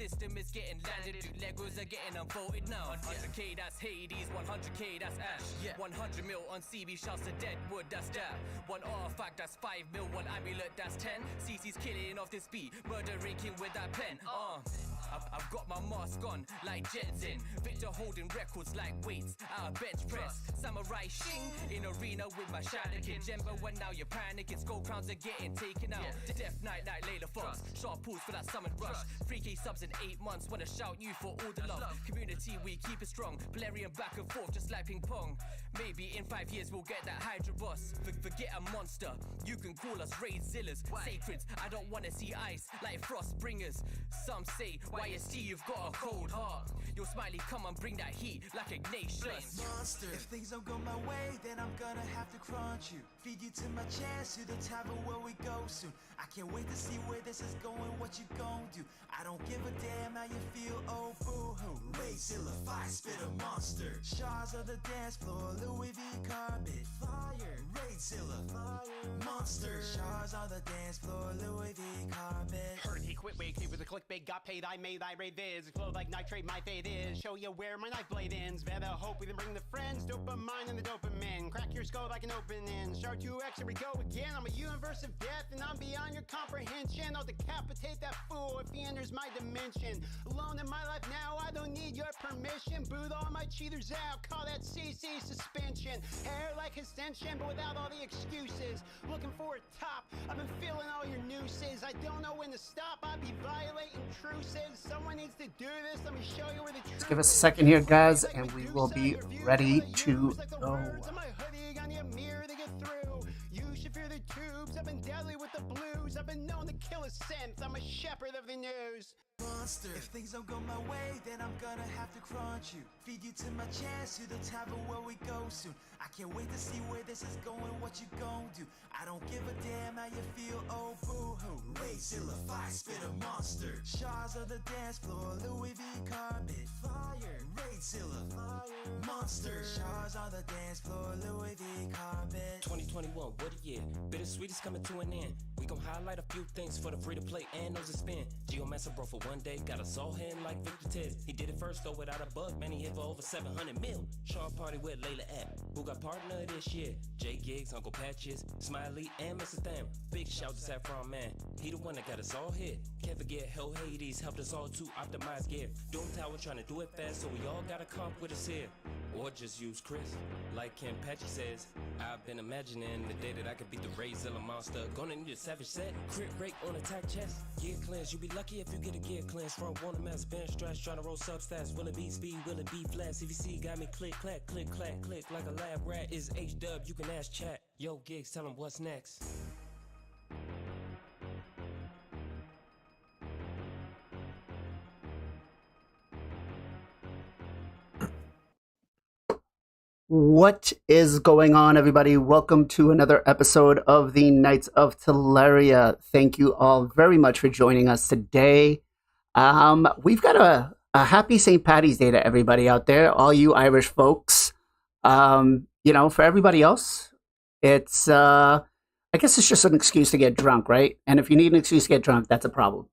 system is getting landed. Legos are getting unfolded now. 100k, that's Hades. 100k, that's Ash. 100 mil on CB, shouts to Deadwood, that's that. One artifact, that's 5 mil. One amulet, that's 10. CC's killing off this beat, murdering king with that pen. I've got my mask on like Jetson. Victor holding records like weights out of bench press. Samurai Shing in arena with my shadow kid. Jemba when now you're panicking. Skull crowns are getting taken out. Death Knight like Layla Fox. Sharp pulls for that summon rush. 3k subs in 8 months. Wanna shout you for all the love. Community, we keep it strong. Valerian back and forth just like ping pong. Maybe in 5 years we'll get that Hydra boss. Forget a monster. You can call us Raidzillas. Sacreds, I don't wanna see ice like frost bringers. Some say YSG, you've got a cold heart. Yo, Smiley, come on, bring that heat like Ignatius. Monster. If things don't go my way, then I'm gonna have to crunch you. Feed you to my chest, to the tavern where we go soon. I can't wait to see where this is going, what you gon' do. I don't give a damn how you feel, oh boo-hoo. Raidzilla, fire spit a monster. Shards of the dance floor, Louis V carpet. Fire, Raidzilla, fire. Monster, shards on the dance floor, Louis V carpet. Heard he quit way with the clickbait, got paid, I made, I raid viz. Flow like nitrate, my fate is. Show you where my knife blade ends. Better hope we then bring the friends. Dopamine and the dopamine. Crack your skull like an opening. Shark 2X, here we go again. I'm a universe of death and I'm beyond your comprehension. I'll decapitate that fool if he enters my dimension. Alone in my life now, I don't need your permission. Boot all my cheaters out, call that CC suspension. Hair like extension, but without all the excuses. Looking for a top, I've been feeling all your nooses. I don't know when to stop, I be violating truces. Someone needs to do this, let me show you where the truth is. Give us a second here, guys, and we will be ready to go. You should fear the tubes. I've been deadly with the blues. I've been known to kill a synth. I'm a shepherd of the news. Monster. If things don't go my way, then I'm gonna have to crunch you. Feed you to my chest, to the tavern where we go soon. I can't wait to see where this is going, what you gon' do. I don't give a damn how you feel, oh boo-hoo. Raidzilla, fire spit a monster. Shards of the dance floor, Louis V carpet. Fire, Raidzilla, fire. Monster, shards on the dance floor, Louis V carpet. 2021, what a year. Bittersweet is coming to an end. We gon' highlight a few things for the free-to-play and those that spin. Geomancer bro for one day, got us all hitting like Victor Ted. He did it first though without a bug, man, he hit for over 700 mil. Sean Party with Layla at, who got partner this year. J Gigs, Uncle Patches, Smiley, and Mr. Tham. Big shout to Saffron Man, he the one that got us all hit. Can't forget Hell Hades, helped us all to optimize gear. Doom Tower trying to do it fast, so we all gotta comp with us here. Or just use Chris, like Kenpachi says. I've been imagining the day that I could beat the Raidzilla monster. Gonna need a savage set, crit rate on attack chest. Gear cleanse, you be lucky if you get a gear cleanse. Front one, a mass bench stress, trying to roll substats. Will it be speed, will it be flat? CVC got me click, clack, click, clack, click like a lab rat. Is H-dub, you can ask chat. Yo, Gigs, tell him what's next. What is going on, everybody? Welcome to another episode of the Knights of Teleria. Thank you all very much for joining us today. We've got a happy St. Paddy's Day to everybody out there, all you Irish folks. You know, for everybody else, it's, I guess it's just an excuse to get drunk, right? And if you need an excuse to get drunk, that's a problem.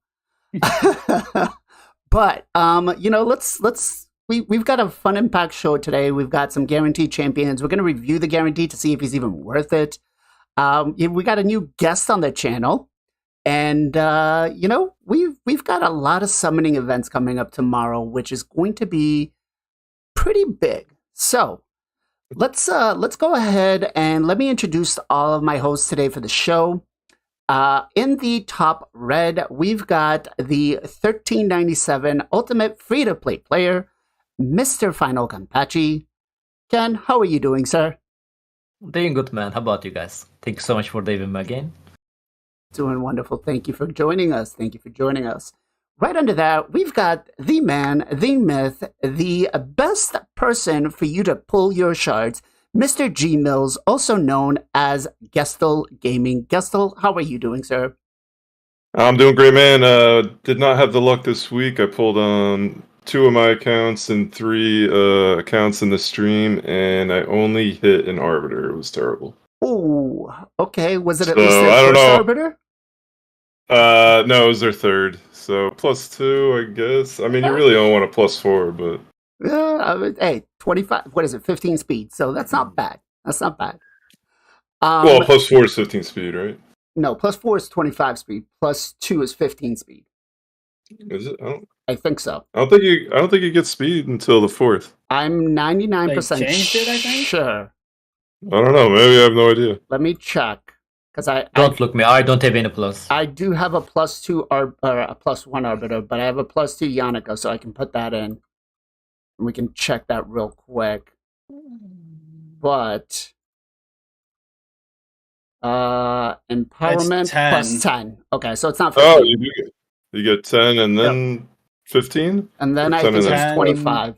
But, you know, We've got a fun and packed show today. We've got some guaranteed champions. We're going to review the guarantee to see if he's even worth it. We got a new guest on the channel. And, you know, we've got a lot of summoning events coming up tomorrow, which is going to be pretty big. So let's go ahead and let me introduce all of my hosts today for the show. In the top red, we've got the 1397 Ultimate Free-to-Play player, Mr. FinalKenpachi. Ken, how are you doing, sir? Doing good, man. How about you guys? Thank you so much for having me again. Doing wonderful. Thank you for joining us. Right under that, we've got the man, the myth, the best person for you to pull your shards, Mr. G Mills, also known as Gestal Gaming. Gestal, how are you doing, sir? I'm doing great, man. Did not have the luck this week. I pulled on 2 of my accounts and 3 accounts in the stream, and I only hit an Arbiter. It was terrible. Oh, okay. Was it at So, least I the don't first know. Arbiter? No, it was their third. So +2, I guess. I mean, you really don't want a +4, but Hey, 25. What is it? 15 speed. So that's not bad. That's not bad. well, +4 is 15 speed, right? No, +4 is 25 speed. +2 is 15 speed. Is it? I think so. I don't think you get speed until the 4th. I'm 99% They changed it, I think? sure. I don't know. Maybe I have no idea. Let me check because Don't look me. I don't have any plus. I do have a +2 or a +1 arbiter, but I have a +2 Yannicka, so I can put that in. And we can check that real quick. But empowerment It's 10. +10. Okay, so it's not Oh, 15. you get 10 and then 15? And then Or I 10 think and it's then- 25.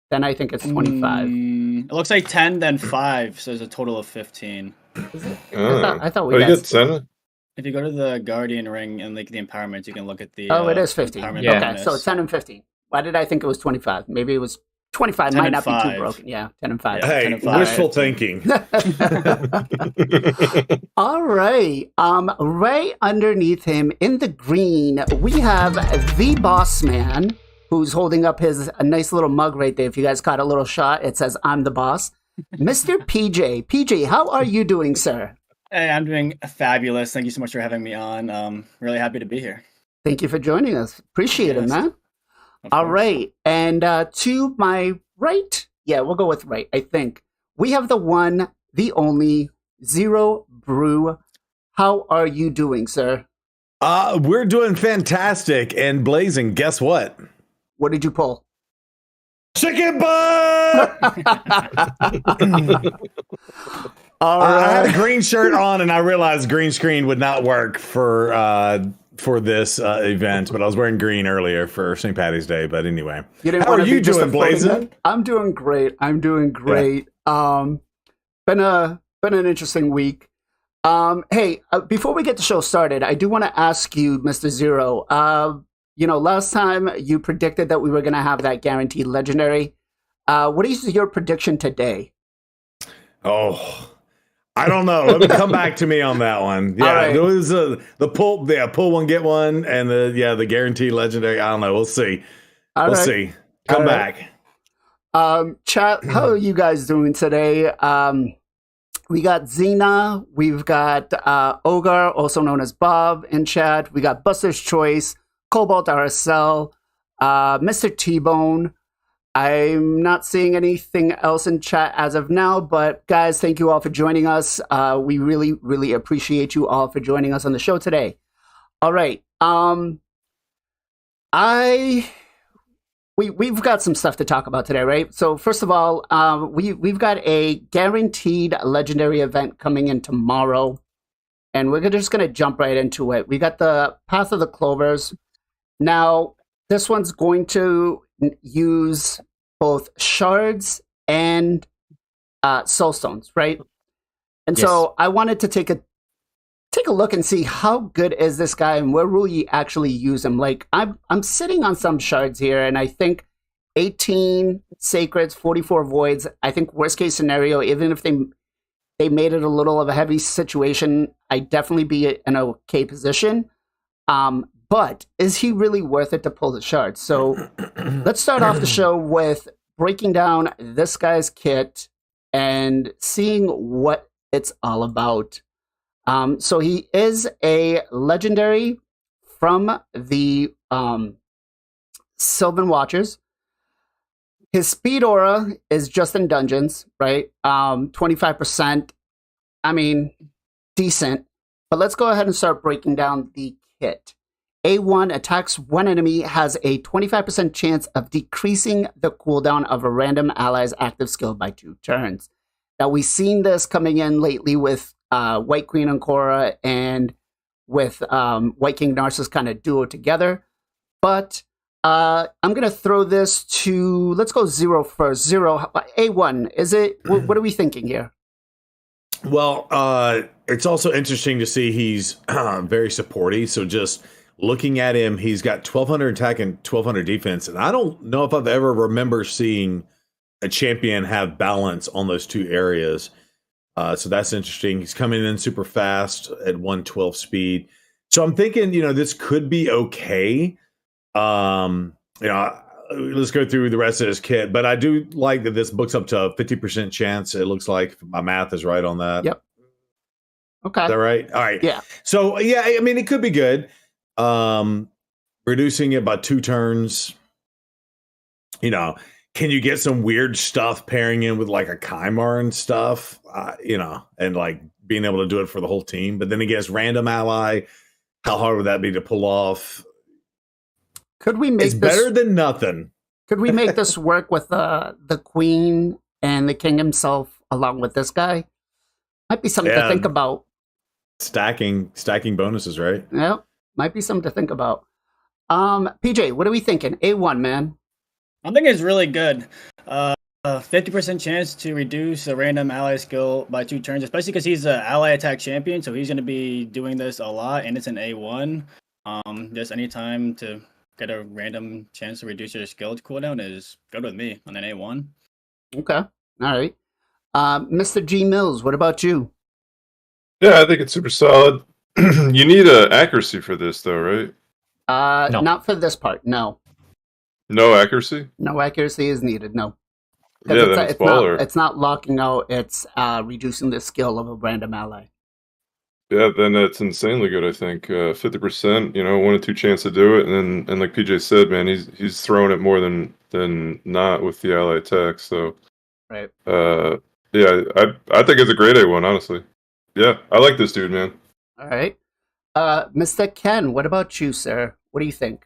Then I think it's 25. It looks like 10, then 5, so there's a total of 15. I thought we Oh, you got get 10? If you go to the Guardian ring and like the empowerment, you can look at the. Oh, it is 15. empowerment Yeah. Okay, bonus. so 10 and 15. Why did I think it was 25? Maybe it was 25. 10 Might and not be too 5. broken. Yeah, 10 and 5. Yeah. 10 Hey, and 5. wishful thinking. All right. Right underneath him in the green, we have the boss man who's holding up a nice little mug right there. If you guys caught a little shot, it says, "I'm the boss." Mr. PJ. PJ, how are you doing, sir? Hey, I'm doing fabulous. Thank you so much for having me on. Really happy to be here. Thank you for joining us. Appreciate it, Yes. man. Of All course. right. And to my right, yeah, we'll go with right, I think. We have the one, the only, Zero Brew. How are you doing, sir? We're doing fantastic. And Blazing, guess what? What did you pull? Chicken butt! All I had a right. green shirt on, and I realized green screen would not work for this event, but I was wearing green earlier for St. Patty's Day. But anyway, You didn't how wanna are be you just a doing, floating Blazing? head? I'm doing great. Been an interesting week. Hey, before we get the show started, I do want to ask you, Mr. Zero. Last time you predicted that we were going to have that guaranteed legendary. What is your prediction today? Oh, I don't know. Let me come back to me on that one. Yeah, All right. there was the pull one get one, and the guaranteed legendary. I don't know. We'll see. All We'll right. see. Come All right. back. Chat, how are you guys doing today? We got Xena, we've got Ogre, also known as Bob, in chat. We got Buster's Choice, Cobalt RSL, Mr. T-Bone. I'm not seeing anything else in chat as of now, but guys, thank you all for joining us. We really, really appreciate you all for joining us on the show today. All right. We've got some stuff to talk about today, right? So first of all, we've got a guaranteed legendary event coming in tomorrow, and we're just going to jump right into it. We got the Path of the Clovers. Now, this one's going to use both shards and soulstones, right? And so I wanted to take a look and see how good is this guy and where will you actually use him. Like I'm sitting on some shards here, and I think 18 sacreds, 44 voids. I think worst case scenario, even if they made it a little of a heavy situation, I'd definitely be in an okay position. But is he really worth it to pull the shards? So let's start off the show with breaking down this guy's kit and seeing what it's all about. So he is a legendary from the Sylvan Watchers. His speed aura is just in dungeons, right? 25%. I mean, decent. But let's go ahead and start breaking down the kit. A1 attacks one enemy, has a 25% chance of decreasing the cooldown of a random ally's active skill by 2 turns. Now, we've seen this coming in lately with White Queen Ancora and with White King Narcissus kind of duo together. But I'm going to throw this to, let's go Zero first. Zero, A1, is it, what are we thinking here? Well, it's also interesting to see he's very supporty. So just looking at him, he's got 1,200 attack and 1,200 defense. And I don't know if I've ever remember seeing a champion have balance on those two areas. So that's interesting. He's coming in super fast at 112 speed. So I'm thinking, this could be okay. Let's go through the rest of his kit. But I do like that this book's up to a 50% chance. It looks like my math is right on that. Yep. Okay. Is that right? All right. Yeah. So, yeah, I mean, it could be good. Reducing it by 2 turns. Can you get some weird stuff pairing in with like a Kymar and stuff? And like being able to do it for the whole team. But then against random ally, how hard would that be to pull off? Could we make it's better than nothing. Could we make this work with the queen and the king himself along with this guy? Might be something to think about. Stacking bonuses, right? Yeah, might be something to think about. PJ, what are we thinking? A1, man. I think it's really good. 50% chance to reduce a random ally skill by 2 turns, especially because he's an ally attack champion, so he's going to be doing this a lot, and it's an A1. Just any time to get a random chance to reduce your skill cooldown is good with me on an A1. Okay. All right. Mr. G. Mills, what about you? Yeah, I think it's super solid. You need accuracy for this, though, right? No. Not for this part, no. No accuracy? No accuracy is needed, no. Yeah, then it's baller. It's not locking out, it's reducing the skill of a random ally. Yeah, then that's insanely good, I think. 50%, 1 or 2 chance to do it, and like PJ said, man, he's throwing it more than not with the ally attack, so... Right. Yeah, I think it's a great A1, honestly. Yeah, I like this dude, man. All right. Mr. Ken, what about you, sir? What do you think?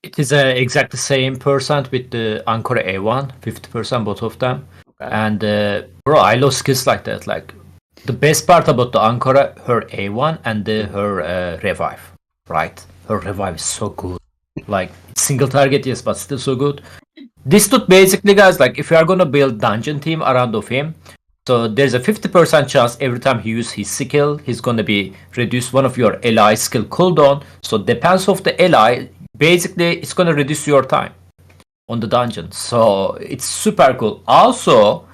It is exactly the same percent with the Ankara A1, 50% both of them. Okay. And bro, I love skills like that. Like the best part about the Ankara, her A1 and her revive, right? Her revive is so good. Like single target, yes, but still so good. This dude basically, guys, like if you are gonna build dungeon team around of him, so there's a 50% chance every time he uses his skill, he's gonna be reduce one of your ally skill cooldown. So depends of the ally. Basically, it's gonna reduce your time on the dungeon, so it's super cool. Also,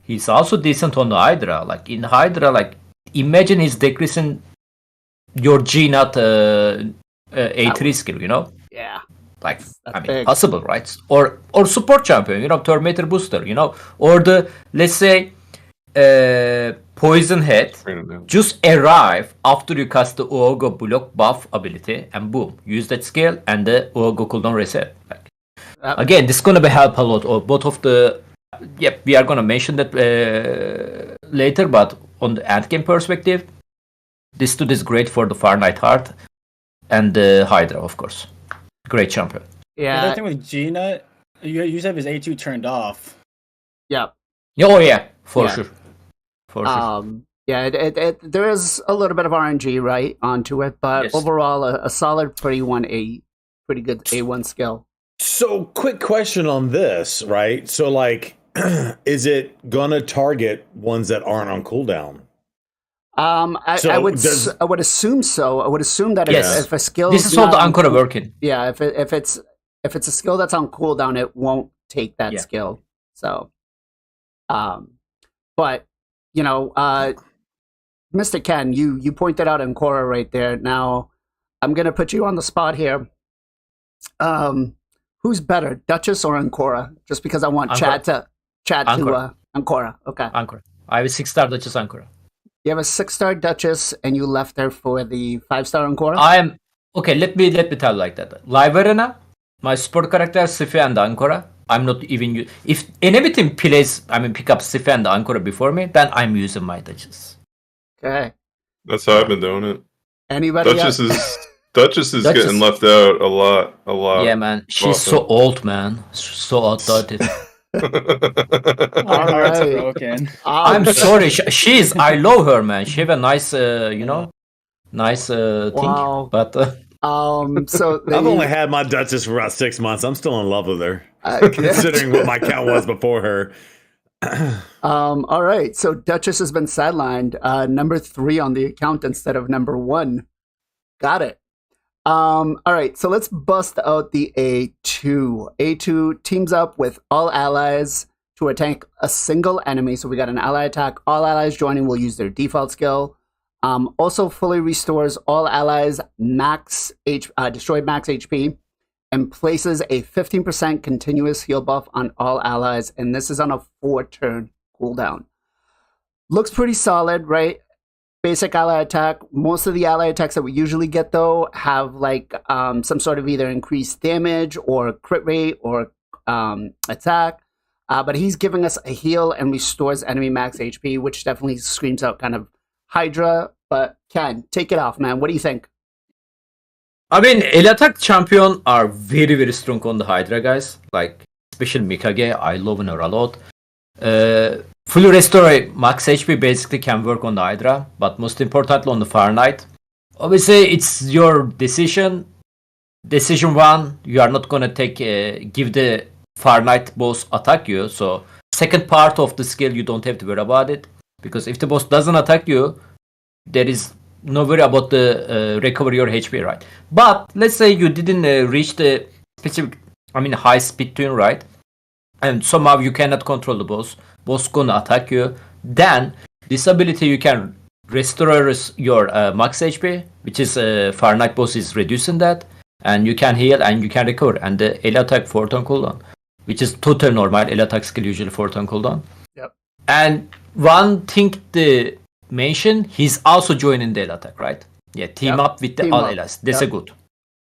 he's also decent on the Hydra. Like in Hydra, like imagine he's decreasing your G not A3 skill, Yeah. Like possible, right? Or support champion, Terminator booster, or the let's say poison head just arrive after you cast the Uogo block buff ability and boom, use that skill and the Uogo cooldown reset. Like, again, this is gonna be help a lot. Or both of the we are gonna mention that later, but on the end game perspective, this dude is great for the Far Night Heart and the Hydra, of course. Great champion. Yeah. The other thing with G-Nut, you used to have his A2 turned off. Yeah. Oh yeah, for sure. For sure. Yeah, there is a little bit of RNG right onto it, but overall a solid, pretty good A1 skill. So, quick question on this, right? So, like, is it gonna target ones that aren't on cooldown? I would assume so. I would assume that if a skill this is all the Ankara working. Yeah, if it's a skill that's on cooldown, it won't take that skill. So, but Mr. Ken, you pointed out Ankara right there. Now, I'm gonna put you on the spot here. Who's better, Duchess or Ankara? Just because I want chat to Ankara. Okay. Ankara. I have a 6-star Duchess Ankara. You have a 6-star Duchess, and you left her for the 5-star Ankara? Okay, let me tell you like that. Live Arena, my support character Sifi and Ankara. I'm not even if enemy team pick up Sifi and Ankara before me, then I'm using my Duchess. Okay. That's how I've been doing it. Anybody Duchess is getting left out a lot. Yeah, man. She's so old, man. So outdated. Our hearts are broken. I'm sorry. I love her, man. She have a nice, nice thing. But so I've only had my Duchess for about 6 months. I'm still in love with her, considering what my count was before her. All right. So Duchess has been sidelined. Number 3 on the account instead of number 1. Got it. All right, so let's bust out the A2. A2 teams up with all allies to attack a single enemy. So we got an ally attack. All allies joining will use their default skill. Also fully restores all allies destroyed max HP and places a 15% continuous heal buff on all allies. And this is on a 4-turn cooldown. Looks pretty solid, right? Basic ally attack. Most of the ally attacks that we usually get, though, have like some sort of either increased damage or crit rate or attack. But he's giving us a heal and restores enemy max HP, which definitely screams out kind of Hydra. But Ken, take it off, man. What do you think? I mean, Early Attack champion are very, very strong on the Hydra, guys. Like, especially Mikage, I love her a lot. Fully restore max HP basically can work on the Hydra, but most importantly on the Fire Knight. Obviously, it's your decision. Decision one, you are not gonna give the Fire Knight boss attack you. So second part of the skill, you don't have to worry about it, because if the boss doesn't attack you, there is no worry about the recover your HP, right? But let's say you didn't reach the specific, high speed tune, right? And somehow you cannot control the boss gonna attack you, then this ability you can restore your max HP, which is Fire Knight boss is reducing that, and you can heal and you can recover, and the early attack 4-turn cooldown, which is total normal. Early attack skill usually 4-turn cooldown. Yep. And one thing to mention, he's also joining the early attack, right? Yeah, team up with the all allies. That's a good.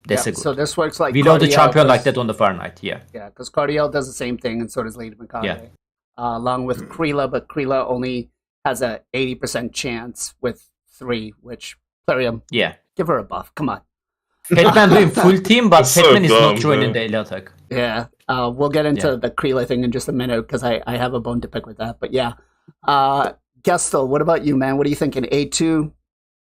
That's a good. So this works like we know the champion like that on the Fire Knight. Yeah. Yeah, because Cardiel does the same thing, and so does Lady Mikage. Yeah. Along with Krila, but Krila only has a 80% chance with 3, which Plarium. Yeah. Give her a buff. Come on. Petman doing full team, but Petman is not joining the early attack. Yeah. We'll get into the Krila thing in just a minute, because I have a bone to pick with that. But yeah. Gestal, what about you, man? What are you thinking? A2?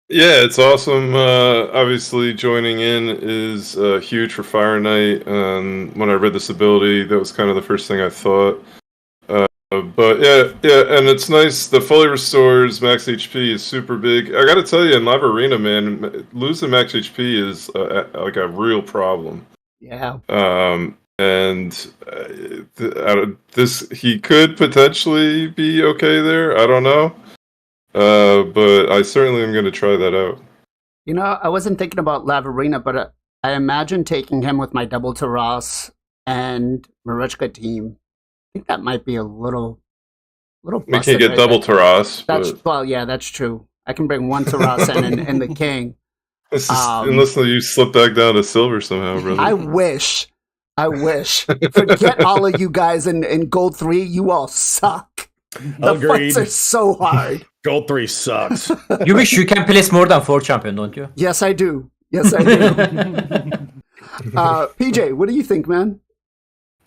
Yeah, it's awesome. Obviously, joining in is huge for Fire Knight. When I read this ability, that was kind of the first thing I thought. But yeah, and it's nice. The fully restores max HP is super big. I gotta tell you, in Live Arena, man, losing max HP is like a real problem. Yeah. And he could potentially be okay there. I don't know. But I certainly am going to try that out. You know, I wasn't thinking about Live Arena, but I imagine taking him with my double Taras and Marichka team. I think that might be a little. We can get double Taras. Well, yeah, that's true. I can bring one Taras and the king. Unless you slip back down to silver somehow, brother. I wish. Forget all of you guys in Gold 3. You all suck. The Agreed. fights are so hard. Gold 3 sucks. You wish you can place more than 4 champion, don't you? Yes, I do. PJ, what do you think, man?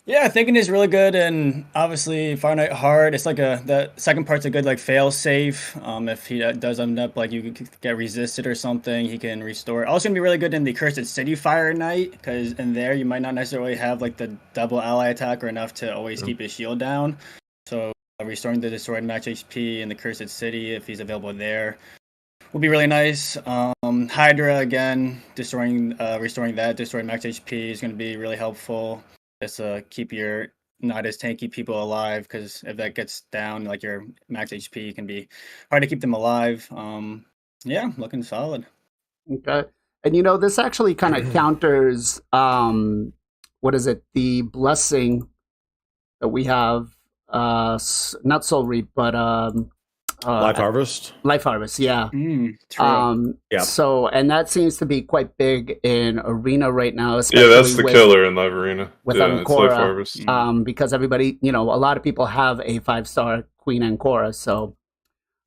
Yeah, thinking is really good, and obviously Fire Knight hard. It's like the second part's a good like fail safe. If he does end up like you get resisted or something, he can restore. Also gonna be really good in the Cursed City Fire Knight, because in there you might not necessarily have like the double ally attack or enough to always keep his shield down. So restoring the destroyed max HP in the Cursed City, if he's available there, would be really nice. Hydra again, restoring that destroyed max HP is gonna be really helpful. Just keep your not as tanky people alive, because if that gets down, like your max HP, can be hard to keep them alive. Yeah, looking solid. Okay, and you know this actually kind of counters what is it? The blessing that we have, not Soul Reap, but Life Harvest. Life Harvest, yeah. True. Yeah. So, and that seems to be quite big in Arena right now. Especially that's the killer in Live Arena. With Ancora, it's Life Harvest. Because everybody, a lot of people have a 5-star Queen Ancora. So,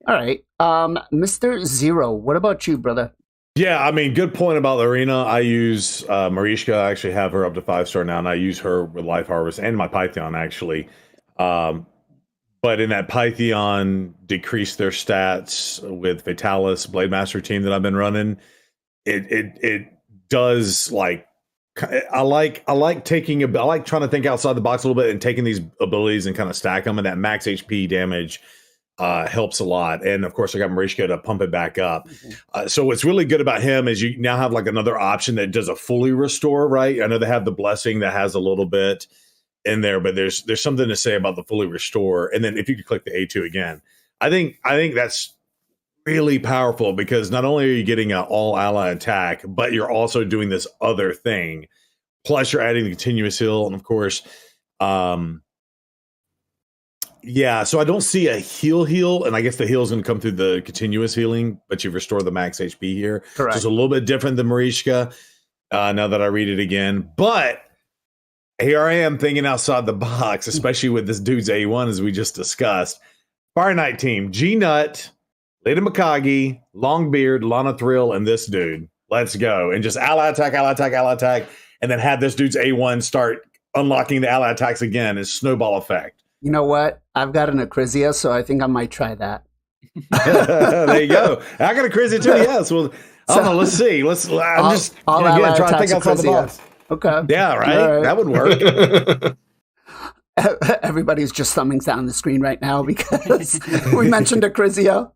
all right, Mr. Zero, what about you, brother? Yeah, I mean, good point about Arena. I use Marichka. I actually have her up to 5-star now, and I use her with Life Harvest and my Python actually. But in that Python decrease their stats with Fatalis Blade Master team that I've been running, it does like I like trying to think outside the box a little bit and taking these abilities and kind of stack them, and that max HP damage helps a lot. And of course, I got Marichka to pump it back up. So what's really good about him is you now have like another option that does a fully restore, right? I know they have the blessing that has a little bit. in there, but there's something to say about the fully restore. And then if you could click the A2 again, I think that's really powerful, because not only are you getting an all ally attack, but you're also doing this other thing. Plus you're adding the continuous heal. And of course, yeah, so I don't see a heal, and I guess the heal is going to come through the continuous healing, but you restore the max HP here. Correct. So it's a little bit different than Mariska, now that I read it again. But here I am thinking outside the box, especially with this dude's A1, as we just discussed. Fire Knight team, G-Nut, Lady Mikage, Longbeard, Lana Thrill, and this dude. Let's go. And just ally attack, and then have this dude's A1 start unlocking the ally attacks again. It's snowball effect. You know what? I've got an Acrizia, so I think I might try that. There you go. I got a Acrizia too. Yes. Well, I don't know. Let's see. I'm just trying to think outside the box. Okay. Yeah. Right. That would work. Everybody's just thumbing down the screen right now because we mentioned Acrizia.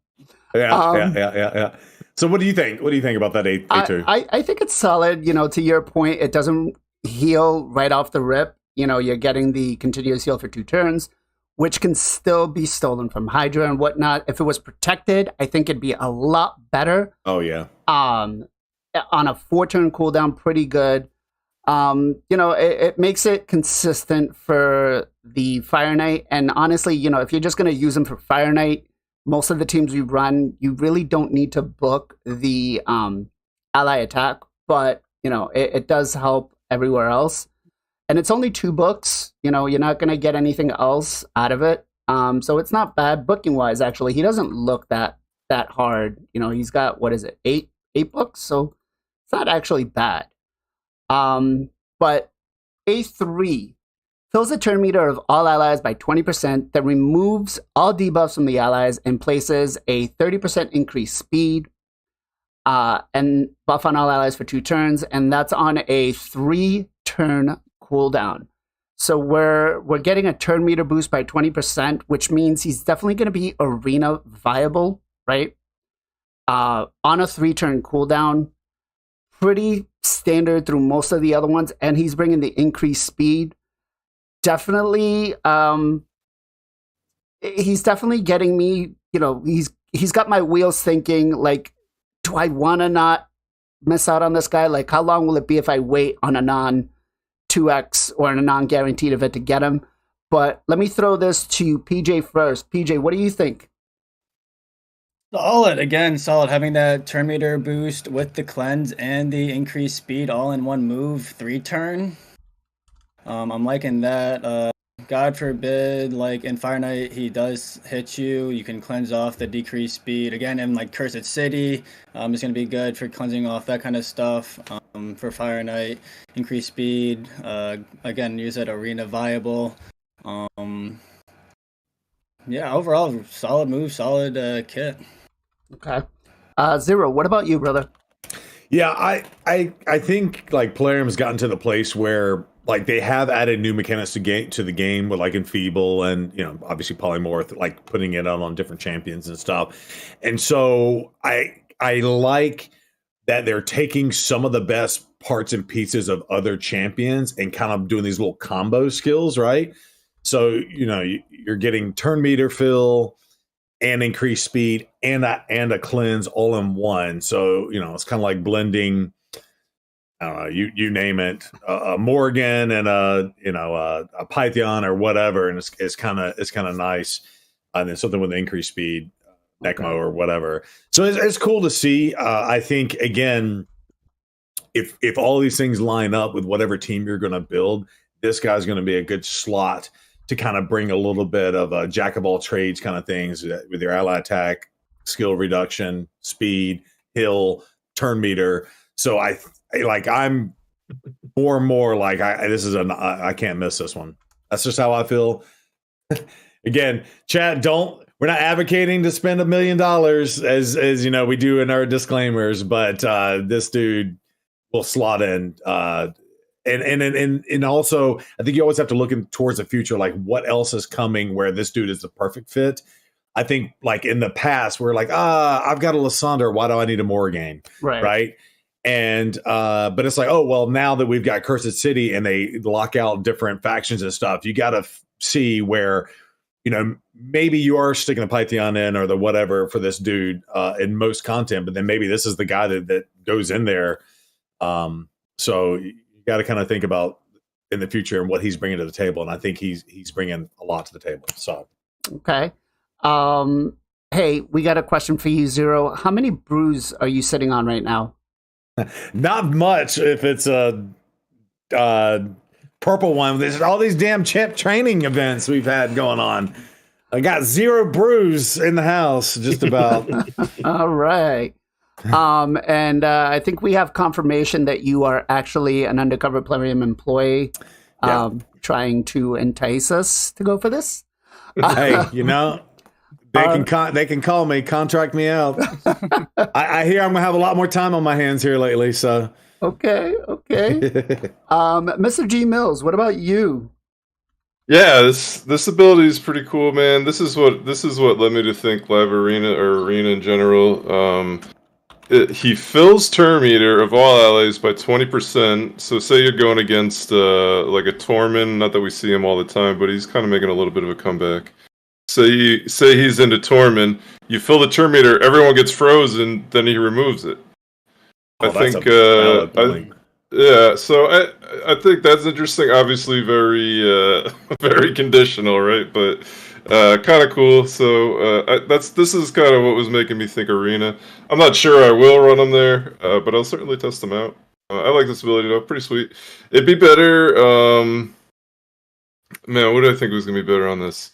Yeah. So what do you think? What do you think about that A2? I think it's solid. You know, to your point, it doesn't heal right off the rip. You know, you're getting the continuous heal for 2 turns, which can still be stolen from Hydra and whatnot. If it was protected, I think it'd be a lot better. Oh, yeah. On a 4-turn cooldown, pretty good. You know, it makes it consistent for the Fire Knight. And honestly, you know, if you're just going to use them for Fire Knight, most of the teams we run, you really don't need to book the ally attack. But, you know, it does help everywhere else. And it's only 2 books. You know, you're not going to get anything else out of it. So it's not bad booking wise, actually. He doesn't look that hard. You know, he's got, what is it, 8 books? So it's not actually bad. But A3 fills the turn meter of all allies by 20%, that removes all debuffs from the allies and places a 30% increased speed and buff on all allies for 2 turns. And that's on a 3-turn cooldown. So we're getting a turn meter boost by 20%, which means he's definitely going to be arena viable, right? On a 3-turn cooldown, pretty standard through most of the other ones, and he's bringing the increased speed. Definitely, he's definitely getting me. You know, he's got my wheels thinking, like, do I want to not miss out on this guy? Like, how long will it be if I wait on a non 2x or a non-guaranteed event to get him? But let me throw this to PJ first. PJ, what do you think? Solid. Having that turn meter boost with the cleanse and the increased speed all in one move, 3-turn. I'm liking that. God forbid, like in Fire Knight, he does hit you. You can cleanse off the decreased speed. Again, in like Cursed City, it's going to be good for cleansing off that kind of stuff. For Fire Knight, increased speed. Again, use that arena viable. Yeah, overall, solid move, solid kit. Okay. Zero, what about you, brother? Yeah, I think like Plarium's gotten to the place where like they have added new mechanics to the game with like Enfeeble and, you know, obviously Polymorph, like putting it on different champions and stuff. And so I like that they're taking some of the best parts and pieces of other champions and kind of doing these little combo skills, right? So, you know, you're getting turn meter fill and increased speed and a cleanse all in one. So, you know, it's kind of like blending, I don't know, you name it, a Morgan and a Python or whatever, and it's kind of nice. And then something with increased speed, Necmo or whatever. So it's cool to see. I think again, if all these things line up with whatever team you're going to build, this guy's going to be a good slot to kind of bring a little bit of a jack of all trades kind of things with your ally attack, skill reduction, speed, hill, turn meter. So I'm more and more like I can't miss this one. That's just how I feel. Again, chat, we're not advocating to spend $1 million as you know we do in our disclaimers, but this dude will slot in. And also, I think you always have to look towards the future, like what else is coming where this dude is the perfect fit. I think like in the past, we're like, I've got a Lysander. Why do I need a Morrigan? Right. And but it's like, oh well, now that we've got Cursed City and they lock out different factions and stuff, you got to see where, you know, maybe you are sticking a Python in or the whatever for this dude in most content, but then maybe this is the guy that goes in there. So you got to kind of think about in the future and what he's bringing to the table, and I think he's bringing a lot to the table. So okay. Hey, we got a question for you, Zero. How many brews are you sitting on right now? Not much if it's a purple one. There's all these damn champ training events we've had going on. I got 0 brews in the house, just about. All right. And I think we have confirmation that you are actually an undercover Plarium employee trying to entice us to go for this. Hey, you know, they can call me, contract me out. I hear I'm gonna have a lot more time on my hands here lately, so okay. Mr. G Mills, what about you? Yeah, this ability is pretty cool, man. This is what led me to think Live Arena or Arena in general. He fills turn meter of all allies by 20%. So say you're going against like a Tormund, not that we see him all the time, but he's kind of making a little bit of a comeback. Say he's into Tormund, you fill the turn meter, everyone gets frozen, then he removes it. I think yeah, so I think that's interesting. Obviously very very conditional, right? But kind of cool. So this is kind of what was making me think Arena. I'm not sure I will run them there, but I'll certainly test them out. I like this ability though, pretty sweet. It'd be better. Man, what do I think was gonna be better on this?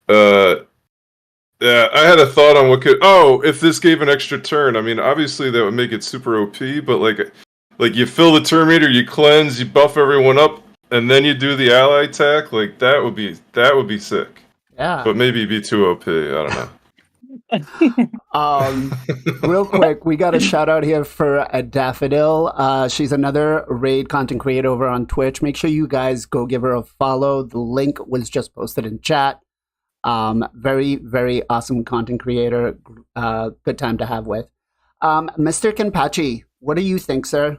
Yeah, I had a thought on what could. Oh, if this gave an extra turn. I mean, obviously that would make it super OP, but like you fill the turn meter, you cleanse, you buff everyone up, and then you do the ally attack. Like that would be sick. Yeah. But maybe it'd be too OP. I don't know. Real quick, we got a shout out here for a Daffodil. She's another raid content creator over on Twitch. Make sure you guys go give her a follow. The link was just posted in chat. Very, very awesome content creator. Good time to have with. Mr. Kenpachi, what do you think, sir?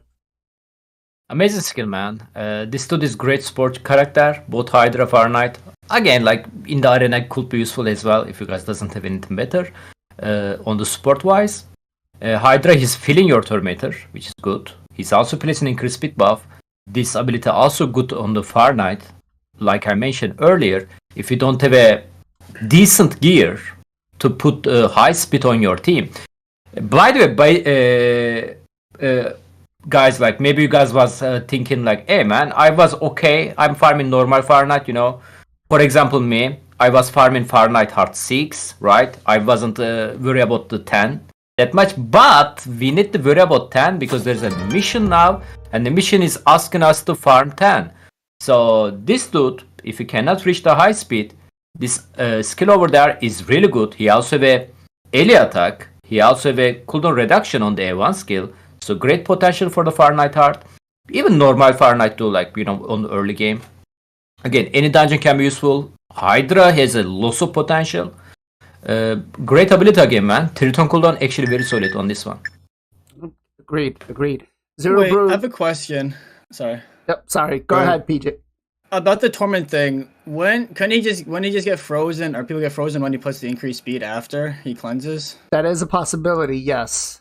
Amazing skill, man. This dude is great sport character, both Hydra, Fahrenheit. Again, like in the arena, could be useful as well if you guys doesn't have anything better. On the sport wise, Hydra, he's filling your turn meter, which is good. He's also placing increased speed buff. This ability also good on the Fahrenheit. Like I mentioned earlier, if you don't have a decent gear to put high speed on your team. By the way, guys, like maybe you guys was thinking like, hey man, I was okay, I'm farming normal Fahrenheit, you know. For example, me, I was farming Fahrenheit Hard 6, right? I wasn't worried about the 10 that much, but we need to worry about 10 because there's a mission now, and the mission is asking us to farm 10. So this dude, if you cannot reach the high speed, this skill over there is really good. He also have a melee attack. He also have a cooldown reduction on the A1 skill. So great potential for the Fahrenheit Heart. Even normal Fahrenheit too, like, you know, on the early game. Again, any dungeon can be useful. Hydra has a lots of potential. Great ability again, man. Triton cooldown actually very solid on this one. Agreed. Zero Wait, Brew. I have a question. Sorry. Yep, sorry. Go ahead, PJ. About the Torment thing, when he just get frozen, or people get frozen when he puts the increased speed after he cleanses? That is a possibility, yes.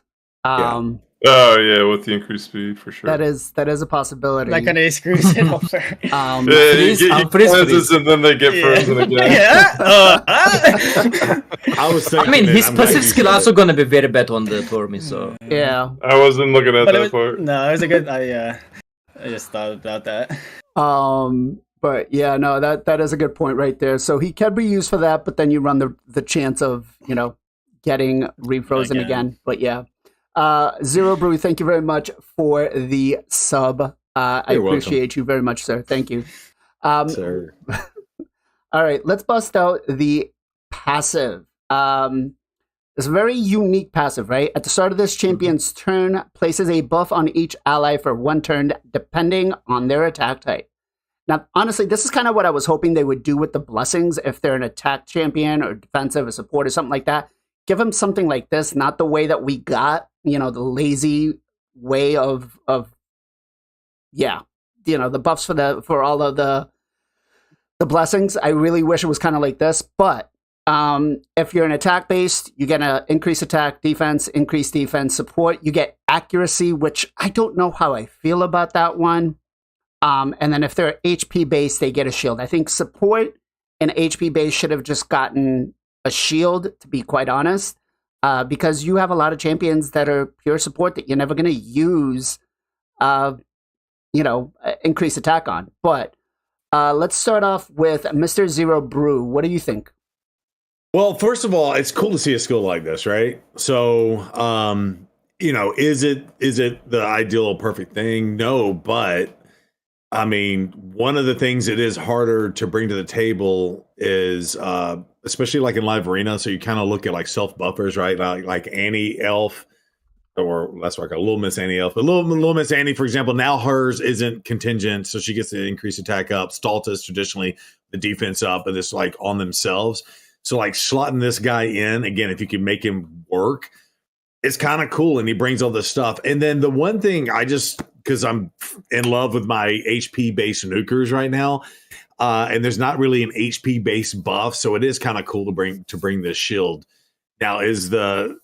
Oh yeah, with the increased speed for sure. That is a possibility. That kind of screws it over. He cleanses and then they get frozen again. I was thinking. I mean, his passive skill also gonna be very bad on the Torment, so yeah. I wasn't looking at that part. No, it was a good. I just thought about that. But yeah, no, that is a good point right there. So he can be used for that, but then you run the chance of, you know, getting refrozen again. But yeah. Zero Brew, thank you very much for the sub. I appreciate you very much, sir. Thank you. Sir. All right, let's bust out the passive. It's a very unique passive, right? At the start of this champion's turn, places a buff on each ally for 1 turn, depending on their attack type. Now, honestly, this is kind of what I was hoping they would do with the blessings if they're an attack champion or defensive or support or something like that. Give them something like this, not the way that we got, you know, the lazy way of the buffs for all of the blessings. I really wish it was kind of like this, but if you're an attack based, you get an increased attack, defense, increased defense, support. You get accuracy, which I don't know how I feel about that one. And then if they're HP based, they get a shield. I think support and HP based should have just gotten a shield, to be quite honest, because you have a lot of champions that are pure support that you're never going to use, increased attack on. But let's start off with Mr. Zero Brew. What do you think? Well, first of all, it's cool to see a skill like this, right? So, is it the ideal perfect thing? No, but I mean, one of the things that is harder to bring to the table is, especially like in live arena. So you kind of look at like self buffers, right? Like Annie Elf, or that's like a Little Miss Annie Elf. But Little Miss Annie, for example, now hers isn't contingent, so she gets the increased attack up. Stalta's traditionally the defense up, and it's like on themselves. So like slotting this guy in again, if you can make him work, it's kind of cool, and he brings all this stuff. And then the one thing because I'm in love with my HP based nukers right now, and there's not really an HP based buff, so it is kind of cool to bring this shield. Now is the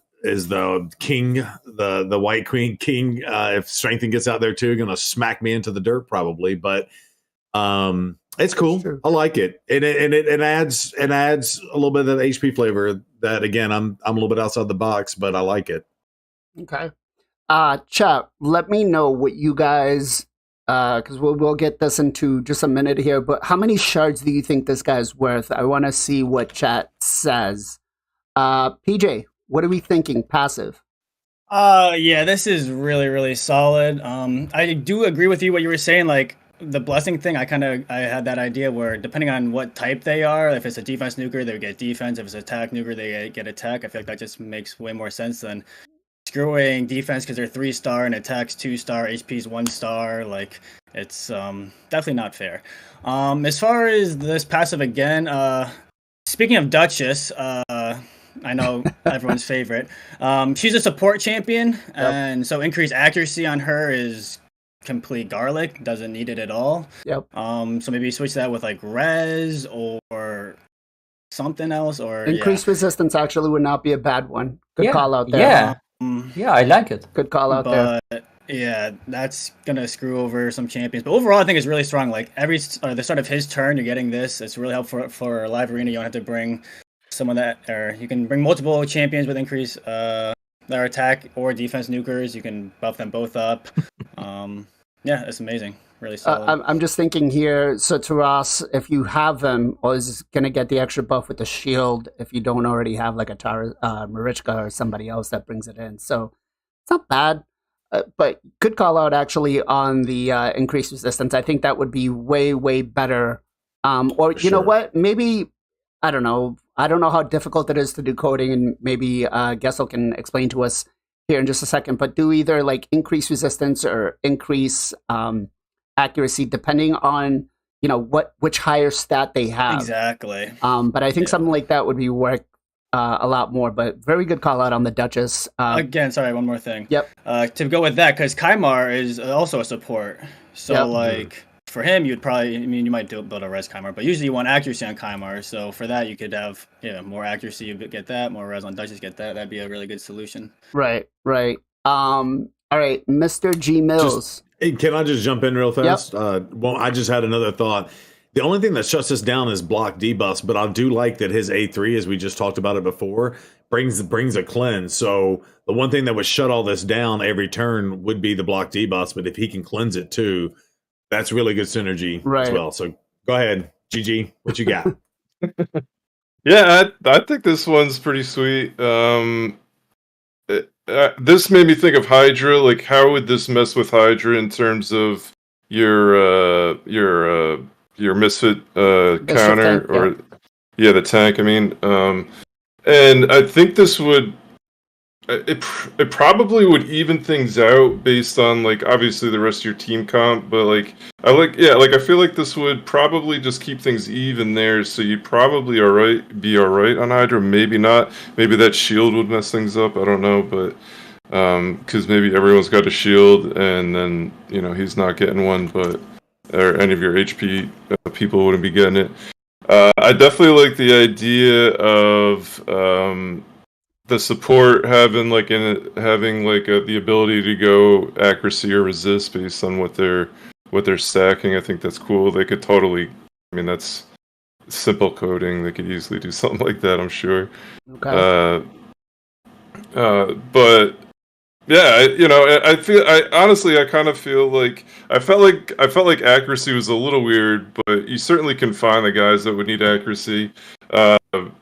king, the White Queen king, if Strengthen gets out there too, gonna smack me into the dirt probably, but it's cool. Sure. I like it. And it adds a little bit of that HP flavor that, again, I'm a little bit outside the box, but I like it. Okay. Chat, let me know what you guys, because we'll get this into just a minute here, but how many shards do you think this guy's worth? I want to see what chat says. PJ, what are we thinking? Passive. Yeah, this is really, really solid. I do agree with you what you were saying, like, the blessing thing, I had that idea where depending on what type they are, if it's a defense nuker, they would get defense. If it's an attack nuker, they get attack. I feel like that just makes way more sense than screwing defense because they're 3-star and attacks 2-star, HP's 1-star. Like, it's definitely not fair. As far as this passive again, speaking of Duchess, I know everyone's favorite. She's a support champion, and so increased accuracy on her is complete garlic, doesn't need it at all. So maybe switch that with like res or something else, or increased resistance actually would not be a bad one. Good call out there. Yeah, I like it. Good call out there. Yeah, that's gonna screw over some champions. But overall, I think it's really strong. Like the start of his turn, you're getting this. It's really helpful for a live arena. You don't have to bring someone or you can bring multiple champions with increase their attack or defense nukers. You can buff them both up. Yeah, it's amazing. Really solid. I'm just thinking here, so Taras, if you have them, is going to get the extra buff with the shield if you don't already have like a Marichka or somebody else that brings it in. So it's not bad, but good call out actually on the increased resistance. I think that would be way, way better. Or you know what? Maybe, I don't know how difficult it is to do coding, and maybe Gestal can explain to us here in just a second, but do either like increase resistance or increase accuracy depending on which higher stat they have. Exactly. But I think something like that would be worth a lot more. But very good call out on the Duchess. Again, sorry, one more thing. Yep. To go with that, because Kymar is also a support, so for him, you'd probably, you might build a res Kymar, but usually you want accuracy on Kymar. So for that, you could have more accuracy, you get that, more res on Duchess, get that. That'd be a really good solution. Right. All right, Mr. G Mills. Can I just jump in real fast? Yep. Well, I just had another thought. The only thing that shuts us down is block debuffs, but I do like that his A3, as we just talked about it before, brings a cleanse. So the one thing that would shut all this down every turn would be the block debuffs, but if he can cleanse it too, that's really good synergy as well. So go ahead, GG, what you got? Yeah, I think this one's pretty sweet. This made me think of Hydra. Like, how would this mess with Hydra in terms of your misfit counter tank, or the tank? I mean, and I think this would. It probably would even things out based on like obviously the rest of your team comp, but I feel like this would probably just keep things even there, so you'd probably be alright on Hydra, maybe not. Maybe that shield would mess things up, I don't know, but because maybe everyone's got a shield, and then he's not getting one, or any of your HP people wouldn't be getting it. I definitely like the idea of the support having the ability to go accuracy or resist based on what they're stacking. I think that's cool. They could totally. I mean, that's simple coding. They could easily do something like that, I'm sure. Okay. But yeah, I kind of feel like I felt like accuracy was a little weird, but you certainly can find the guys that would need accuracy. I don't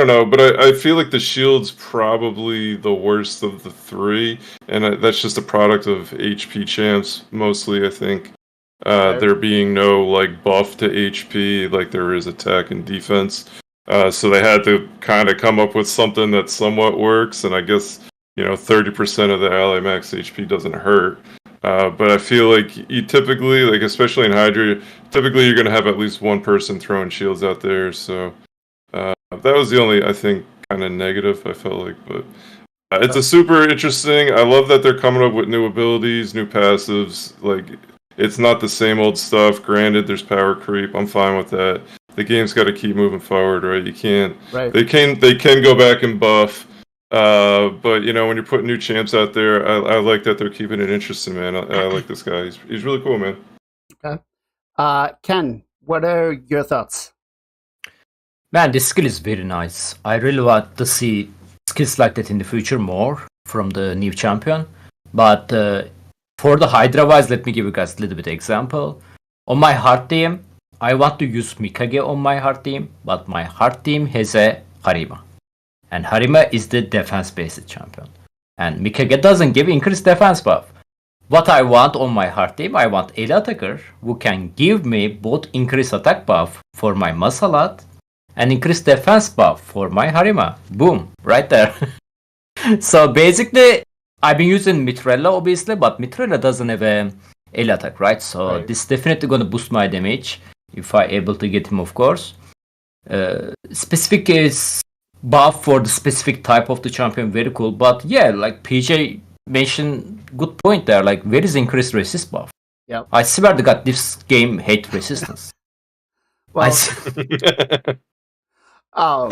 know, but I feel like the shield's probably the worst of the three, and that's just a product of HP champs mostly. I think there being no buff to HP like there is attack and defense. So they had to kind of come up with something that somewhat works, and I guess 30% of the ally max HP doesn't hurt. But I feel like you typically, especially in Hydra, typically you're going to have at least one person throwing shields out there. So that was the only, I think, kind of negative I felt like. But it's a super interesting. I love that they're coming up with new abilities, new passives. It's not the same old stuff. Granted, there's power creep. I'm fine with that. The game's got to keep moving forward, right? You can't. Right. They can go back and buff, but when you're putting new champs out there, I like that they're keeping it interesting, man. I like this guy. He's really cool, man. Okay. Ken, what are your thoughts? Man, this skill is very nice. I really want to see skills like that in the future more from the new champion. But for the Hydra wise, let me give you guys a little bit of example. On my hard team, I want to use Mikage on my hard team, but my hard team has a Harima. And Harima is the defense-based champion. And Mikage doesn't give increased defense buff. What I want on my hard team, I want an attacker who can give me both increased attack buff for my Masalat and increased defense buff for my Harima. Boom, right there. So basically, I've been using Mitrella obviously, but Mitrella doesn't have a L attack, right? So this is definitely going to boost my damage. If I able to get him, of course. Specific is buff for the specific type of the champion, very cool. But yeah, like PJ mentioned, good point there. Where is increased resist buff? Yeah. I swear to God, this game hate resistance. Well, I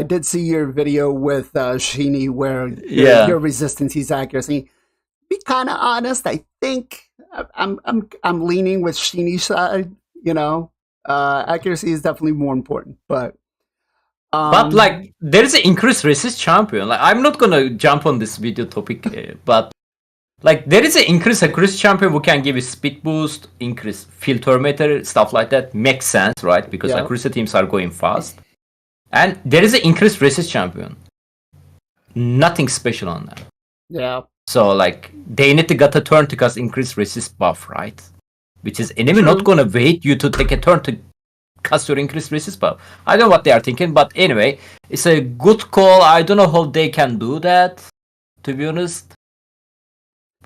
did see your video with Sheeny where your resistance is accuracy. Be kind of honest, I think I'm leaning with Sheeny's side. Accuracy is definitely more important, but there is an increased resist champion. I'm not gonna jump on this video topic, but there is an increased accuracy champion who can give you speed boost, increase filter meter, stuff like that. Makes sense, right? Because accuracy teams are going fast, and there is an increased resist champion. Nothing special on that. Yeah. So they need to get a turn to cast increased resist buff, right? Which is enemy not gonna wait you to take a turn to cast your increased resist buff. I don't know what they are thinking, but anyway, it's a good call. I don't know how they can do that, to be honest.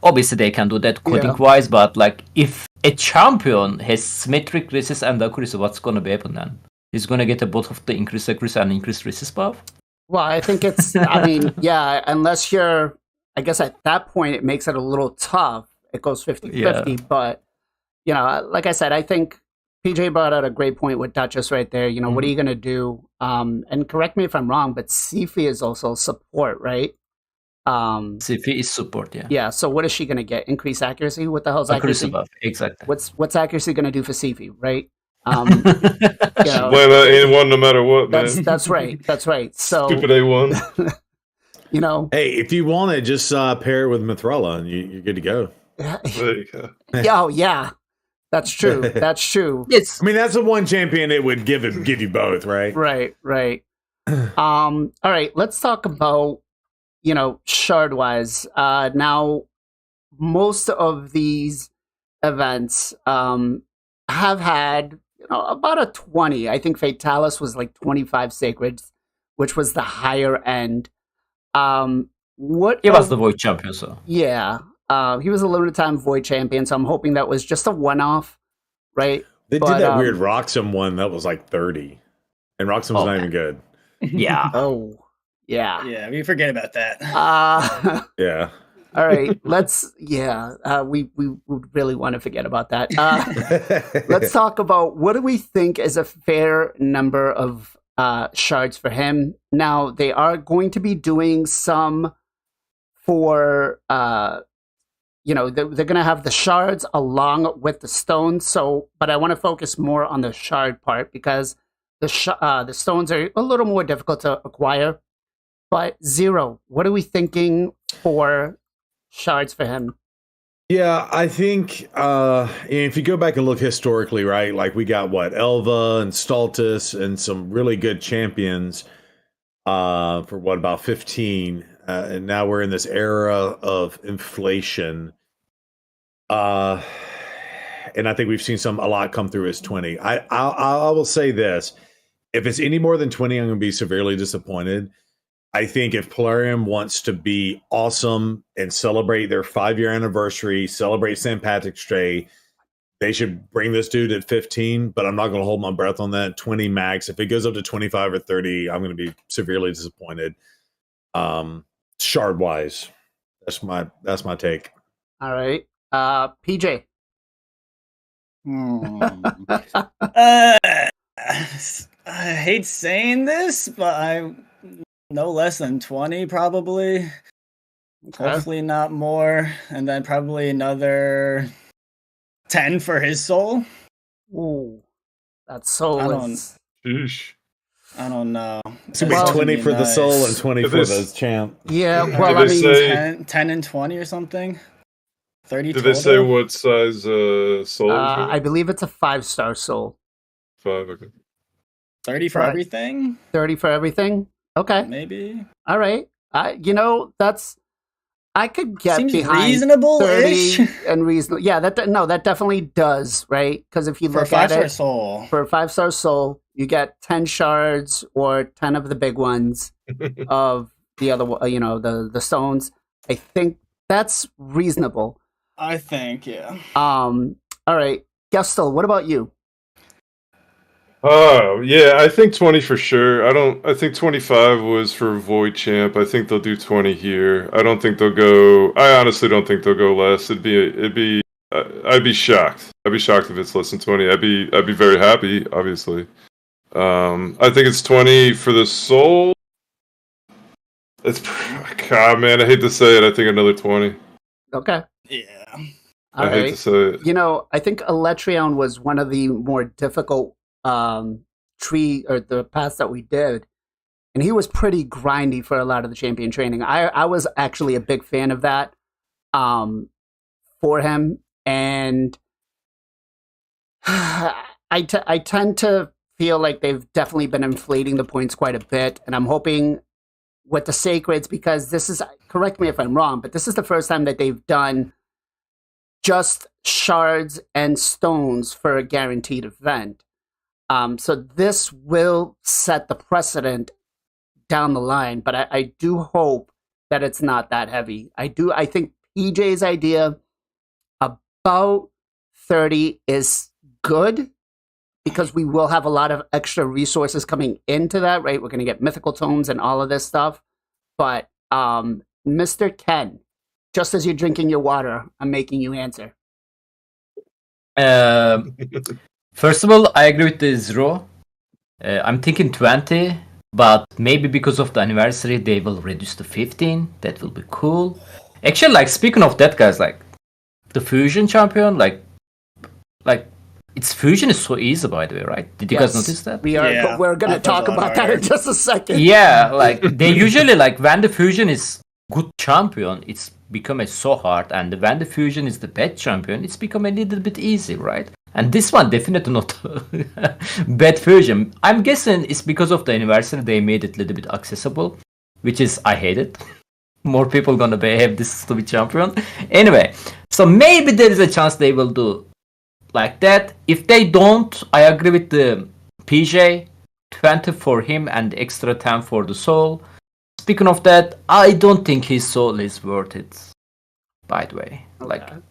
Obviously they can do that coding wise, but if a champion has symmetric resist and accuracy, what's gonna be happen then? He's gonna get a both of the increased accuracy and increased resist buff? Well, I think it's unless you're, I guess at that point it makes it a little tough. It goes 50-50, but like I said, I think PJ brought out a great point with Duchess right there. What are you gonna do? And correct me if I'm wrong, but Sifi is also support, right? Sifi is support, yeah. Yeah, so what is she gonna get? Increased accuracy? What the hell's accuracy? Buff, exactly. What's accuracy gonna do for Sifi, right? Play that A1 no matter what, man. That's right. That's right. So stupid A1. Hey, if you want it, just pair it with Mithrella and you're good to go. There you go. Oh yeah, that's true. That's true. Yes. I mean, that's the one champion it would give you both, right? Right. All right. Let's talk about shard wise. Now, most of these events have had about a 20. I think Fatalis was 25 sacreds, which was the higher end. He was the Void champion, so yeah. He was a limited time Void champion, so I'm hoping that was just a one-off, right? They did that weird Roxham one that was 30, and Roxham's not even good. Yeah. Oh, Yeah. Yeah, we forget about that. Yeah. All right. We would really want to forget about that. Let's talk about what do we think is a fair number of shards for him. Now, they are going to be doing some for, they're going to have the shards along with the stones. But I want to focus more on the shard part because the stones are a little more difficult to acquire. But Zero, what are we thinking for shards for him? Yeah, I think if you go back and look historically, right? Like we got Elva and Stultus and some really good champions for about 15, and now we're in this era of inflation. And I think we've seen a lot come through as 20. I will say this: if it's any more than 20, I'm going to be severely disappointed. I think if Plarium wants to be awesome and celebrate their 5-year anniversary, celebrate St. Patrick's Day, they should bring this dude at 15, but I'm not going to hold my breath on that. 20 max. If it goes up to 25 or 30, I'm going to be severely disappointed. Shard wise, that's my take. All right. PJ. I hate saying this, but no less than 20, probably. Okay. Hopefully not more. And then probably another 10 for his soul. Ooh. That soul I don't know. It's going to be 20 for the soul and 20 for the champ. Yeah, well, I mean... 10 and 20 or something? 30 Did total? they say what size soul? I believe it's a 5-star soul. 5, okay. 30 for everything? 30 for everything? Okay. Maybe. All right. I could get Seems behind reasonable-ish. 30 and reasonable. Yeah, that definitely does, right? Because if you look at it, for a 5-star soul, you get 10 shards or 10 of the big ones of the other, the stones. I think that's reasonable. I think, yeah. All right, Gestal, what about you? Oh, yeah, I think 20 for sure. I think 25 was for Void Champ. I think they'll do 20 here. I honestly don't think they'll go less. I'd be shocked. I'd be shocked if it's less than 20. I'd be very happy, obviously. I think it's 20 for the soul. God, man, I hate to say it. I think another 20. Okay. Yeah. I hate to say it. I think Electrion was one of the more difficult the paths that we did, and he was pretty grindy for a lot of the champion training. I was actually a big fan of that for him, and I tend to feel like they've definitely been inflating the points quite a bit, and I'm hoping with the Sacreds, because this is, correct me if I'm wrong, but this is the first time that they've done just shards and stones for a guaranteed event. So this will set the precedent down the line, but I do hope that it's not that heavy. I think PJ's idea about 30 is good because we will have a lot of extra resources coming into that, right? We're going to get mythical tomes and all of this stuff. But Mr. Ken, just as you're drinking your water, I'm making you answer. First of all, I agree with the Zero. I'm thinking 20, but maybe because of the anniversary, they will reduce to 15. That will be cool. Actually, speaking of that, guys, the Fusion champion, its Fusion is so easy, by the way, right? Did you guys notice that? We are. Yeah, we're going to talk about that in just a second. Yeah, they usually, when the Fusion is good champion, it's become so hard, and when the Fusion is the bad champion, it's become a little bit easy, right? And this one definitely not bad Fusion. I'm guessing it's because of the anniversary they made it a little bit accessible, which is I hate it. More people gonna have this stupid champion. Anyway, so maybe there is a chance they will do like that. If they don't, I agree with the PJ. 20 for him and extra 10 for the soul. Speaking of that, I don't think his soul is worth it. By the way,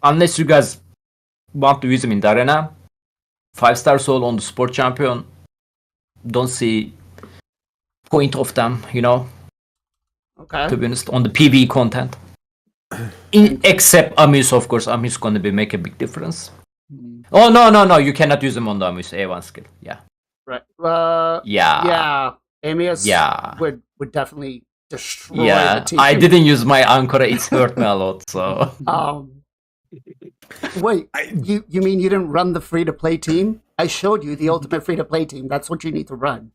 unless you guys want to use him in the arena, 5-star soul on the sport champion, don't see point of them, Okay. To be honest, on the PvE content. Except Amuse, of course. Amuse gonna make a big difference. Oh no! You cannot use them on the Amuse A1 skill. Yeah. Right. Yeah. Amius Yeah. would definitely destroy the team. I didn't use my Ankara. It's hurt me a lot. So. Wait, you mean you didn't run the free-to-play team? I showed you the ultimate free-to-play team. That's what you need to run.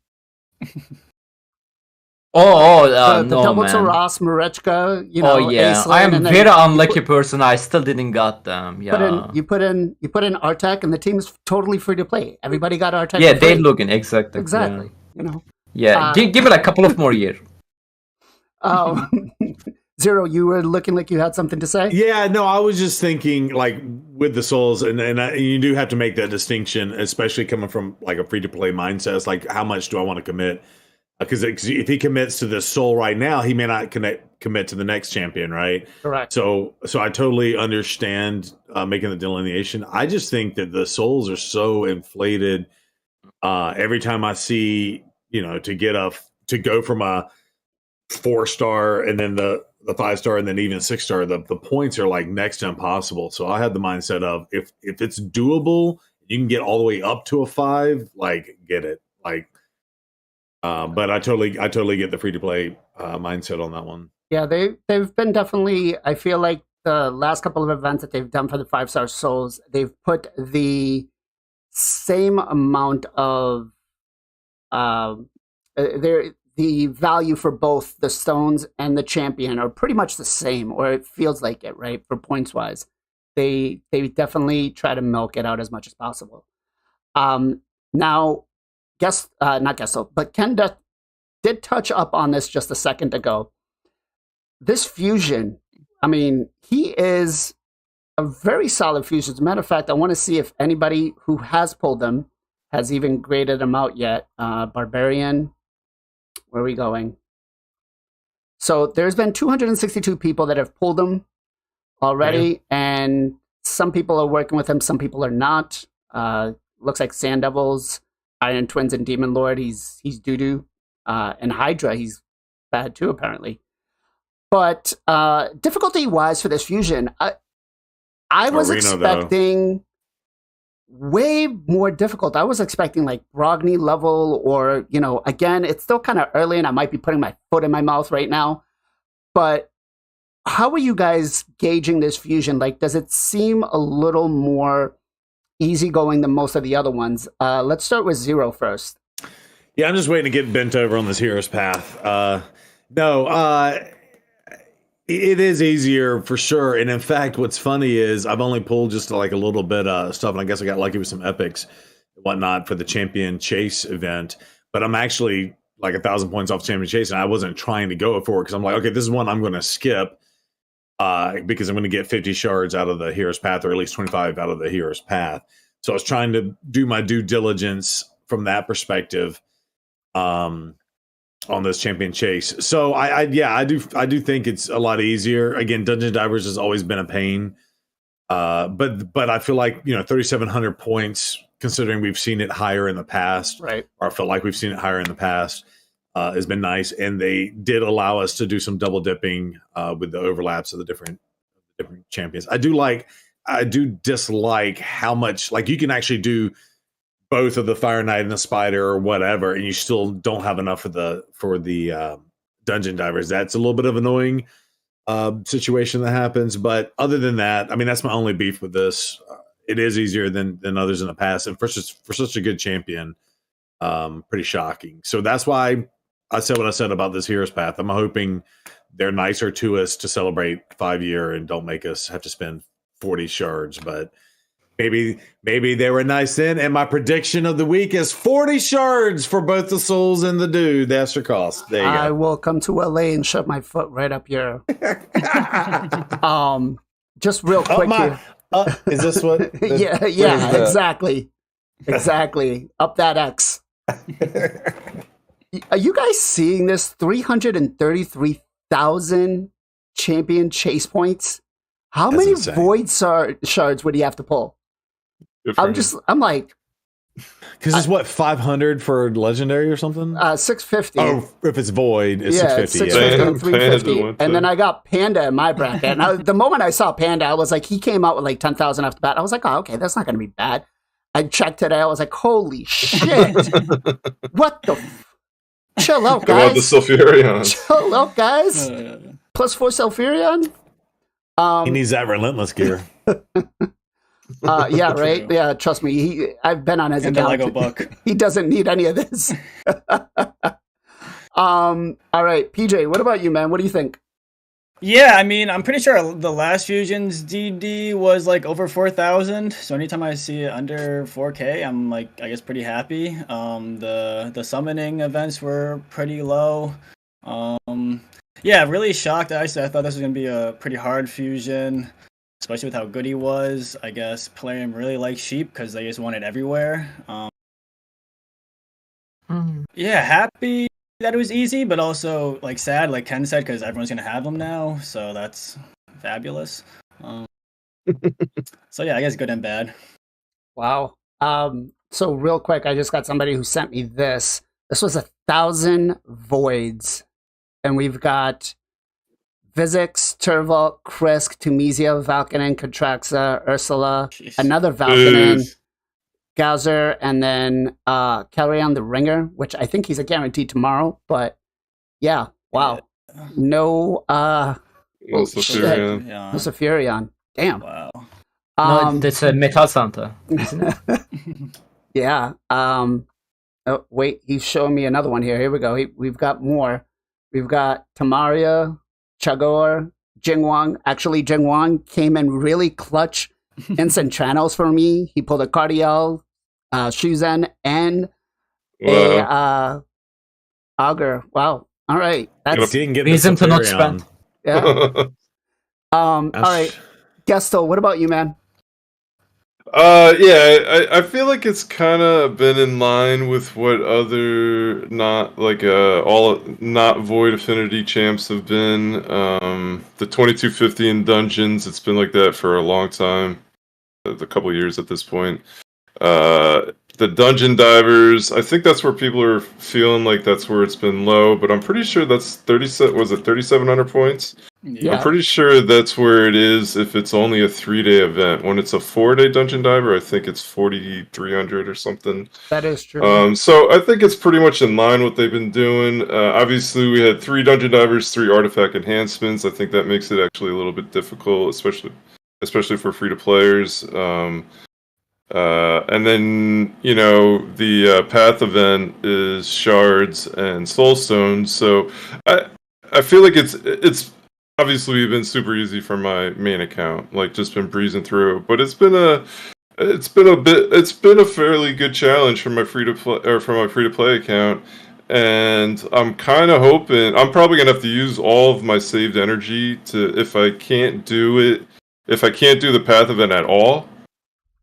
The no, double man. Taras, Marechka, Acelin, I am and then very unlucky person. I still didn't got them. Yeah. You put in Artek, and the team is totally free to play. Everybody got Artek. Yeah, they look in exactly. Yeah. Give it a couple of more years. Zero, you were looking like you had something to say. Yeah, no, I was just thinking like with the souls, and you do have to make that distinction, especially coming from like a free to play mindset. It's like, how much do I want to commit? Because if he commits to the soul right now, he may not commit to the next champion, right? Correct. So I totally understand making the delineation. I just think that the souls are so inflated. Every time I see, to go from a 4-star and then the 5-star and then even 6-star, the points are like next to impossible. So I had the mindset of if it's doable, you can get all the way up to a 5, like get it, like. But I totally get the free to play mindset on that one. Yeah, they've been definitely. I feel like the last couple of events that they've done for the 5-star souls, they've put the same amount of the value for both the stones and the champion are pretty much the same, or it feels like it, right? For points wise, they definitely try to milk it out as much as possible. Now. Not Gestal, but Ken did touch up on this just a second ago. This fusion, I mean, he is a very solid fusion. As a matter of fact, I want to see if anybody who has pulled them has even graded them out yet. Barbarian, where are we going? So there's been 262 people that have pulled them already, and some people are working with him, some people are not. Looks like Sand Devils, Iron Twins, and Demon Lord, he's doo-doo. And Hydra, he's bad too, apparently. But difficulty-wise for this fusion, I was expecting way more difficult. I was expecting like Brogni level, or, again, it's still kind of early and I might be putting my foot in my mouth right now. But how are you guys gauging this fusion? Like, does it seem a little more easygoing than most of the other ones? Let's start with Zero first. Yeah, I'm just waiting to get bent over on this hero's path. It is easier for sure. And in fact, what's funny is I've only pulled just like a little bit of stuff, and I guess I got lucky with some epics and whatnot for the champion chase event. But I'm actually like 1,000 points off champion chase, and I wasn't trying to go for it because I'm like, okay, this is one I'm going to skip. Because I'm going to get 50 shards out of the hero's path, or at least 25 out of the hero's path. So I was trying to do my due diligence from that perspective on this champion chase. So I do think it's a lot easier. Again, Dungeon Divers has always been a pain, but I feel like 3,700 points, considering we've seen it higher in the past, right? Or I feel like we've seen it higher in the past. Has been nice, and they did allow us to do some double dipping with the overlaps of the different champions. I do dislike how much, like, you can actually do both of the Fire Knight and the Spider or whatever, and you still don't have enough for the Dungeon Divers. That's a little bit of an annoying situation that happens, but other than that, I mean, that's my only beef with this. It is easier than others in the past, and for such a good champion, pretty shocking. So that's why I said what I said about this hero's path. I'm hoping they're nicer to us to celebrate 5-year and don't make us have to spend 40 shards. But maybe they were nice then. And my prediction of the week is 40 shards for both the souls and the dude. That's your cost. There you go. I will come to LA and shove my foot right up your. Just real quick here. Is this what? Yeah, exactly. Up that X. Are you guys seeing this? 333,000 champion chase points. How many void shards would he have to pull? I'm like, Because it's what, 500 for legendary or something? 650. Oh, if it's void, it's Yeah, 650. it's 650 and Panda 350. went And to- then I got Panda in my bracket. And the moment I saw Panda, I was like, he came out with like 10,000 off the bat. I was like, oh, okay, that's not going to be bad. I checked today. I was like, holy shit. What the Chill out, Come on, the guys. Sulfurion. Chill out, guys. +4 Sulfurion. He needs that relentless gear. Yeah, right. Yeah, trust me. I've been on his And the account. Lego book. He doesn't need any of this. All right, PJ. What about you, man? What do you think? Yeah, I mean, I'm pretty sure the last Fusion's DD was like over 4,000. So anytime I see it under 4K, I'm like, I guess, pretty happy. The summoning events were pretty low. Yeah, really shocked. Actually, I thought this was gonna be a pretty hard Fusion, especially with how good he was. I guess Plarium really likes sheep because they just want it everywhere. Yeah, happy that it was easy, but also like sad, like Ken said, because everyone's gonna have them now. So that's fabulous. So yeah, I guess good and bad. Wow. So real quick, I just got somebody who sent me this. This was 1,000 voids, and we've got Vizix, Turvolt, Krisk, Tumizia, Valkanen, Contraxa, Ursula, Jeez. another Valkanen, Jeez. Gauser, and then Kelrion the Ringer, which I think he's a guarantee tomorrow. But yeah, wow. No Also shit. Sulfurion. Yeah. no Furion. Damn. Wow. No, that's a Metal Santa, isn't it? Yeah. Oh, wait, he's showing me another one here. Here we go. We've got more. We've got Tamaria, Chagor, Jingwang. Actually, Jingwang came in really clutch instant channels for me. He pulled a Cardiel, Shuzen, and Wow. a Augur. Wow. All right. That's Didn't get Reason the to not Sulfurion. spend. yeah. All right. Gestal, what about you, man? Yeah, I feel like it's kind of been in line with what other not like all not Void Affinity champs have been. The 2250 in dungeons, it's been like that for a long time, a couple years at this point. The dungeon divers, I think that's where people are feeling like that's where it's been low, but I'm pretty sure that's 3,700 points? Yeah. I'm pretty sure that's where it is if it's only a 3-day event. When it's a 4-day dungeon diver, I think it's 4,300 or something. That is true. So I think it's pretty much in line what they've been doing. Obviously, we had 3 dungeon divers, 3 artifact enhancements. I think that makes it actually a little bit difficult, especially for free-to-players. And then, you know, the path event is shards and soulstones. So I feel like it's obviously been super easy for my main account, like just been breezing through. But it's been a fairly good challenge for my free to play account. And I'm kind of hoping I'm probably gonna have to use all of my saved energy to if I can't do the path event at all.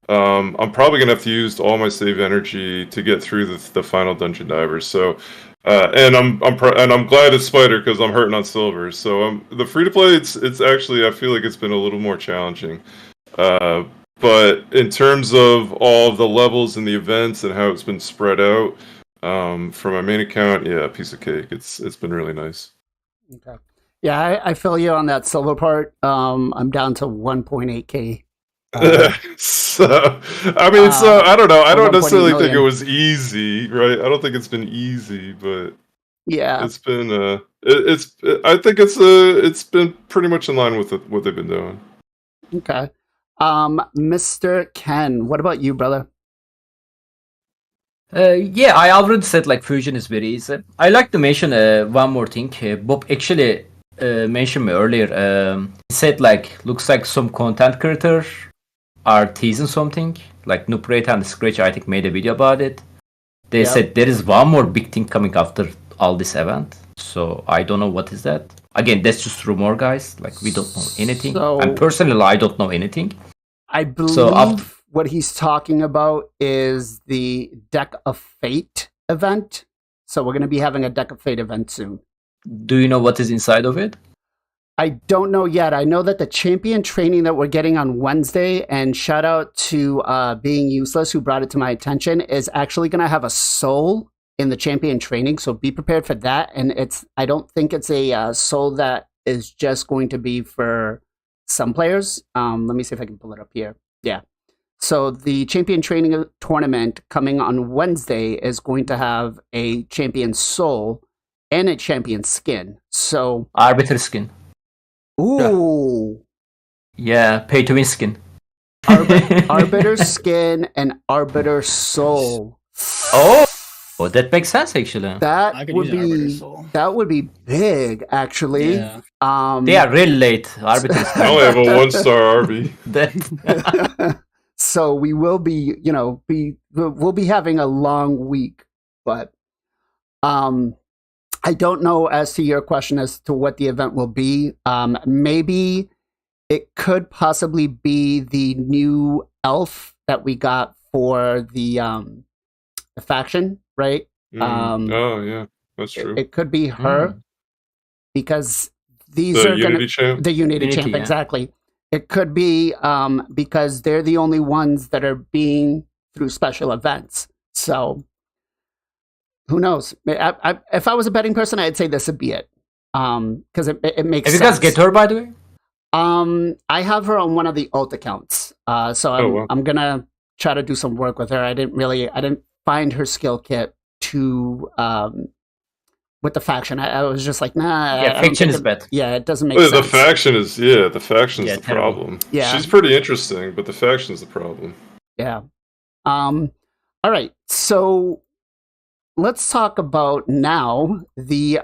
I'm probably gonna have to use all my save energy to get through the final dungeon divers. So, and I'm glad it's Spider because I'm hurting on silver. So the free to play, it's actually I feel like it's been a little more challenging. But in terms of all of the levels and the events and how it's been spread out, for my main account, yeah, piece of cake. It's been really nice. Okay. Yeah, I feel you on that silver part. I'm down to 1.8K. So I mean, I don't know. I don't 1.8 necessarily think it million. was easy, right? I don't think it's been easy, but Yeah. it's been I think it's been pretty much in line with what they've been doing. Okay. Mr. Ken, what about you, brother? Yeah, I already said like Fusion is very easy. I like to mention one more thing. Bob actually mentioned me earlier. He said like looks like some content creator are teasing something. Like Noobrate and Scratch, I think, made a video about it. They said there is one more big thing coming after all this event. So I don't know what is that. Again, that's just rumor, guys. Like we don't know anything. So- and personally, I don't know anything. I believe So, what he's talking about is the Deck of Fate event. So we're going to be having a Deck of Fate event soon. Do you know what is inside of it? I don't know yet. I know that the champion training that we're getting on Wednesday, and shout out to Being Useless who brought it to my attention, is actually going to have a soul in the champion training. So be prepared for that. And I don't think it's a soul that is just going to be for some players. Let me see if I can pull it up here. Yeah. So the champion training tournament coming on Wednesday is going to have a champion soul and a champion skin. So Arbiter skin. Ooh. Yeah, pay to win skin. Arbiter skin and Arbiter soul. Oh, that makes sense actually. That would be big, actually. Yeah. They are really late. Arbiter I skin. only have a 1-star RB. So we will be, we'll be having a long week, but I don't know as to your question as to what the event will be. Maybe it could possibly be the new elf that we got for the faction, right? Oh yeah, that's true. It could be her because these The are Unity champ? the Unity champ, yeah. exactly. It could be because they're the only ones that are being through special events. So who knows? If I was a betting person, I'd say this would be it. Because it makes sense. Have you guys get her, by the way? I have her on one of the alt accounts. So I'm gonna try to do some work with her. I didn't find her skill kit to with the faction. I was just like, nah. Yeah, faction is bad. Yeah, it doesn't make The sense. faction's the Yeah, the terrible. problem. Yeah. She's pretty interesting, but the faction's the problem. Yeah. All right. So let's talk about now the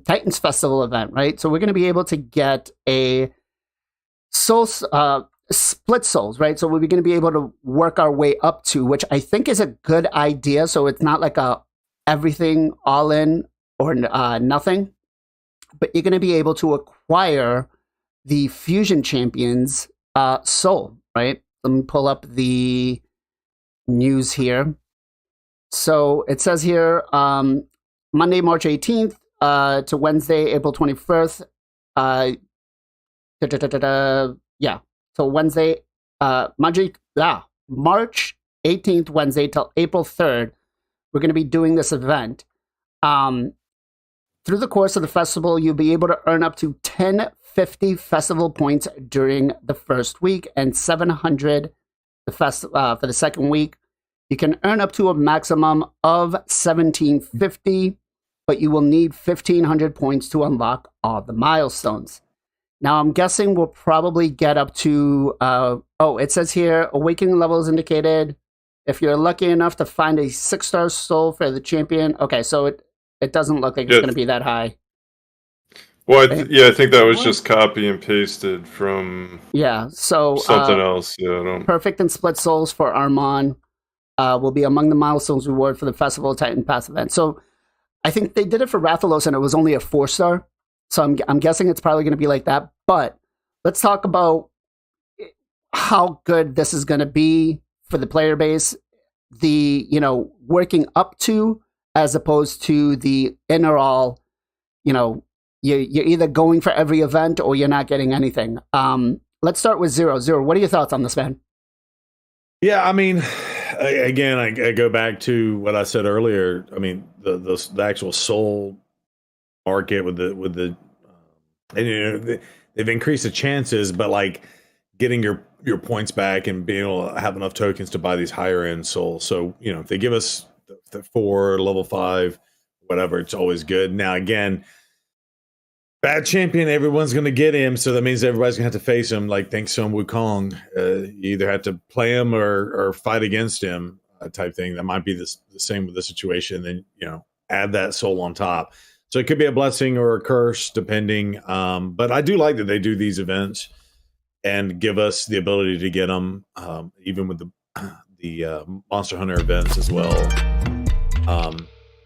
Titans Festival event, right? So we're going to be able to get a split souls, right? So we're going to be able to work our way up to, which I think is a good idea. So it's not like a everything all in or nothing, but you're going to be able to acquire the Fusion Champions soul, right? Let me pull up the news here. So it says here, Monday, March 18th to Wednesday, April 21st. Yeah. So Wednesday, March 18th, Wednesday till April 3rd, we're going to be doing this event. Through the course of the festival, you'll be able to earn up to 1050 festival points during the first week and 700 for the second week. You can earn up to a maximum of 1750, but you will need 1500 points to unlock all the milestones. Now, I'm guessing we'll probably get up to, it says here, awakening levels indicated. If you're lucky enough to find a 6-star soul for the champion. Okay, so it doesn't look like it's going to be that high. Well, I think that was just copy and pasted from something else. Yeah, I don't... Perfect and split souls for Armand will be among the milestones reward for the Festival of Titan Pass event. So I think they did it for Rathalos and it was only a 4-star. So I'm guessing it's probably going to be like that. But let's talk about how good this is going to be for the player base. The, working up to as opposed to the inner all, you're either going for every event or you're not getting anything. Let's start with Zero. Zero, what are your thoughts on this, man? Yeah, I mean, again, I go back to what I said earlier. I mean, the actual soul market with the they've increased the chances, but like getting your points back and being able to have enough tokens to buy these higher end souls. So if they give us the 4, level 5, whatever, it's always good. Now again, bad champion, everyone's going to get him, so that means everybody's going to have to face him. Like, thanks Sun Wukong, you either have to play him or fight against him, type thing. That might be the same with the situation. Then add that soul on top. So it could be a blessing or a curse, depending. But I do like that they do these events and give us the ability to get them, even with the Monster Hunter events as well.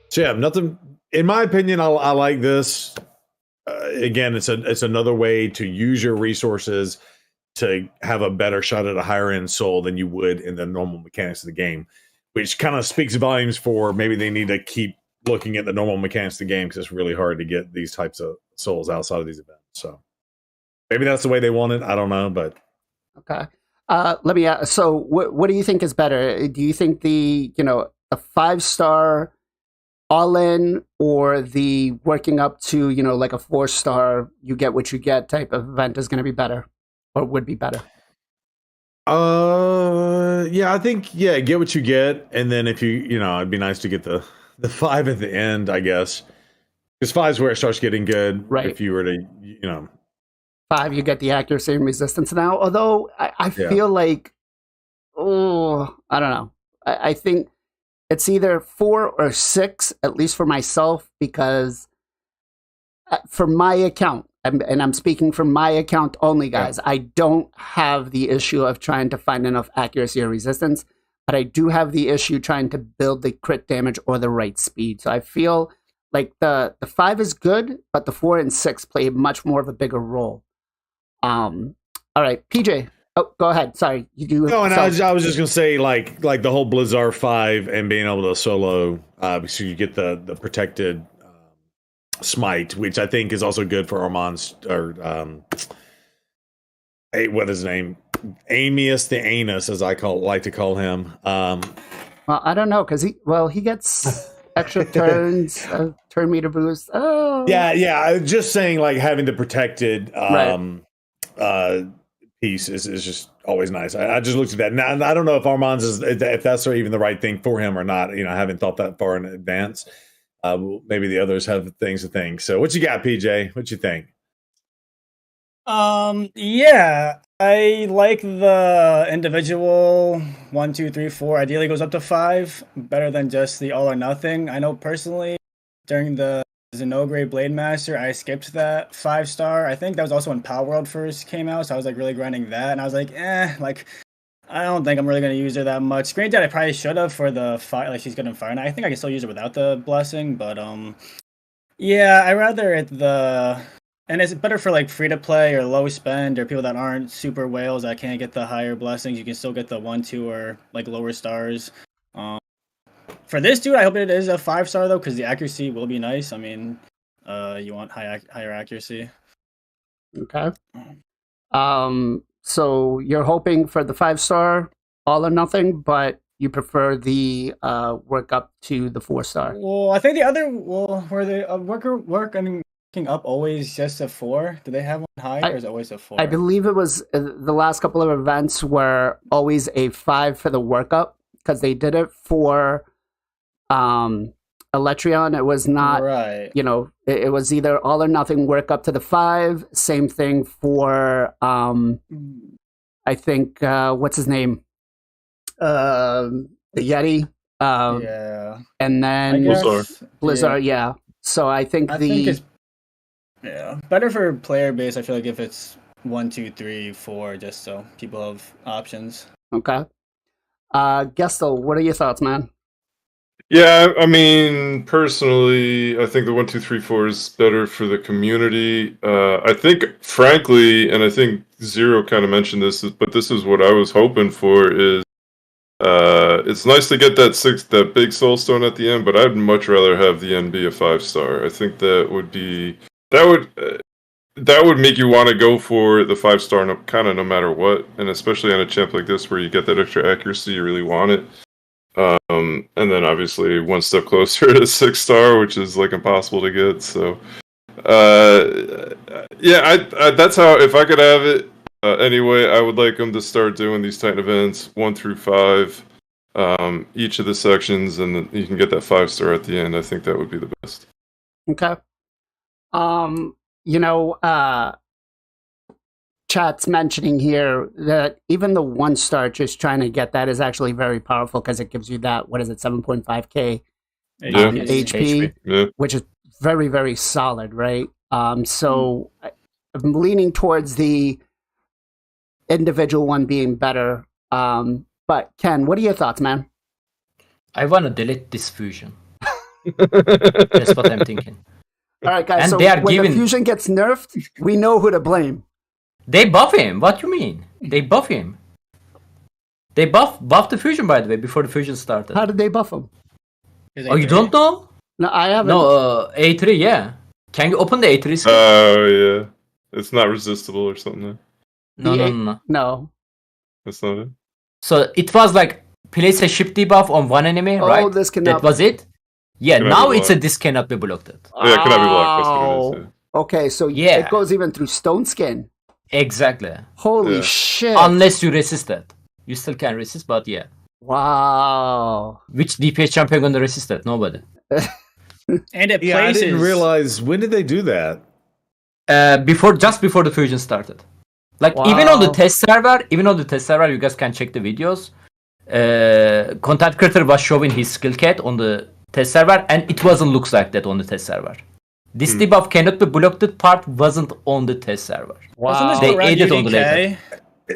So yeah, nothing. In my opinion, I like this. Again, it's another way to use your resources to have a better shot at a higher end soul than you would in the normal mechanics of the game, which kind of speaks volumes for maybe they need to keep looking at the normal mechanics of the game because it's really hard to get these types of souls outside of these events. So maybe that's the way they want it. I don't know, but Okay. Let me ask. So, what do you think is better? Do you think the 5-star all in, or the working up to like a 4-star, you get what you get type of event is going to be better, or would be better? Yeah, I think get what you get, and then if it'd be nice to get the 5 at the end, I guess, because 5 is where it starts getting good. Right. If you were to 5, you get the accuracy and resistance now. Although I feel like, I don't know. I think it's either 4 or 6, at least for myself, because for my account, and I'm speaking from my account only, guys, I don't have the issue of trying to find enough accuracy or resistance, but I do have the issue trying to build the crit damage or the right speed. So I feel like the 5 is good, but the 4 and 6 play much more of a bigger role. All right, PJ. Oh, go ahead. Sorry, you do. No, and I was just gonna say like the whole Blizzard 5 and being able to solo, because you get the protected smite, which I think is also good for Armand's what is his name? Amius the Anus, as I like to call him. Well, I don't know, because he gets extra turns, turn meter boost. Oh, yeah. Just saying, like having the protected piece is just always nice. I just looked at that. Now I don't know if Armand's if that's even the right thing for him or not. I haven't thought that far in advance. Maybe the others have things to think. So what you got, PJ? What you think? Yeah, I like the individual 1, 2, 3, 4. Ideally goes up to 5, better than just the all or nothing. I know personally during the Xenogray Blade Master, I skipped that 5-star. I think that was also when Power World first came out, so I was like really grinding that, and I was like, I don't think I'm really going to use her that much. Granted, I probably should have for the fire, like she's good in Fire Knight. I think I can still use her without the blessing, but yeah, I rather and it's better for like free to play or low spend or people that aren't super whales that can't get the higher blessings. You can still get the 1, 2 or like lower stars. For this dude, I hope it is a 5-star though, because the accuracy will be nice. I mean, you want higher accuracy. Okay. So you're hoping for the 5-star all or nothing, but you prefer the work up to the 4-star. Well, I think were the working up always just a 4? Do they have one high, or is it always a 4? I believe it was the last couple of events were always a 5 for the workup, because they did it for Electrion. It was not right. It was either all or nothing work up to the 5. Same thing for I think what's his name? The Yeti. Yeah. And then Blizzard, yeah. So I think it's better for player base. I feel like if it's 1, 2, 3, 4, just so people have options. Okay. Gestal, what are your thoughts, man? Yeah, I mean, personally, I think the 1, 2, 3, 4 is better for the community. I think, frankly, and I think Zero kind of mentioned this, but this is what I was hoping for. Is it's nice to get that big soulstone at the end, but I'd much rather have the end be a 5-star. I think that would make you want to go for the 5-star kind of no matter what, and especially on a champ like this where you get that extra accuracy, you really want it. And then obviously one step closer to 6-star, which is like impossible to get. So, yeah, that's how, if I could have it anyway, I would like them to start doing these Titan events 1 through 5, each of the sections, and then you can get that 5-star at the end. I think that would be the best. Okay. Chat's mentioning here that even the 1-star, just trying to get that is actually very powerful, because it gives you that, 7.5k HP, which is very, very solid, right? So I'm leaning towards the individual one being better. But Ken, what are your thoughts, man? I want to delete this fusion. That's what I'm thinking. All right, guys. And so when the fusion gets nerfed, we know who to blame. They buff him. What you mean? They buff him. They buff the fusion, by the way, before the fusion started. How did they buff him? Oh, you don't know? No, I haven't. No, A3, yeah. Can you open the A3 screen? Oh, yeah. It's not resistible or something. No. That's not it. So it was like place a ship debuff on one enemy, right? This cannot. That was it. Yeah, Cannot now be it's a this cannot be blocked. Yeah, it cannot be blocked. That's what it is. Okay, so Yeah. it goes even through Stone Skin. Exactly. Holy Yeah. shit! Unless you resist it, you still can resist. But yeah, Wow. which DPS champion gonna resist that? Nobody. And it Yeah, I places. didn't realize. When did they do that? Just before the fusion started. Like even on the Wow. test server, you guys can check the videos. Content creator was showing his skill cat on the test server, and it wasn't looks like that on the test server. This debuff cannot be blocked part wasn't on the test server. Wasn't this They around added on the UDK?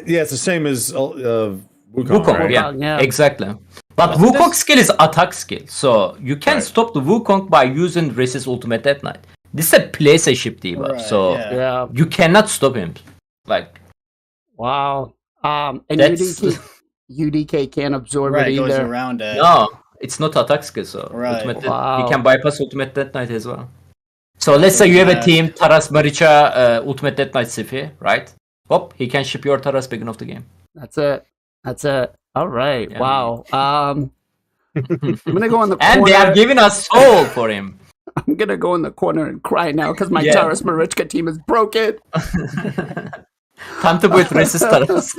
Yeah, it's the same as Wukong, Wukong, right? yeah, exactly. But Wasn't Wukong this- skill is attack skill, so you can Right. stop the Wukong by using resist ultimate Death Knight. This is a place a ship debuff, Right, so yeah. Yeah. you cannot stop him. Like Wow. And That's- UDK can't absorb Right, it it goes either. around it. no, it's not attack skill, so Right. ultimate Wow. he can bypass ultimate Death Knight as well. So let's say you have a Yeah. team Taras Maricha ultimate Death Knight Sifi, right? Hop, he can ship your Taras beginning of the game. That's it. All right. Yeah. Wow. I'm gonna go in the corner. And they are giving us soul for him. I'm gonna go in the corner and cry now because my Yeah. Taras Marichka team is broken. Time to put resist Taras.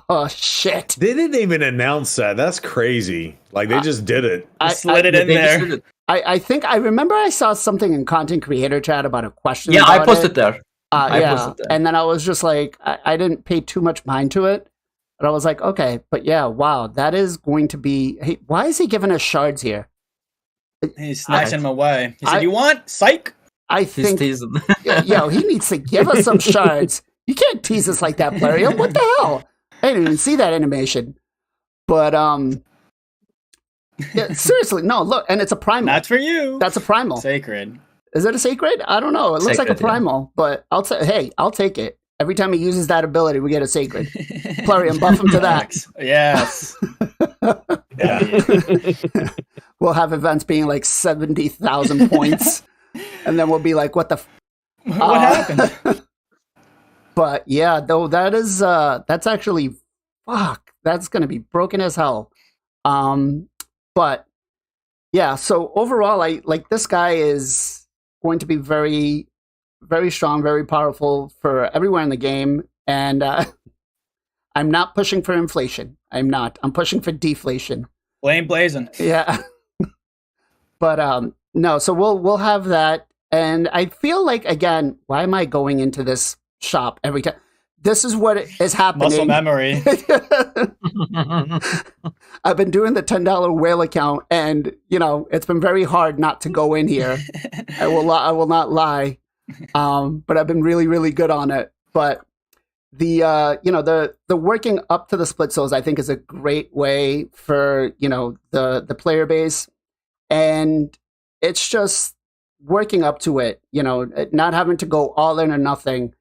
Oh shit! They didn't even announce that. That's crazy. Like they just did it. Slid it in They just there. did it. I think I remember I saw something in content creator chat about a question. Yeah, I about posted it. there. I Yeah, posted that. and then I was just like, I didn't pay too much mind to it, but I was like, okay, but yeah, wow, that is going to be. Hey, why is he giving us shards here? He's snatching him away. He said, I- "You want psych?" I He's think, teasing. yo, he needs to give us some shards. You can't tease us like that, Plarium. What the hell? I didn't even see that animation. But yeah, seriously, no, look, and it's a primal. Not for you. That's a primal. Sacred. Is it a sacred? I don't know. It looks like a Sacred, yeah. primal, but I'll take it. Every time he uses that ability, we get a sacred. Plarium, buff him to that. Yes. We'll have events being like 70,000 points, and then we'll be like, "What the?" What happened? But yeah, though that's actually fuck. That's gonna be broken as hell. But yeah. So overall, I like this guy is going to be very, very strong, very powerful for everywhere in the game, and I'm not pushing for inflation. I'm not. I'm pushing for deflation. Blame BLAZIN. Yeah. But no, so we'll have that, and I feel like, again, why am I going into this shop every time? This is what is happening. Muscle memory. I've been doing the $10 whale account, and it's been very hard not to go in here. I will not lie, but I've been really, really good on it. But the working up to the split souls, I think, is a great way for the player base. And it's just working up to it, not having to go all in or nothing,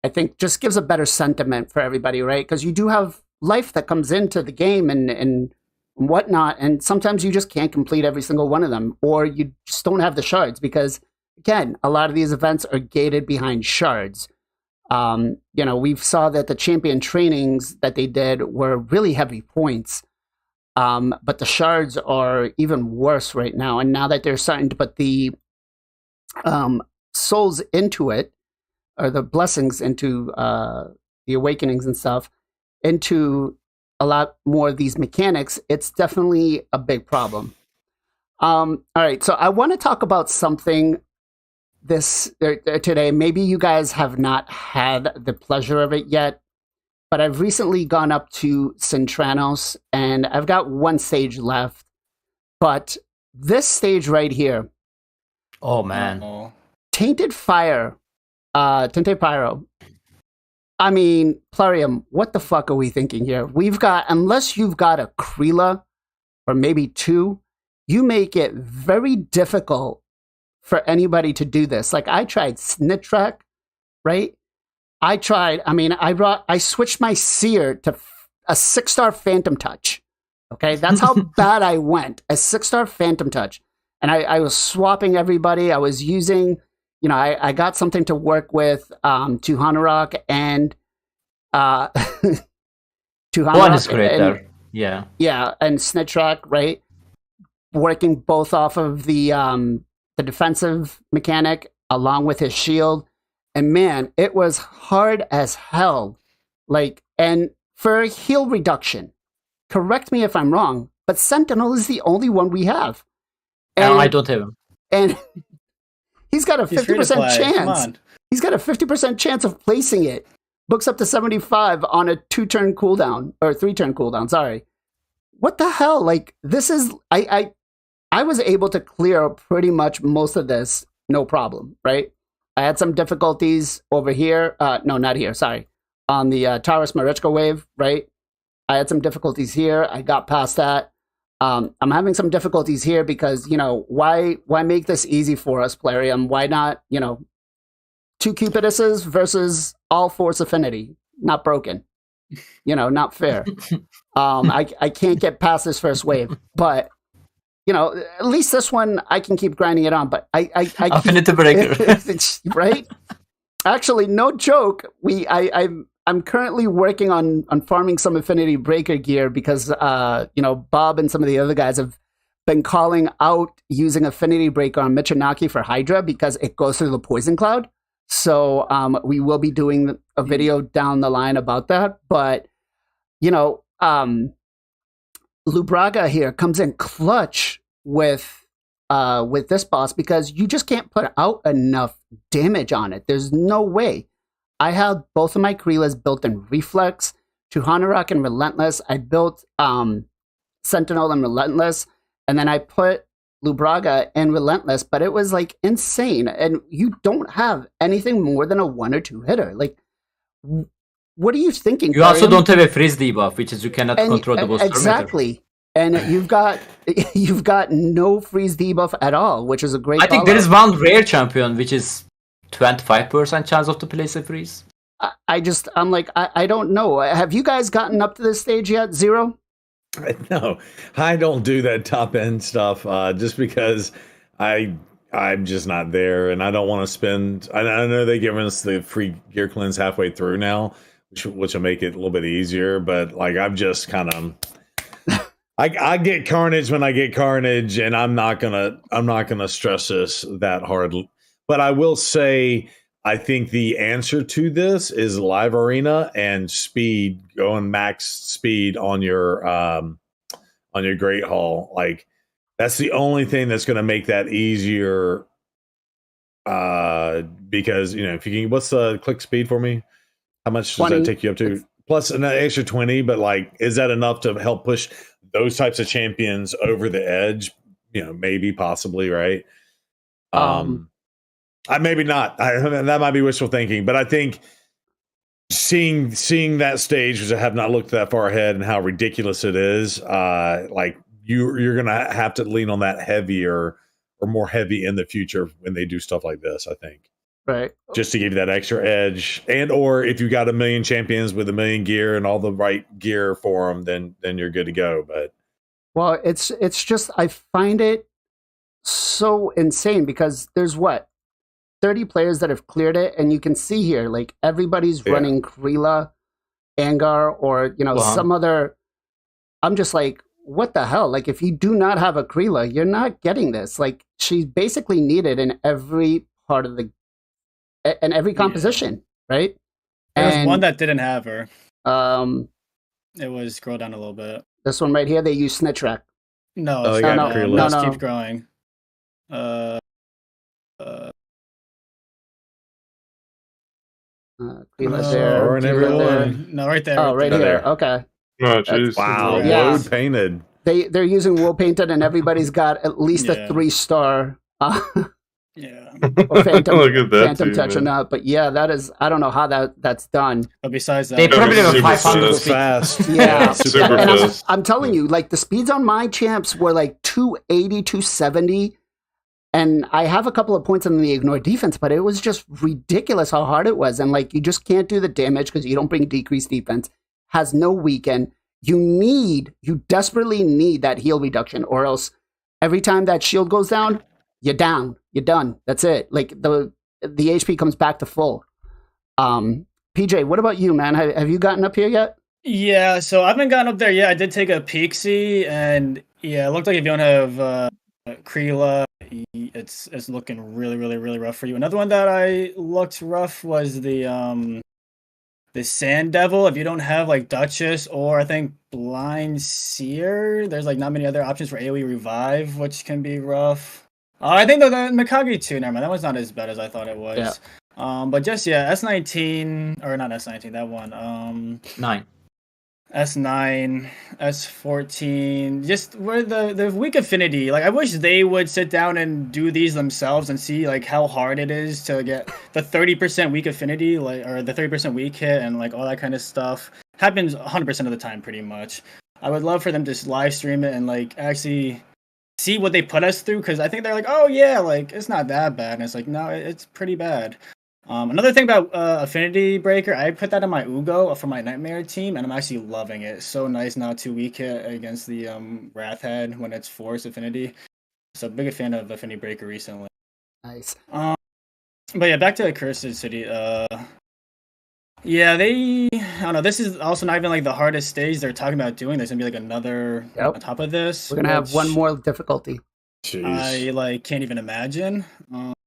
I think just gives a better sentiment for everybody, right? Because you do have life that comes into the game and whatnot, and sometimes you just can't complete every single one of them, or you just don't have the shards because, again, a lot of these events are gated behind shards. We saw that the champion trainings that they did were really heavy points. But the shards are even worse right now. And now that they're starting to put the souls into it, or the blessings into the awakenings and stuff, into a lot more of these mechanics, it's definitely a big problem. All right, so I want to talk about something today. Maybe you guys have not had the pleasure of it yet, but I've recently gone up to Centranos, and I've got one stage left. But this stage right here, Oh man. Oh. Tainted Fire, Tainted Pyro. I mean, Plarium, what the fuck are we thinking here? Unless you've got a Kreela, or maybe two, you make it very difficult for anybody to do this. Like, I tried Snitrek, right? I switched my Seer to a 6-star Phantom Touch. Okay, that's how bad I went. A 6-star Phantom Touch. And I was swapping everybody. I was using, you know, I got something to work with to Hanorok and to Hanorok. One is great there. Yeah. Yeah, and Snitchrak, right? Working both off of the defensive mechanic along with his shield. And man, it was hard as hell. Like, and for heal reduction, correct me if I'm wrong, but Sentinel is the only one we have. And, I don't have him. And he's got a 50% chance. Come on. He's got a 50% chance of placing it. Books up to 75 on a 2-turn cooldown, or 3-turn cooldown, sorry. What the hell? Like, this is... I was able to clear pretty much most of this, no problem, right? I had some difficulties over here. No, not here, sorry. On the Taurus Marichka wave, right? I had some difficulties here. I got past that. I'm having some difficulties here because, you know, why make this easy for us, Plarium? Why not, you know, 2 Cupiduses versus all Force Affinity? Not broken. You know, not fair. I can't get past this first wave, but... You know, at least this one I can keep grinding it on, but I Affinity Breaker. Right? Actually, no joke. I'm currently working on farming some Affinity Breaker gear because you know, Bob and some of the other guys have been calling out using Affinity Breaker on Michinaki for Hydra because it goes through the poison cloud. So we will be doing a video down the line about that. But you know, Lubraga here comes in clutch with this boss because you just can't put out enough damage on it. There's no way. I had both of my Kreelas built in Reflex, Hanorok and Relentless. I built Sentinel and Relentless, and then I put Lubraga in Relentless, but it was like insane. And you don't have anything more than a 1 or 2 hitter. Like, what are you thinking? You also don't have a freeze debuff, which is you cannot control the boss. Exactly. And you've got no freeze debuff at all, which is a great. I think there is one rare champion which is 25% chance of to place a freeze. I'm like, I don't know. Have you guys gotten up to this stage yet? Zero? No, I don't do that top end stuff just because I'm just not there, and I don't want to spend. I know they're giving us the free gear cleanse halfway through now, which will make it a little bit easier. But like, I'm just kind of. I get carnage when I get carnage, and I'm not gonna stress this that hard. But I will say, I think the answer to this is live arena and speed, going max speed on your Great Hall. Like, that's the only thing that's going to make that easier. Because, you know, if you can, what's the click speed for me? How much 20. Does that take you up to? Plus an extra 20, but like, is that enough to help push those types of champions over the edge? You know, maybe, possibly, right? Maybe not. That might be wishful thinking, but I think seeing that stage, because I have not looked that far ahead, and how ridiculous it is, like you're gonna have to lean on that heavier or more heavy in the future when they do stuff like this. I think, right, just to give you that extra edge, and or if you got 1 million champions with 1 million gear and all the right gear for them, then you're good to go. But well, it's just, I find it so insane because there's 30 players that have cleared it, and you can see here, like, everybody's running Kreela, Angar, or, you know, some other. I'm just like, what the hell? Like, if you do not have a Kreela, you're not getting this. Like, she's basically needed in every part of in every composition, right? There was one that didn't have her. It was scroll down a little bit. This one right here, they use Snitchrak. No, no. Keep growing. There. Everyone. No, right there. Oh, right here. Okay. Oh, geez. Wow. Yeah. Woad painted. They're using wool painted, and everybody's got at least a 3-star. Yeah. Or Phantom, Look at that Phantom too, touch or man. not, but yeah, that is. I don't know how that's done. But besides that, They probably have a Super 500 fast. Yeah, Super and fast. I'm telling you, like, the speeds on my champs were like 280, 270, and I have a couple of points on the ignore defense, but it was just ridiculous how hard it was, and like, you just can't do the damage because you don't bring decreased defense. Has no weaken. You desperately need that heal reduction, or else every time that shield goes down, you're down. You're done. That's it. Like, the HP comes back to full. PJ, what about you, man? Have you gotten up here yet? Yeah, so I haven't gotten up there yet. I did take a peek-see, and yeah, it looked like if you don't have Kreela, it's looking really, really, really rough for you. Another one that I looked rough was the Sand Devil. If you don't have like Duchess or I think Blind Seer, there's like not many other options for AoE Revive, which can be rough. I think the Mikage too. Never mind, that one's not as bad as I thought it was. Yeah. But just S19 or not S19, that one. 9. S9, S14, just where the weak affinity. Like I wish they would sit down and do these themselves and see like how hard it is to get the 30% weak affinity, like or the 30% weak hit and like all that kind of stuff. Happens 100% of the time pretty much. I would love for them to just live stream it and like actually see what they put us through, because I think they're like, oh yeah, like it's not that bad, and it's like no, it's pretty bad. Another thing about Affinity Breaker, I put that in my Ugo for my Nightmare team, and I'm actually loving it. It's so nice not to weak hit against the Wrath Head when it's Force Affinity. So big a fan of Affinity Breaker recently. Nice. But yeah, back to Cursed City. Yeah, I don't know. This is also not even like the hardest stage they're talking about doing. There's gonna be like another on top of this. We're gonna have one more difficulty. Jeez. I like can't even imagine.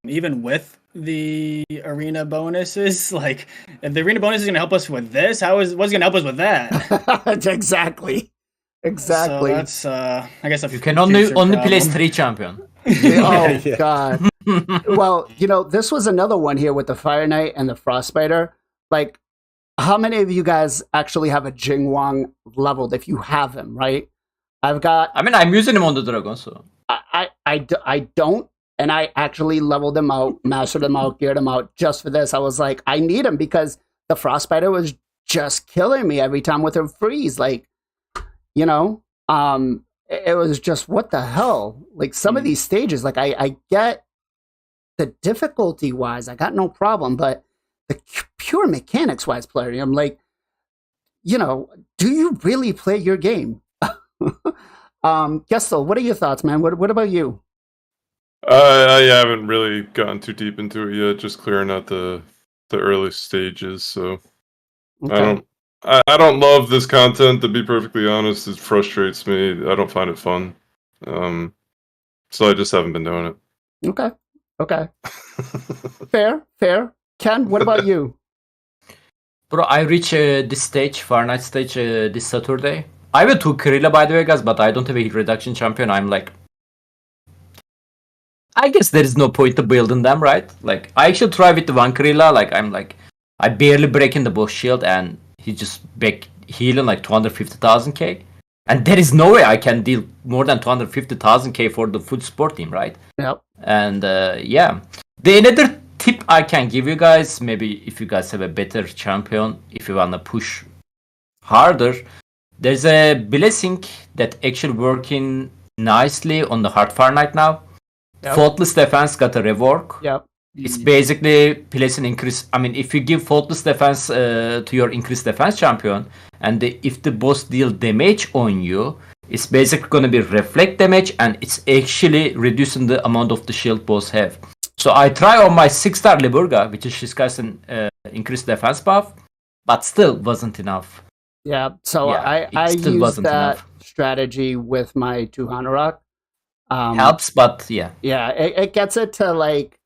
Even with the arena bonuses, like if the arena bonus is gonna help us with this, what's gonna help us with that? Exactly. So that's I guess you can only place 3 champion. Oh god. Well, this was another one here with the Fire Knight and the Frostbiter. Like, how many of you guys actually have a Jingwang leveled if you have him, right? I'm using him on the dragon, so I don't. And I actually leveled them out, mastered them out, geared them out just for this. I was like, I need him because the Frostbiter was just killing me every time with her freeze. Like, it was just, what the hell? Like, some of these stages, like, I get the difficulty-wise, I got no problem, but the pure mechanics-wise player, I'm like, do you really play your game? Gestal, what are your thoughts, man? What about you? I haven't really gotten too deep into it yet, just clearing out the early stages, so okay. I don't love this content, to be perfectly honest. It frustrates me. I don't find it fun. So I just haven't been doing it. Okay. Fair. Ken, what about you? Bro, I reach this stage, Far Night stage, this Saturday. I will to Kirilla, by the way, guys, but I don't have a reduction champion. I'm like, I guess there is no point to building them, right? Like, I should try with the one Kirilla. Like, I barely break in the boss shield, and he just back healing like 250,000 K. And there is no way I can deal more than 250,000 K for the full support team, right? Yep. And yeah, the another tip I can give you guys, maybe if you guys have a better champion, if you wanna push harder, there's a BLAZIN that actually working nicely on the hard Far Night now. Yep. Faultless defense got a rework. Yep. It's basically placing increase. I mean, if you give faultless defense to your increased defense champion, and if the boss deal damage on you, it's basically going to be reflect damage, and it's actually reducing the amount of the shield boss have. So I try on my 6-star Liburga, which is Shiska's increased defense buff, but still wasn't enough. Yeah, so yeah, I used that strategy with my 2 Hanorok. Helps, but yeah. Yeah, it gets it to like,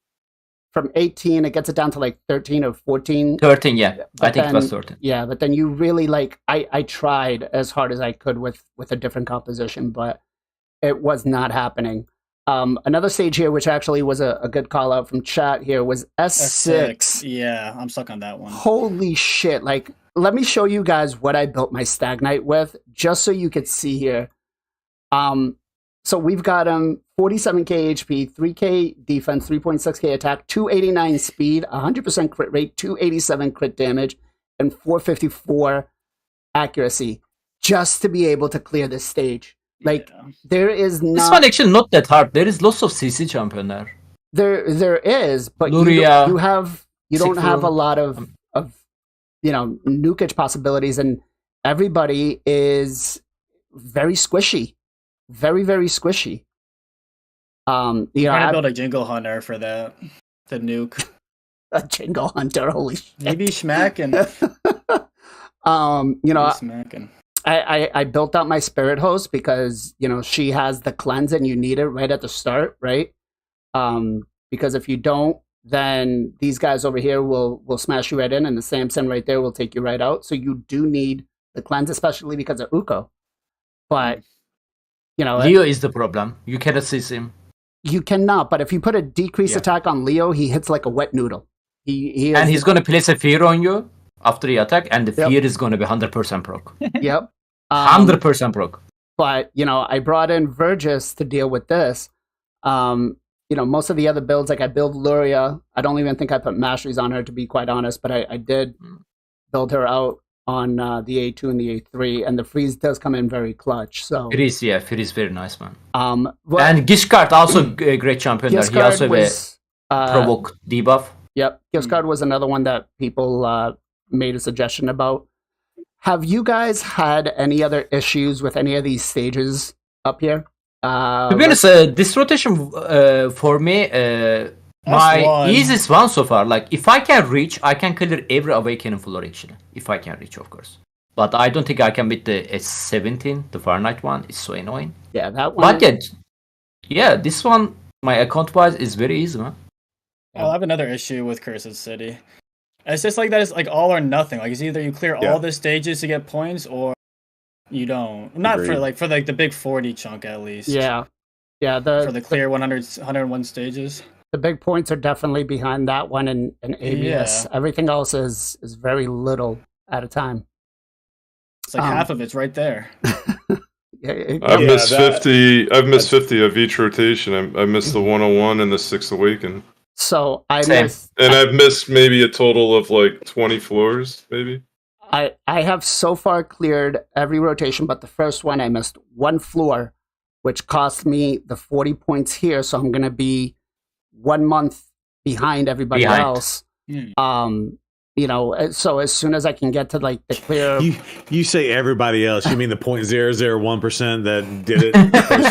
from 18, it gets it down to like 13 or 14. 13, yeah. I think it was 13. Yeah, but then you really like, I tried as hard as I could with a different composition, but it was not happening. Another stage here, which actually was a good call out from chat here, was S6. Yeah, I'm stuck on that one. Holy shit. Like, let me show you guys what I built my Stag Knight with, just so you could see here. So we've got him 47k HP, 3k defense, 3.6k attack, 289 speed, 100% crit rate, 287 crit damage, and 454 accuracy, just to be able to clear this stage. Like, there is not... This one actually not that hard. There is lots of CC champion there. There is, but Luria, you don't have a lot of nukage possibilities, and everybody is very squishy. Very, very squishy. I'm trying to build a Jingle Hunter for the nuke. A Jingle Hunter, holy shit. Maybe smacking. Smacking. I built out my Spirit Host because, she has the cleanse and you need it right at the start, right? Because if you don't, then these guys over here will smash you right in, and the Samson right there will take you right out. So you do need the cleanse, especially because of Uko. But, Leo is the problem. You cannot assist him. You cannot, but if you put a decreased attack on Leo, he hits like a wet noodle. He's going to place a fear on you after the attack, and the fear is going to be 100% proc. Yep. 100% proc. But, I brought in Vergis to deal with this. Most of the other builds, like I build Luria. I don't even think I put masteries on her, to be quite honest, but I did build her out on the A2 and the A3, and the freeze does come in very clutch. So it is very nice, man. And Gishkart also a great champion there. He also has a provoke debuff. Yep, Gishkart was another one that people made a suggestion about. Have you guys had any other issues with any of these stages up here? To be honest, this rotation for me, my easiest one so far. Like, if I can reach, I can clear every Awakening floor actually. If I can reach, of course. But I don't think I can beat the S17, the Fahrenheit one. It's so annoying. Yeah, that one. But this one, my account-wise, is very easy, man. Well, I have another issue with Cursed City. It's just like that. It's like all or nothing. Like, it's either you clear all the stages to get points, or you don't. Not Agreed. for the big 40 chunk at least. Yeah. For the clear 101 stages. The big points are definitely behind that one and ABS. Yeah. Everything else is very little at a time. It's like half of it's right there. I've missed 50. I've missed 50 of each rotation. I missed the 101 and the 6th Awaken. So I've missed maybe a total of like 20 floors, maybe. I have so far cleared every rotation, but the first one I missed one floor, which cost me the 40 points here. So I'm going to be 1 month behind everybody else. So as soon as I can get to like the clear, you say everybody else. You mean the 0.001% that did it?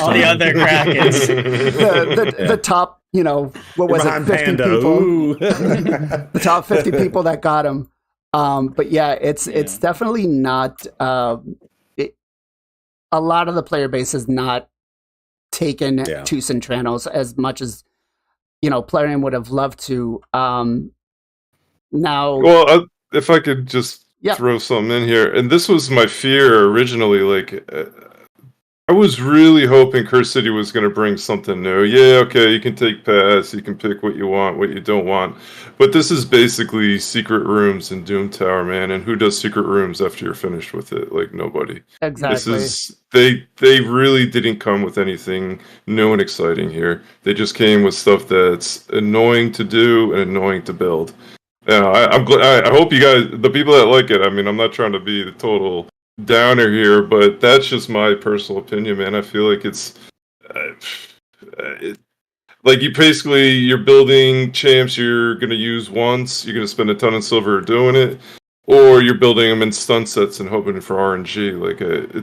All the other Krakens. the top, what was it, 50 Panda. people? The top 50 people that got him. But yeah, it's definitely not. A lot of the player base is not taken to Centranos as much as Plarium would have loved to. Now, well, if I could just throw something in here, and this was my fear originally. Like, I was really hoping Curse City was going to bring something new. Yeah, okay, you can take pass, you can pick what you want, what you don't want. But this is basically secret rooms in Doom Tower, man. And who does secret rooms after you're finished with it? Like, nobody. Exactly. They really didn't come with anything new and exciting here. They just came with stuff that's annoying to do and annoying to build. I'm glad. I hope you guys, the people that like it. I mean, I'm not trying to be the total downer here, but that's just my personal opinion, man. I feel like it's like you're building champs you're going to use once, you're going to spend a ton of silver doing it, or you're building them in stun sets and hoping for RNG. Like,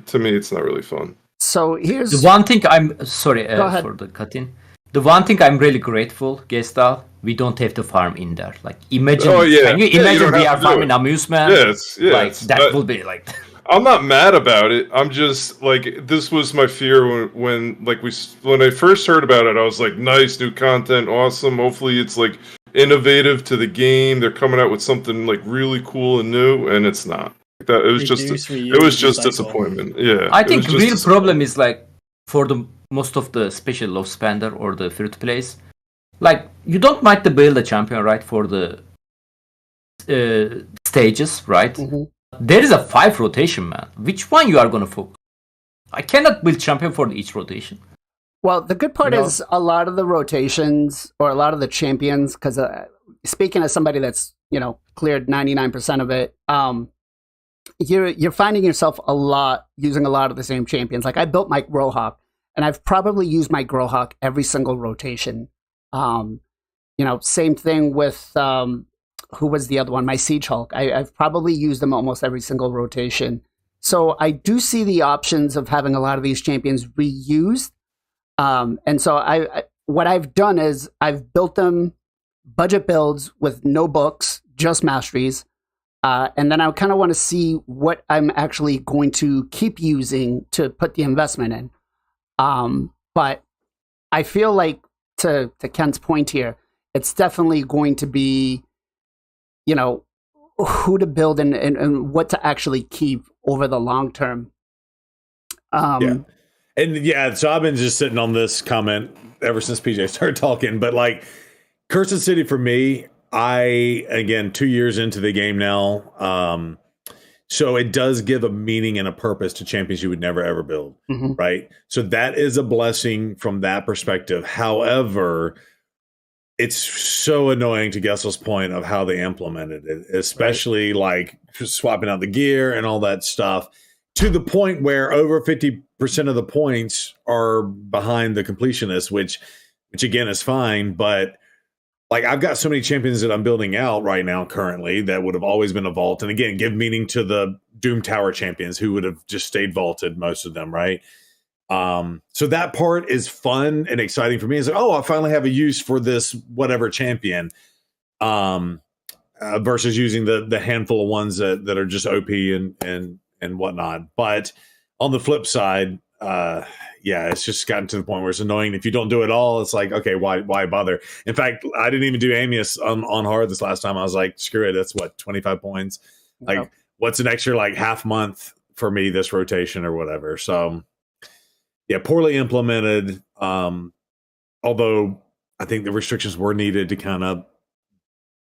to me, it's not really fun. So here's the one thing I'm sorry for the cut-in. The one thing I'm really grateful, Gestal, we don't have to farm in there. Like, imagine, can you imagine we are farming amusement? That will be like. I'm not mad about it. I'm just like, this was my fear when I first heard about it. I was like, nice new content, awesome. Hopefully, it's like innovative to the game. They're coming out with something like really cool and new, and it's not. That it was just disappointment. Yeah, I think the real problem is like for the most of the special low spender or the free to plays. Like, you don't might to build a champion, right, for the stages, right? Mm-hmm. There is a 5 rotation, man. Which one you are going to focus? I cannot build champion for each rotation. Well, the good part is a lot of the rotations or a lot of the champions, because speaking as somebody that's, cleared 99% of it, you're finding yourself using a lot of the same champions. Like, I built my Grohawk, and I've probably used my Grohawk every single rotation. Same thing with who was the other one? My Siege Hulk. I've probably used them almost every single rotation. So I do see the options of having a lot of these champions reused. And so what I've done is I've built them budget builds with no books, just masteries. And then I kind of want to see what I'm actually going to keep using to put the investment in. But I feel like, to Ken's point here, it's definitely going to be, who to build and what to actually keep over the long term. And so I've been just sitting on this comment ever since PJ started talking, but like Cursed City for me, again, 2 years into the game now. So it does give a meaning and a purpose to champions you would never ever build. Right. So that is a blessing from that perspective. However, it's so annoying, to Gestal's point, of how they implemented it, especially like swapping out the gear and all that stuff, to the point where over 50% of the points are behind the completionist, which again is fine. But like, I've got so many champions that I'm building out right now currently that would have always been a vault. And again, give meaning to the Doom Tower champions who would have just stayed vaulted, most of them, right? So that part is fun and exciting for me. It's like, I finally have a use for this whatever champion, versus using the handful of ones that are just OP and whatnot. But on the flip side, it's just gotten to the point where it's annoying. If you don't do it all, it's like, okay, why bother? In fact, I didn't even do Amius on hard this last time. I was like, screw it. That's 25 points. Like, what's an extra like half month for me this rotation or whatever? So yeah, poorly implemented. Although I think the restrictions were needed to kind of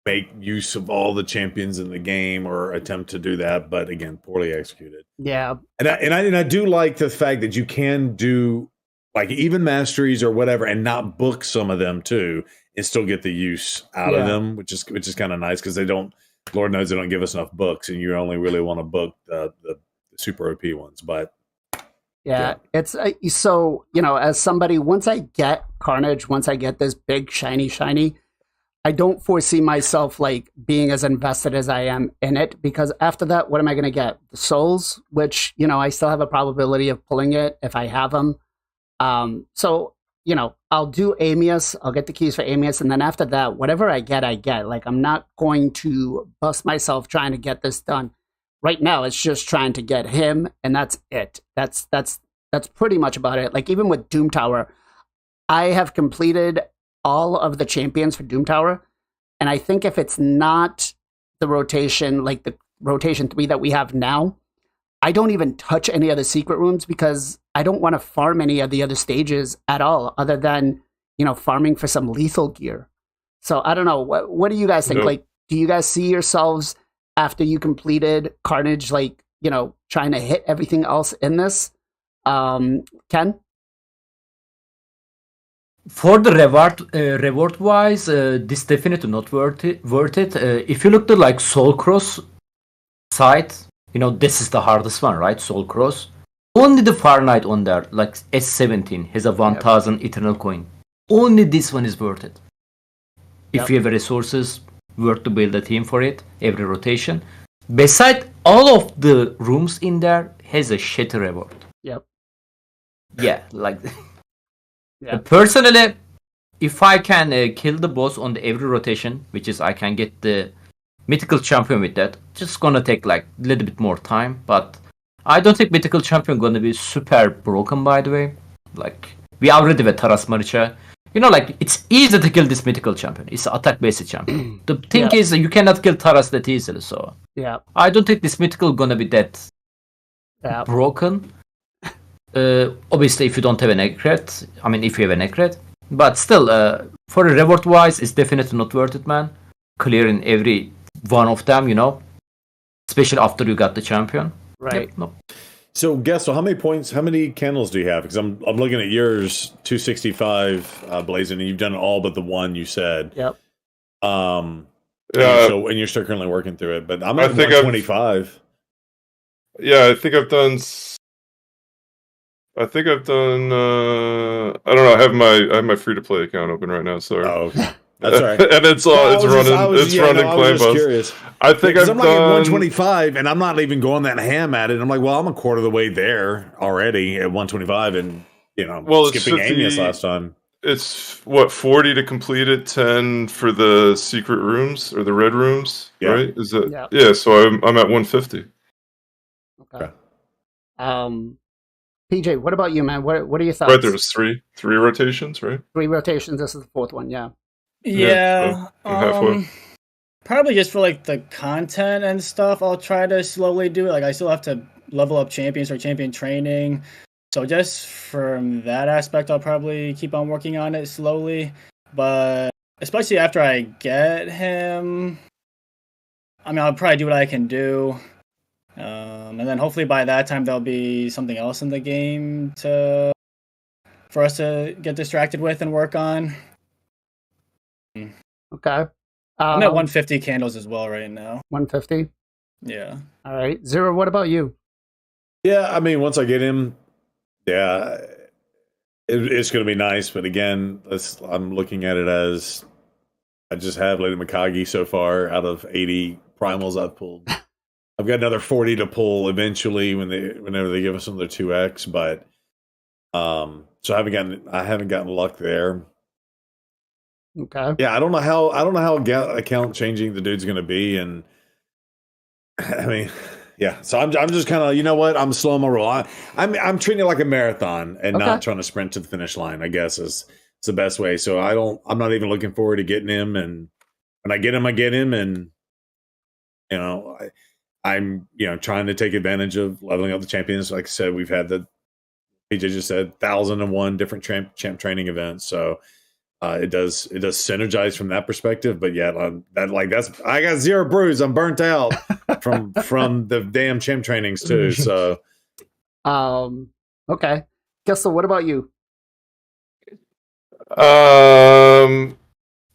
make use of all the champions in the game, or attempt to do that, but again, poorly executed. Yeah, and I do like the fact that you can do like even masteries or whatever, and not book some of them too, and still get the use out of them, which is kind of nice, because they don't. Lord knows they don't give us enough books, and you only really want to book the super OP ones, but. Yeah, it's so, as somebody, once I get Carnage, once I get this big shiny, I don't foresee myself like being as invested as I am in it, because after that, what am I going to get? The souls, which, I still have a probability of pulling it if I have them. So, I'll do Amius, I'll get the keys for Amius, and then after that, whatever I get. Like, I'm not going to bust myself trying to get this done. Right now, it's just trying to get him, and that's it. That's pretty much about it. Like, even with Doom Tower, I have completed all of the champions for Doom Tower, and I think if it's not the rotation, like the rotation 3 that we have now, I don't even touch any of the secret rooms, because I don't want to farm any of the other stages at all, other than, farming for some lethal gear. So I don't know. What do you guys think? Nope. Like, do you guys see yourselves after you completed Carnage, like, trying to hit everything else in this? Ken? For the reward wise, this definitely not worth it. If you look to like Soul Cross side, this is the hardest one, right? Soul Cross. Only the Far Knight on there, like S17, has a 1000 eternal coin. Only this one is worth it. If you have resources, worth to build a team for it every rotation. Beside, all of the rooms in there has a shitty reward. Yep. Yeah, like personally, if I can kill the boss on every rotation, which is I can get the mythical champion with that, just gonna take like a little bit more time. But I don't think mythical champion gonna be super broken, by the way. Like, we already have Taras Maricha. Like, it's easy to kill this mythical champion. It's an attack-based champion. The thing is, you cannot kill Taras that easily, so I don't think this mythical gonna be that broken. Obviously, if you don't have an egg-red, if you have an egg-red, but still, for a reward-wise, it's definitely not worth it, man. Clearing every one of them, especially after you got the champion. Right. Yep, no. So, Gestal, how many candles do you have? Because I'm looking at yours, 265 BLAZIN, and you've done all but the one you said. Yep. And you're still currently working through it, but I'm at 125. I think I've done. I don't know. I have my free to play account open right now. Sorry. Oh, okay. That's all right. And it's running Claim Bus. Curious. I think I'm like at 125, and I'm not even going that ham at it. I'm like, well, I'm a quarter of the way there already at 125, and skipping Amius last time. it's what 40 to complete it, 10 for the secret rooms or the red rooms, right? Is that yeah? So I'm at 150. Okay. PJ, what about you, man? What are your thoughts? Right, there was three rotations, right? 3 rotations. This is the 4th one. Yeah. Yeah. So halfway. Probably just for like the content and stuff. I'll try to slowly do it. Like I still have to level up champions or champion training. So just from that aspect, I'll probably keep on working on it slowly. But especially after I get him, I mean, I'll probably do what I can do. And then hopefully by that time, there'll be something else in the game for us to get distracted with and work on. Okay. I'm at 150 candles as well right now. 150? Yeah. All right. Zero, what about you? Yeah, I mean, once I get him, it's going to be nice. But again, I'm looking at it as I just have Lady Mikage so far out of 80 primals I've pulled. I've got another 40 to pull eventually whenever they give us another 2x. But so I haven't gotten luck there. Okay. Yeah, I don't know how account changing the dude's going to be, and I mean, yeah. So I'm just kind of, you know what? I'm slow my roll. I'm treating it like a marathon and not trying to sprint to the finish line, I guess is the best way. So I'm not even looking forward to getting him, and when I get him, and you know, I'm trying to take advantage of leveling up the champions. Like I said, we've had the PJ just said 1,001 different champ training events, so. It does synergize from that perspective, but yeah, I got 0 brews. I'm burnt out from the damn champ trainings too. So, okay, Gestal, what about you?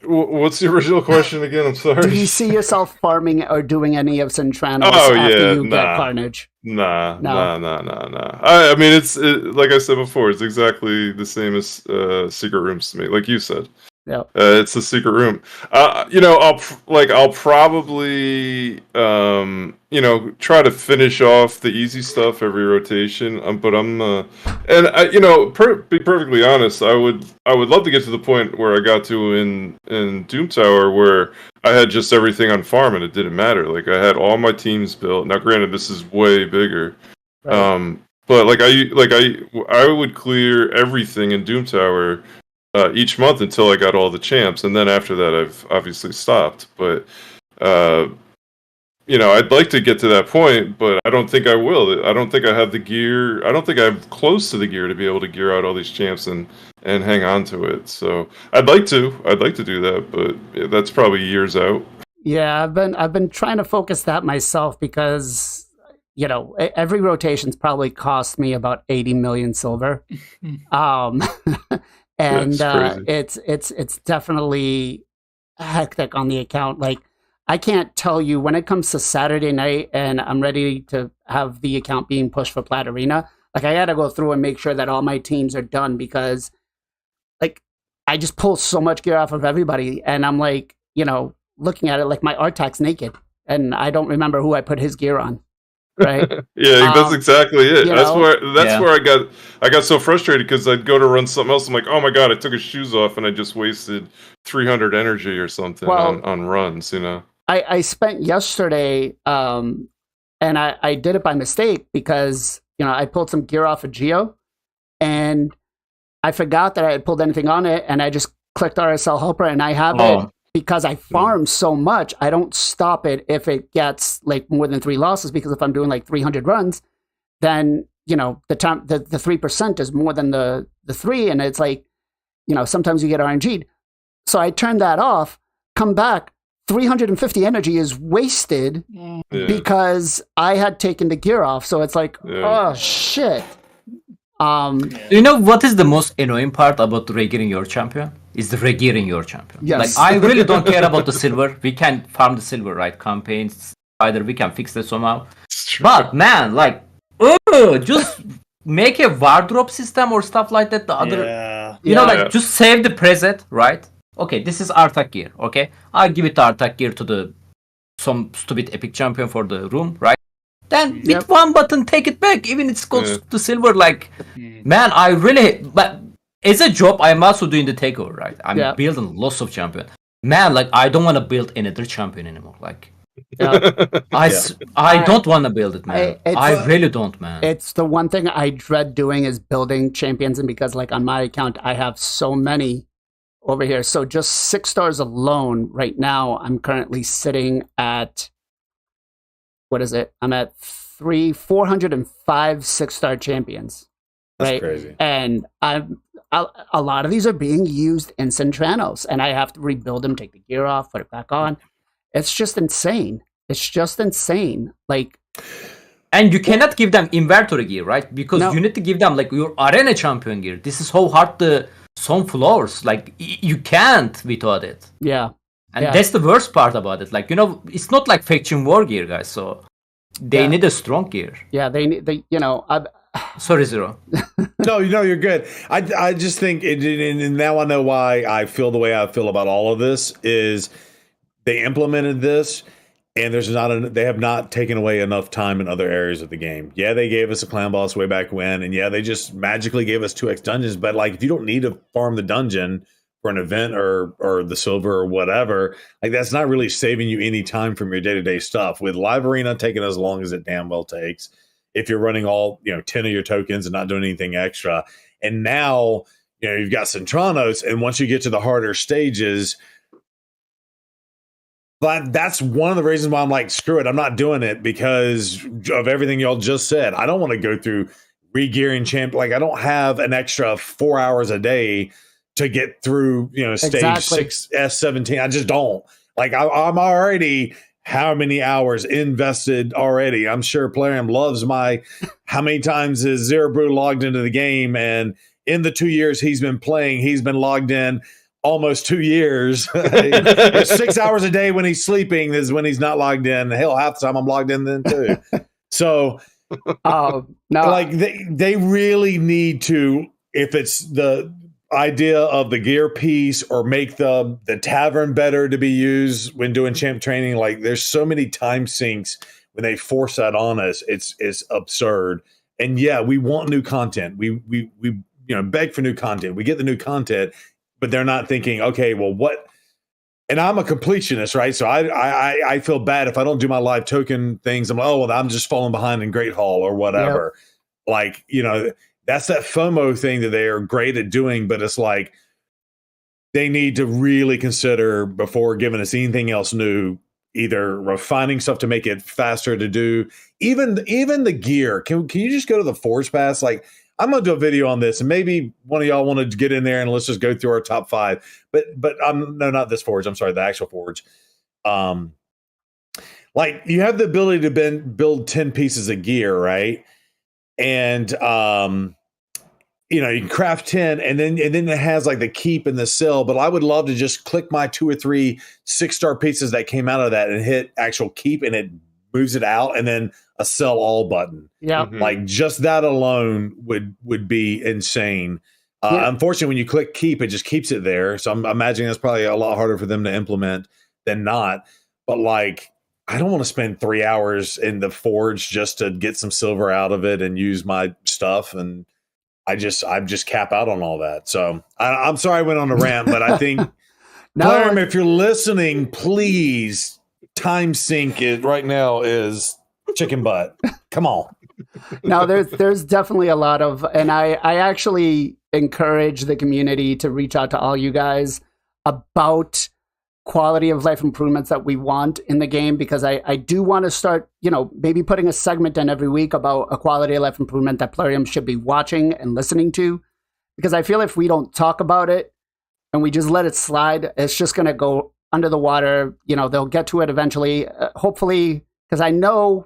What's the original question again? I'm sorry. Do you see yourself farming or doing any of Centranos after you get Carnage? Nah. I mean, it's like I said before, it's exactly the same as secret rooms to me, like you said. Yeah, it's a secret room. I'll probably try to finish off the easy stuff every rotation. But I'm be perfectly honest, I would love to get to the point where I got to in Doom Tower, where I had just everything on farm and it didn't matter. Like I had all my teams built. Now, granted, this is way bigger. Right. But I would clear everything in Doom Tower each month until I got all the champs, and then after that I've obviously stopped. But I'd like to get to that point, but I don't think I will. I don't think I have the gear. I don't think I'm close to the gear to be able to gear out all these champs and hang on to it. So I'd like to do that, but that's probably years out. Yeah, I've been trying to focus that myself because every rotation's probably cost me about 80 million silver. And it's definitely hectic on the account. Like I can't tell you when it comes to Saturday night and I'm ready to have the account being pushed for Plat Arena. Like I got to go through and make sure that all my teams are done because like I just pull so much gear off of everybody, and I'm like, looking at it like my Artak's naked and I don't remember who I put his gear on. Right. Yeah, that's exactly it. That's where I got so frustrated because I'd go to run something else. I'm like, oh my god, I took his shoes off and I just wasted 300 energy or something on runs. I spent yesterday, and I did it by mistake because I pulled some gear off of Geo, and I forgot that I had pulled anything on it, and I just clicked RSL Helper, and I have it. Because I farm so much, I don't stop it if it gets like more than 3 losses. Because if I'm doing like 300 runs, then the 3% is more than the 3, and it's like sometimes you get RNG'd. So I turn that off, come back, 350 energy is wasted because I had taken the gear off. So it's like, oh shit. You know what is the most annoying part about regearing your champion? Is the regearing your champion. Yes. Like I really don't care about the silver. We can farm the silver, right? Campaigns, either we can fix that somehow. But man, like, just make a wardrobe system or stuff like that. The other, just save the preset, right? Okay, this is Artak gear. Okay, I'll give it Artak gear to some stupid epic champion for the room, right? Then with one button, take it back. Even it goes to silver. Like, man, I really. But as a job, I'm also doing the takeover, right? I'm building lots of champion. Man, like I don't want to build another champion anymore. Like, I don't want to build it, man. I really don't, man. It's the one thing I dread doing is building champions, and because like on my account, I have so many over here. So just 6 stars alone right now, I'm currently sitting at, what is it? I'm at 405 6-star champions. That's right? crazy. And a lot of these are being used in Centranos, and I have to rebuild them, take the gear off, put it back on. It's just insane. It's just insane. Like, and you cannot give them inventory gear, right? Because you need to give them like your arena champion gear. This is how hard some floors. Like you can't without it. Yeah. And that's the worst part about it. Like, you know, it's not like faction war gear, guys. So they need a strong gear. Yeah, they you know, sorry, Zero. No, you're good. I just think, and now I know why I feel the way I feel about all of this is they implemented this, and they have not taken away enough time in other areas of the game. Yeah, they gave us a clan boss way back when, and yeah, they just magically gave us 2x dungeons. But like, if you don't need to farm the dungeon for an event or the silver or whatever, like that's not really saving you any time from your day-to-day stuff. With Live Arena taking as long as it damn well takes, if you're running all 10 of your tokens and not doing anything extra, and now you've got Centranos, and once you get to the harder stages. But that's one of the reasons why I'm like, screw it, I'm not doing it, because of everything y'all just said. I don't want to go through re-gearing champ. Like, I don't have an extra 4 hours a day to get through, stage 6 S17. I just don't. Like, I'm already how many hours invested already. I'm sure Plarium loves how many times is Zero Brew logged into the game, and in the 2 years he's been playing, he's been logged in almost 2 years. 6 hours a day when he's sleeping is when he's not logged in. Hell, half the time I'm logged in then too. So no, like they really need to, if it's the idea of the gear piece, or make the tavern better to be used when doing champ training. Like, there's so many time sinks when they force that on us. It's absurd. And yeah, we want new content. We beg for new content. We get the new content, but they're not thinking, okay, well, what? And I'm a completionist, right? So I feel bad if I don't do my live token things. I'm like, oh, well, I'm just falling behind in Great Hall or whatever. Yep. Like, that's that FOMO thing that they are great at doing, but it's like they need to really consider, before giving us anything else new, either refining stuff to make it faster to do. Even the gear. Can you just go to the Forge Pass? Like, I'm gonna do a video on this, and maybe one of y'all want to get in there and let's just go through our top 5. But no, not this Forge. I'm sorry, the actual Forge. Like, you have the ability to build 10 pieces of gear, right? And you can craft 10, and then it has like the keep and the sell. But I would love to just click my 2 or 3 6-star pieces that came out of that and hit actual keep, and it moves it out, and then a sell all button. Yeah. Like, just that alone would be insane. Unfortunately, when you click keep, it just keeps it there. So I'm imagining that's probably a lot harder for them to implement than not. But like, I don't want to spend 3 hours in the Forge just to get some silver out of it and use my stuff. And I just cap out on all that. So I'm sorry I went on a rant, but I think Plarium, if you're listening, please, time sync it right now is chicken butt. Come on. No, there's definitely a lot of, and I actually encourage the community to reach out to all you guys about quality of life improvements that we want in the game, because I do want to start, maybe putting a segment in every week about a quality of life improvement that Plarium should be watching and listening to, because I feel if we don't talk about it and we just let it slide, it's just going to go under the water. They'll get to it eventually, hopefully, because I know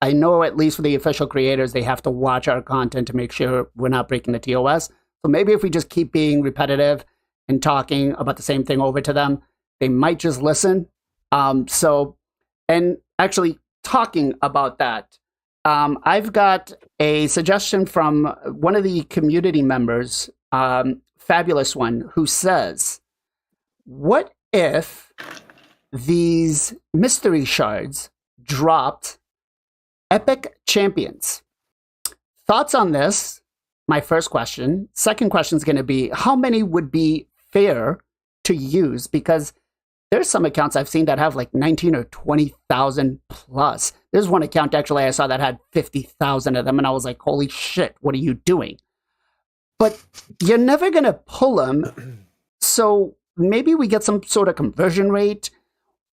at least for the official creators, they have to watch our content to make sure we're not breaking the TOS. So maybe if we just keep being repetitive and talking about the same thing over to them, they might just listen. And actually talking about that, I've got a suggestion from one of the community members, Fabulous One, who says, what if these mystery shards dropped epic champions? Thoughts on this? my first question. Second question is going to be, how many would be fair to use? Because there's some accounts I've seen that have like 19 or 20,000 plus. There's one account actually I saw that had 50,000 of them, and I was like, holy shit, what are you doing? But you're never going to pull them. So maybe we get some sort of conversion rate,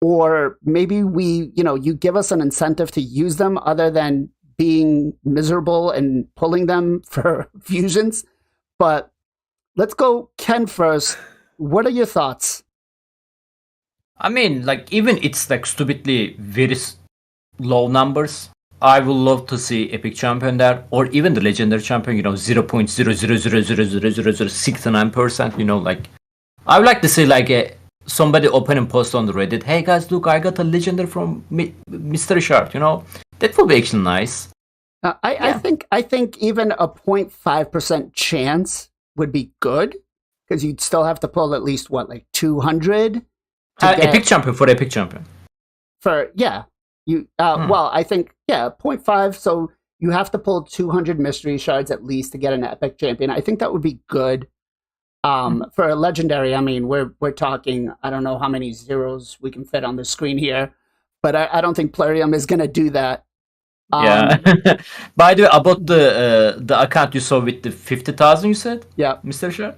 or maybe you give us an incentive to use them other than being miserable and pulling them for fusions. But let's go Ken first. What are your thoughts? I mean, like, even it's like stupidly very low numbers. I would love to see Epic Champion there, or even the Legendary Champion, 0.0000069%, like, I would like to see like somebody open and post on the Reddit, hey guys, look, I got a Legendary from Mystery Shard, that would be actually nice. I think even a 0.5% chance would be good, because you'd still have to pull at least, like 200? Epic Champion for Epic Champion. Well, I think, 0.5, so you have to pull 200 mystery shards at least to get an Epic Champion. I think that would be good. For a Legendary, I mean, we're talking, I don't know how many zeros we can fit on the screen here, but I don't think Plarium is going to do that. Yeah. By the way, about the account you saw with the 50,000, you said? Yeah. Mr. Shard?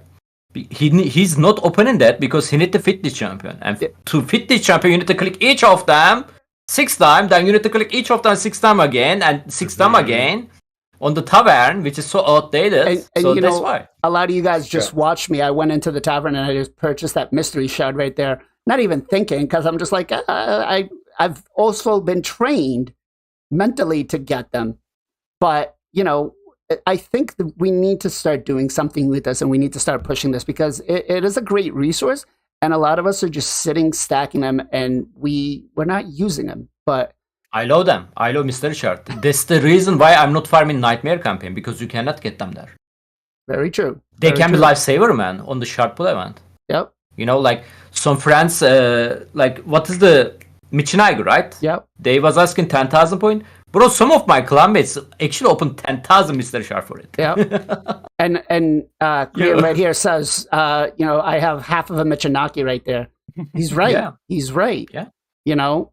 He's not opening that because he need to fit this champion. And to fit this champion, you need to click each of them 6 times, then you need to click each of them 6 times again, and 6 times again on the tavern, which is so outdated. And so that's why. A lot of you guys just watched me. I went into the tavern and I just purchased that mystery shard right there. Not even thinking, because I'm just like, I've also been trained mentally to get them. But, I think that we need to start doing something with this, and we need to start pushing this, because it is a great resource, and a lot of us are just sitting, stacking them, and we're not using them. But I love them. I love Mystery Shard. That's the reason why I'm not farming Nightmare campaign, because you cannot get them there. Very true. They can be lifesaver, man, on the shard pool event. Yep. Like some friends, like what is the Michinaigu, right? Yep. They was asking 10,000 point. Bro, some of my clanmates actually opened 10,000 Mystery Shard for it. Yeah. and Korean right here says, I have half of a Michinaki right there. He's right. Yeah. He's right. Yeah.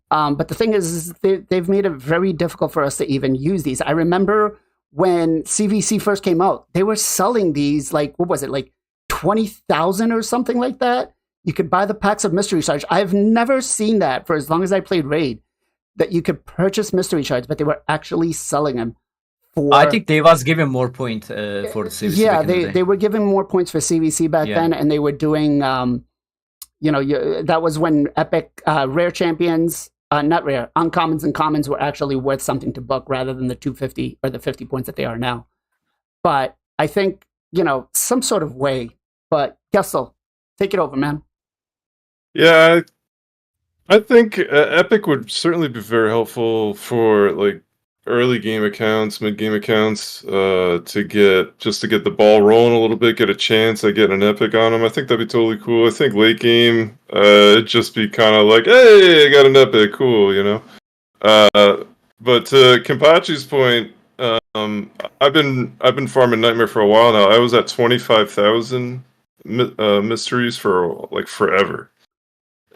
But the thing is they've made it very difficult for us to even use these. I remember when CVC first came out, they were selling these, like, what was it, like 20,000 or something like that? You could buy the packs of Mystery Shards. I've never seen that for as long as I played Raid, that you could purchase Mystery Shards, but they were actually selling them for... I think they was giving more point for the CVC. Yeah, they were giving more points for CVC back then, and they were doing... that was when Epic rare champions, not rare, uncommons and commons were actually worth something to book rather than the 250 or the 50 points that they are now. But I think, some sort of way. But Gestal, take it over, man. Yeah, I think Epic would certainly be very helpful for like early game accounts, mid game accounts, to get the ball rolling a little bit, get a chance at getting an Epic on them. I think that'd be totally cool. I think late game, it'd just be kind of like, hey, I got an Epic, cool, But to Kenpachi's point, I've been farming Nightmare for a while now. I was at 25,000 mysteries for like forever.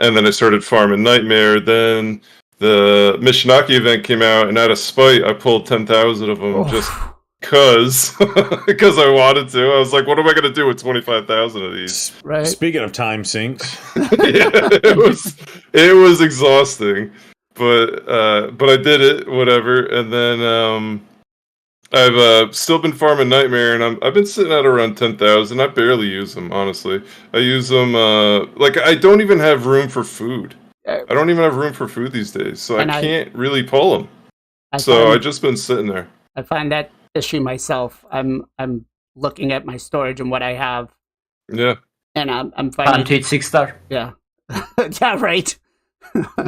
And then I started farming Nightmare. Then the Mishinaki event came out, and out of spite, I pulled 10,000 of them just because I wanted to. I was like, what am I going to do with 25,000 of these? Right. Speaking of time sinks. it was exhausting. But I did it, whatever. And then I've still been farming Nightmare, and I've been sitting at around 10,000. I barely use them, honestly. I use them I don't even have room for food. I don't even have room for food these days, so I can't really pull them. I've just been sitting there. I find that issue myself. I'm looking at my storage and what I have. Yeah. And I'm finding... Until 6-star. Yeah. Yeah, right.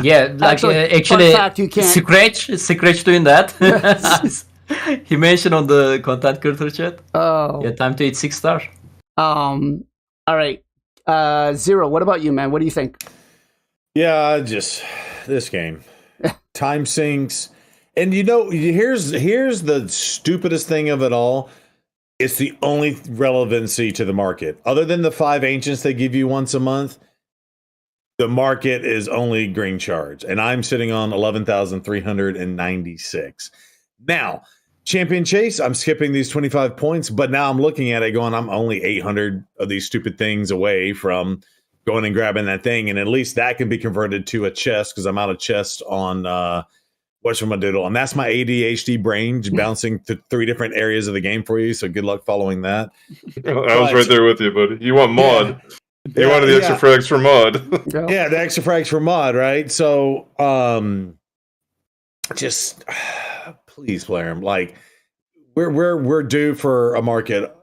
Yeah, like actually fact, you can't... Scratch doing that. He mentioned on the content creator chat. Oh. Yeah, time to eat 6-star. All right. Zero, what about you, man? What do you think? Yeah, just this game. Time sinks. And here's the stupidest thing of it all. It's the only relevancy to the market. Other than the 5 ancients they give you once a month, the market is only green shards. And I'm sitting on 11,396. Now, Champion Chase, I'm skipping these 25 points, but now I'm looking at it going, I'm only 800 of these stupid things away from going and grabbing that thing. And at least that can be converted to a chest because I'm out of chest on what's from a doodle. And that's my ADHD brain bouncing to 3 different areas of the game for you. So good luck following that. I was right there with you, buddy. You want mod. You wanted the extra frags for mod. Yeah, the extra frags for mod, right? So just please play them. Like we're due for a market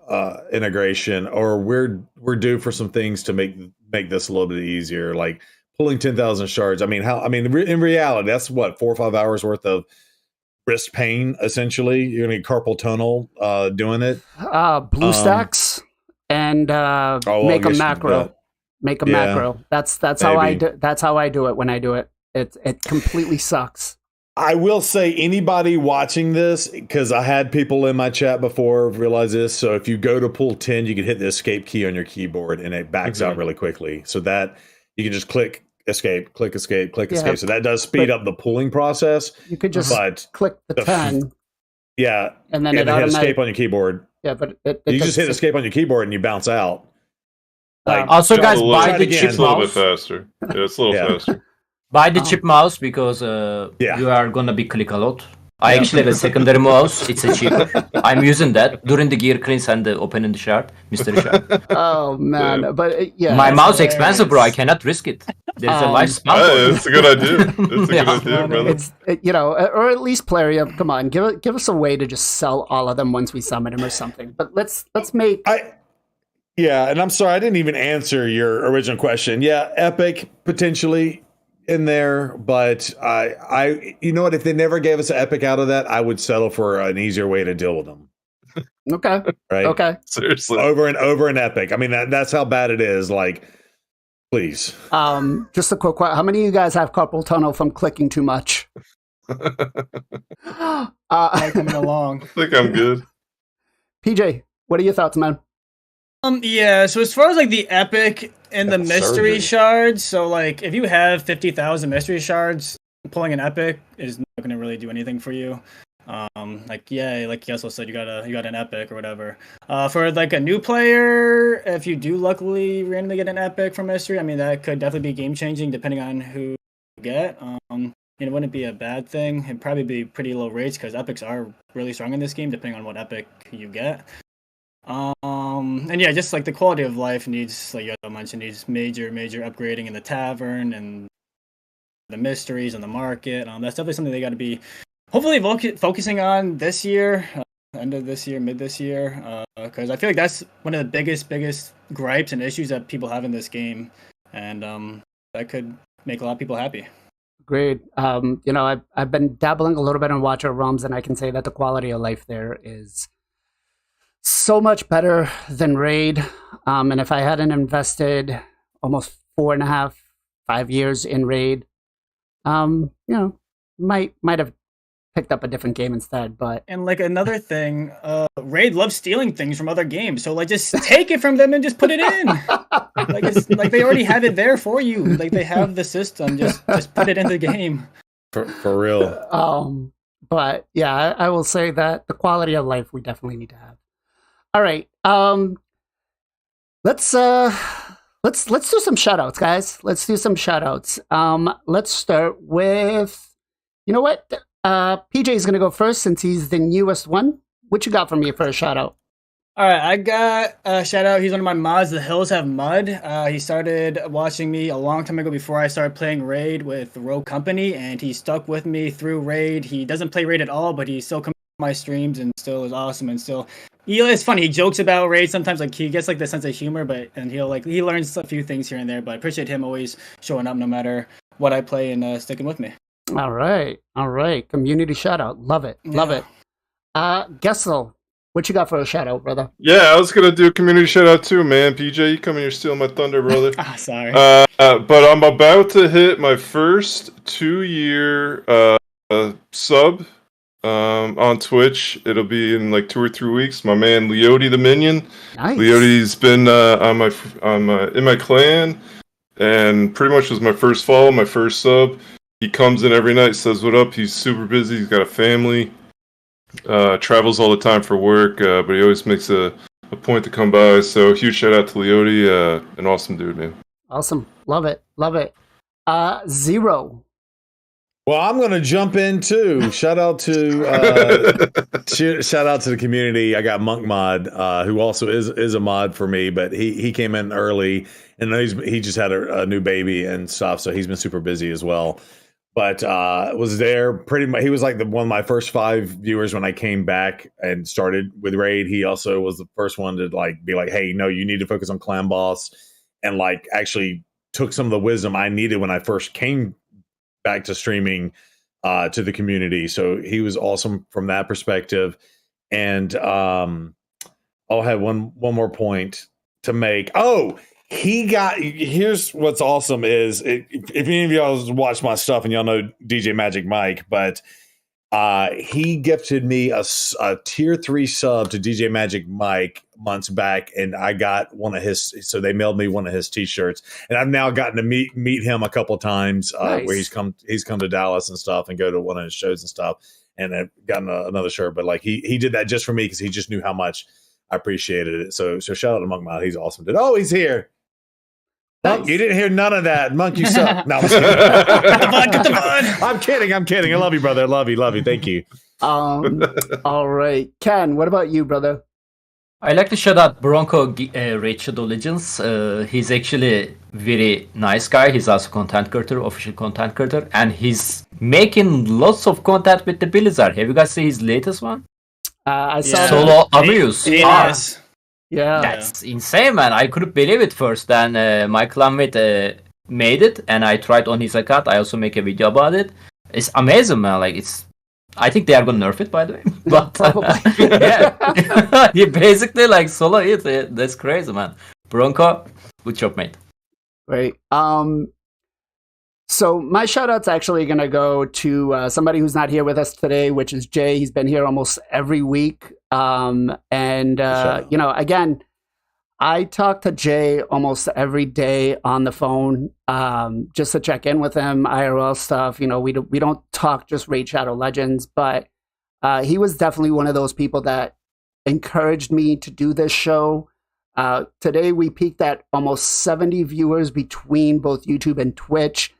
integration, or we're due for some things to make this a little bit easier. Like pulling 10,000 shards. I mean, in reality, that's what 4 or 5 hours worth of wrist pain. Essentially, you're gonna need carpal tunnel doing it. Blue stacks and make a macro. Make a macro. That's how I do. That's how I do it when I do it. It completely sucks. I will say anybody watching this, because I had people in my chat before realize this. So if you go to pull 10, you can hit the escape key on your keyboard and it backs out really quickly. So that you can just click escape, click escape, click escape. So that does speed up the pulling process. You could just click the 10. Yeah. And then hit escape on your keyboard. Yeah, but you just hit escape on your keyboard and you bounce out. Also, guys, buy the chip It's a little bit mouse. faster. Yeah, it's a little faster. Buy the chip mouse because you are gonna be click a lot. I actually have a secondary mouse. It's a cheaper. I'm using that during the gear cleans and the opening the shard, mystery shard. Oh man, but my mouse expensive, bro. I cannot risk it. There's a life span. It's a good idea. It's a good idea, brother. It's or at least Pleria, come on, give us a way to just sell all of them once we summon them or something. But let's make. Yeah, and I'm sorry I didn't even answer your original question. Yeah, Epic potentially in there, but I you know what? If they never gave us an Epic out of that, I would settle for an easier way to deal with them. Okay. Right. Okay. Seriously. Over and over an Epic. I mean, that's how bad it is. Like, please. Just a quick question. How many of you guys have carpal tunnel from clicking too much? Coming along. I think I'm good. PJ, what are your thoughts, man? Yeah, so as far as like the epic and the mystery shards, so like if you have 50,000 mystery shards, pulling an epic is not going to really do anything for you. Like Gestal said, you got an epic or whatever. For like a new player, if you do luckily randomly get an epic from mystery, I mean that could definitely be game changing depending on who you get. It wouldn't be a bad thing. It'd probably be pretty low rates because epics are really strong in this game depending on what epic you get. And yeah, just like the quality of life needs, like you mentioned, needs major upgrading in the tavern and the mysteries and the market. That's definitely something they got to be hopefully focusing on this year, end of this year, mid this year, because I feel like that's one of the biggest gripes and issues that people have in this game, and that could make a lot of people happy. Great. I've been dabbling a little bit in Watcher Realms, and I can say that the quality of life there is so much better than Raid. And if I hadn't invested almost 4.5, 5 years in Raid, might have picked up a different game instead. But and like another thing, Raid loves stealing things from other games. So like just take it from them and just put it in. Like it's like they already have it there for you. Like they have the system. Just put it in the game. For real. But yeah, I will say that the quality of life we definitely need to have. All right. Let's do some shout outs, guys. Let's do some shout outs. Let's start with, you know what? PJ is going to go first since he's the newest one. What you got for me for a shout out? All right, I got a shout out. He's one of my mods. The Hills Have Mud. He started watching me a long time ago before I started playing Raid with the Rogue Company, and he stuck with me through Raid. He doesn't play Raid at all, but he still comes to my streams and still is awesome and still. It's funny. He jokes about Raid sometimes. Like he gets like the sense of humor, and he learns a few things here and there. But I appreciate him always showing up no matter what I play and sticking with me. All right. Community shout out. Love it. Gestal, what you got for a shout out, brother? Yeah, I was gonna do a community shout out too, man. PJ, you come here stealing my thunder, brother. Sorry. But I'm about to hit my first 2-year sub on Twitch. It'll be in like 2 or 3 weeks. My man Leoty the Minion. Nice. Leoty's been in my clan, and pretty much was my first follow, my first sub. He comes in every night, says what up. He's super busy. He's got a family. Travels all the time for work, but he always makes a point to come by. So huge shout out to Leoty, an awesome dude, man. Awesome. Love it. Zero. Well, I'm going to jump in too. Shout out to the community. I got Monk Mod, who also is a mod for me, but he came in early, and he just had a new baby and stuff, so he's been super busy as well. But was there pretty much. He was like one of my first 5 viewers when I came back and started with Raid. He also was the first one to be like, hey, no, you need to focus on Clan Boss, and actually took some of the wisdom I needed when I first came back to streaming to the community. So he was awesome from that perspective. And I'll have one more point to make. Oh, here's what's awesome is if any of y'all watch my stuff and y'all know DJ Magic Mike, but he gifted me a tier 3 sub to DJ Magic Mike months back, and I got one of his. So they mailed me one of his T-shirts, and I've now gotten to meet him a couple of times. Nice. Where he's come to Dallas and stuff, and go to one of his shows and stuff, and I've gotten another shirt. But he did that just for me because he just knew how much I appreciated it. So shout out to Monk Mod. He's awesome. Oh, he's here. Nice. Oh, you didn't hear none of that. Monk, you suck. No, I'm kidding. I'm kidding. I love you, brother. I love you. Thank you. All right. Ken, what about you, brother? I like to shout out Bronco Raid Shadow Legends. He's actually very nice guy. He's also content creator, official content creator, and he's making lots of content with the Blizzard. Have you guys seen his latest one? I saw Solo Abuse. Yes. Yeah, that's insane, man. I couldn't believe it first. Then my clanmate made it, and I tried on his account. I also make a video about it. It's amazing, man. I think they are gonna nerf it, by the way. But probably. Yeah, he basically solo it. That's crazy, man. Bronco, good job, mate. Right. So my shout out's actually gonna go to somebody who's not here with us today, which is Jay. He's been here almost every week. Again, I talk to Jay almost every day on the phone, just to check in with him, IRL stuff. We don't talk just Raid Shadow Legends, but he was definitely one of those people that encouraged me to do this show. Today we peaked at almost 70 viewers between both YouTube and Twitch.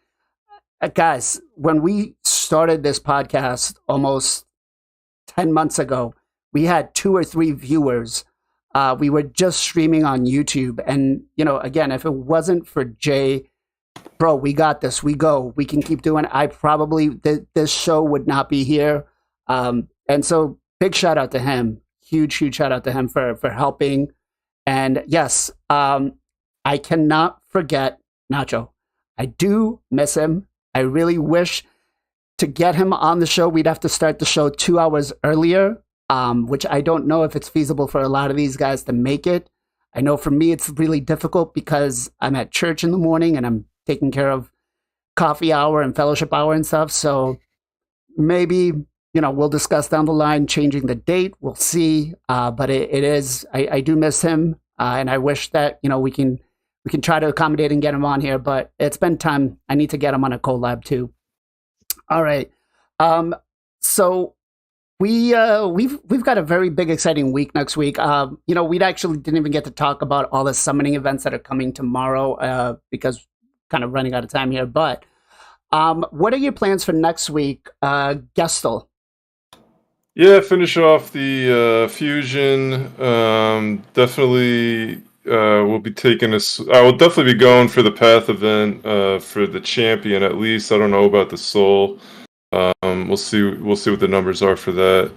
Guys, when we started this podcast almost 10 months ago, we had 2 or 3 viewers. We were just streaming on YouTube. And, again, if it wasn't for Jay, bro, we got this. We go. We can keep doing it. This show would not be here. And so big shout out to him. Huge shout out to him for helping. And yes, I cannot forget Nacho. I do miss him. I really wish to get him on the show. We'd have to start the show 2 hours earlier. Which I don't know if it's feasible for a lot of these guys to make it. I know for me it's really difficult because I'm at church in the morning and I'm taking care of coffee hour and fellowship hour and stuff. So maybe, we'll discuss down the line changing the date. We'll see. But it is, I do miss him. And I wish that, we can try to accommodate and get him on here, but it's been time. I need to get him on a collab too. All right. So we've got a very big, exciting week next week. We actually didn't even get to talk about all the summoning events that are coming tomorrow because kind of running out of time here. But what are your plans for next week, Gestal? Yeah, finish off the fusion. Definitely, we'll be taking us. I will definitely be going for the Path event for the champion at least. I don't know about the Soul. We'll see what the numbers are for that,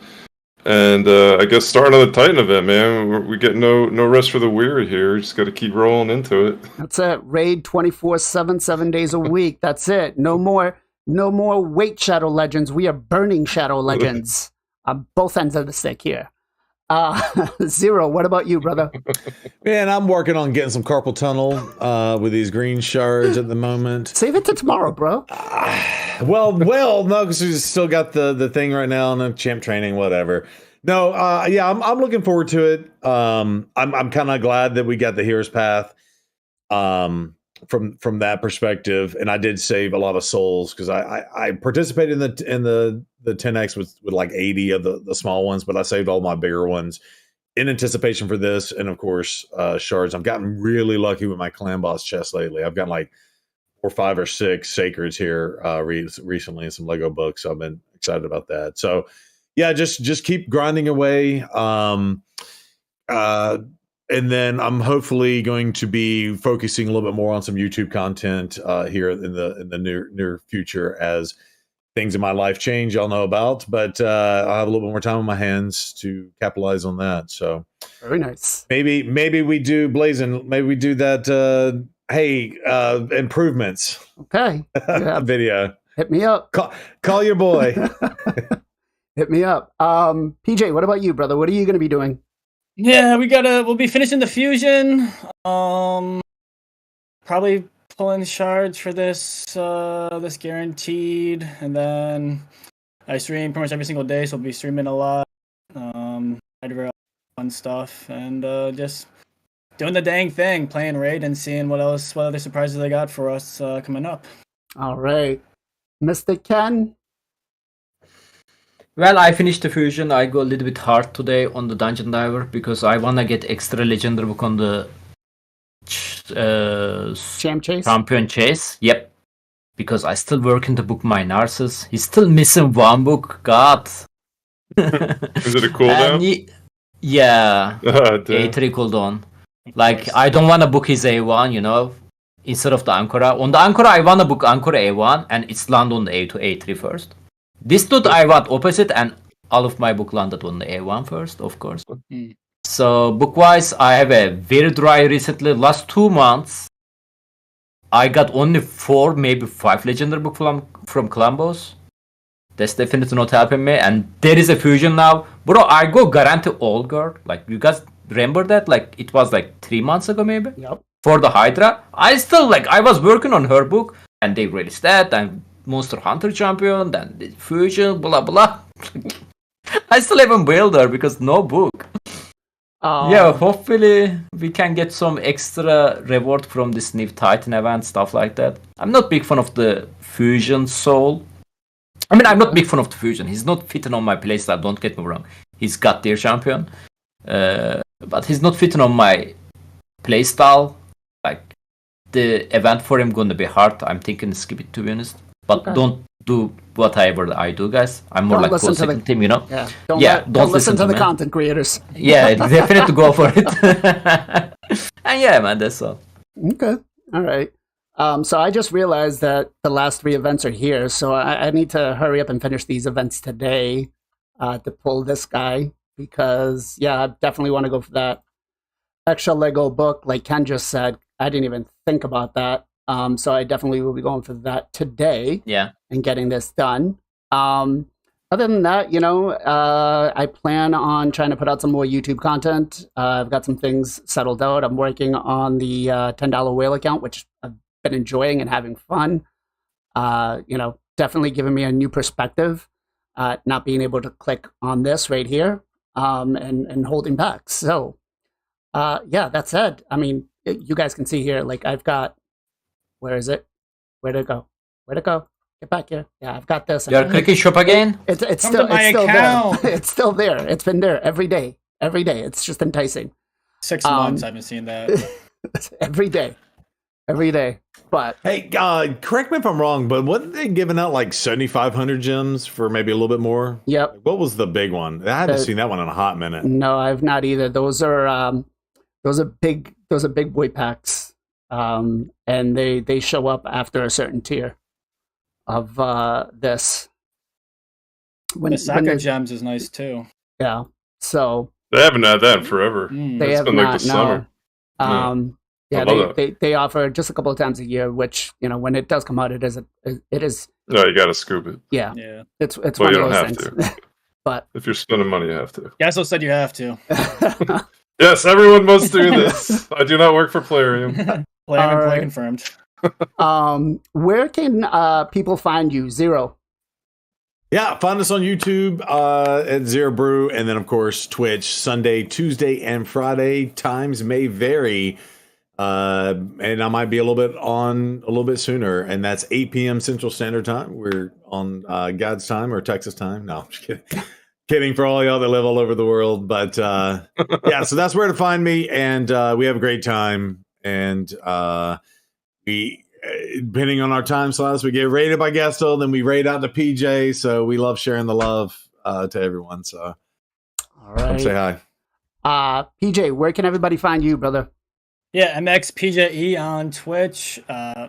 and I guess starting on the Titan event, man. We get no rest for the weary here. Just got to keep rolling into it. That's it. Raid 24/7, 7 days a week. That's it. No more wait Shadow Legends. We are burning Shadow Legends on both ends of the stick here. Zero. What about you, brother? Man, I'm working on getting some carpal tunnel with these green shards at the moment. Save it to tomorrow, bro. well, no, because we still got the thing right now and the champ training, whatever. No, yeah, I'm looking forward to it. I'm kind of glad that we got the Hero's Path. From that perspective, and I did save a lot of souls because I participated in the 10x with like 80 of the small ones, but I saved all my bigger ones in anticipation for this, and of course shards. I've gotten really lucky with my clan boss chest lately. I've gotten like 4, 5, or 6 sacreds here recently in some Lego books. So I've been excited about that. So yeah, just keep grinding away. And then I'm hopefully going to be focusing a little bit more on some YouTube content here in the near future as things in my life change. Y'all know about, but I'll have a little bit more time on my hands to capitalize on that. So very nice. Maybe we do BLAZIN. Maybe we do that. Improvements. Okay. Yeah. Video. Hit me up. Call your boy. Hit me up. PJ, what about you, brother? What are you going to be doing? Yeah, we'll be finishing the fusion. Probably pulling shards for this guaranteed, and then I stream pretty much every single day, so I'll be streaming a lot. Fun stuff, and just doing the dang thing, playing raid and seeing what other surprises they got for us coming up. All right, Mr. Ken. Well, I finished the fusion. I go a little bit hard today on the Dungeon Diver because I want to get extra legendary book on the champion chase. Yep. Because I still working to book my Narcissus. He's still missing one book. God. Is it a cooldown? Yeah. A3 cooldown. Like, I don't want to book his A1, instead of the Ankara. On the Ankara, I want to book Ankara A1 and it's land on the A2, A3 first. This dude I want opposite, and all of my book landed on the A1 first, of course. So book-wise, I have a very dry recently. Last 2 months, I got only 4, maybe 5 legendary book from Clambos. That's definitely not helping me. And there is a fusion now. Bro, I go guarantee all guard. Like, you guys remember that? Like, it was like 3 months ago, maybe? Yep. For the Hydra. I was working on her book, and they released that, and Monster Hunter champion, then the fusion, blah blah. I still haven't built her because no book. Yeah, hopefully we can get some extra reward from this new Titan event, stuff like that. I'm not big fan of the fusion soul. I mean, I'm not big fan of the fusion. He's not fitting on my playstyle, don't get me wrong. He's God tier champion. But he's not fitting on my playstyle. Like, the event for him gonna be hard. I'm thinking skip it, to be honest. But don't do whatever I do, guys. I'm more like close second team, Yeah. Don't listen to the content creators. Yeah, definitely go for it. And yeah, man, that's all. Okay. All right. So I just realized that the last 3 events are here, so I need to hurry up and finish these events today to pull this guy, because, yeah, I definitely want to go for that extra Lego book. Like Ken just said, I didn't even think about that. So I definitely will be going for that today. Yeah. And getting this done. Other than that, I plan on trying to put out some more YouTube content. I've got some things settled out. I'm working on the $10 whale account, which I've been enjoying and having fun. Definitely giving me a new perspective, not being able to click on this right here and holding back. So, yeah, that said, I mean, you guys can see here, like I've got, where is it? Where'd it go? Get back here. Yeah, I've got this. You're clicking shop again? It's still there. It's still there. It's been there every day. It's just enticing. 6 months I haven't seen that. Every day. But hey, correct me if I'm wrong, but wasn't they giving out like 7,500 gems for maybe a little bit more? Yep. What was the big one? I haven't seen that one in a hot minute. No, I've not either. Those are big boy packs. And they show up after a certain tier of this. The Soccer gems is nice too. Yeah. So they haven't had that in forever. They have been not. like the summer. Yeah, they offer just a couple of times a year, which when it does come out, it is. No, you got to scoop it. Yeah. It's well, one you of don't those have things. to. But if you're spending money, you have to. Gestal said you have to. Yes, everyone must do this. I do not work for Plarium. Play confirmed. Where can people find you, Zero? Yeah, find us on YouTube at Zero Brew, and then of course Twitch, Sunday, Tuesday, and Friday. Times may vary, and I might be a little bit sooner, and that's 8 p.m. Central Standard Time. We're on God's time or Texas time. No, I'm just kidding. Kidding for all y'all that live all over the world, but yeah, so that's where to find me, and we have a great time, and we. Depending on our time slots, we get rated by Gestal, then we raid out to PJ. So we love sharing the love to everyone. So, all right, come say hi. PJ, where can everybody find you, brother? Yeah, MXPJE on Twitch. I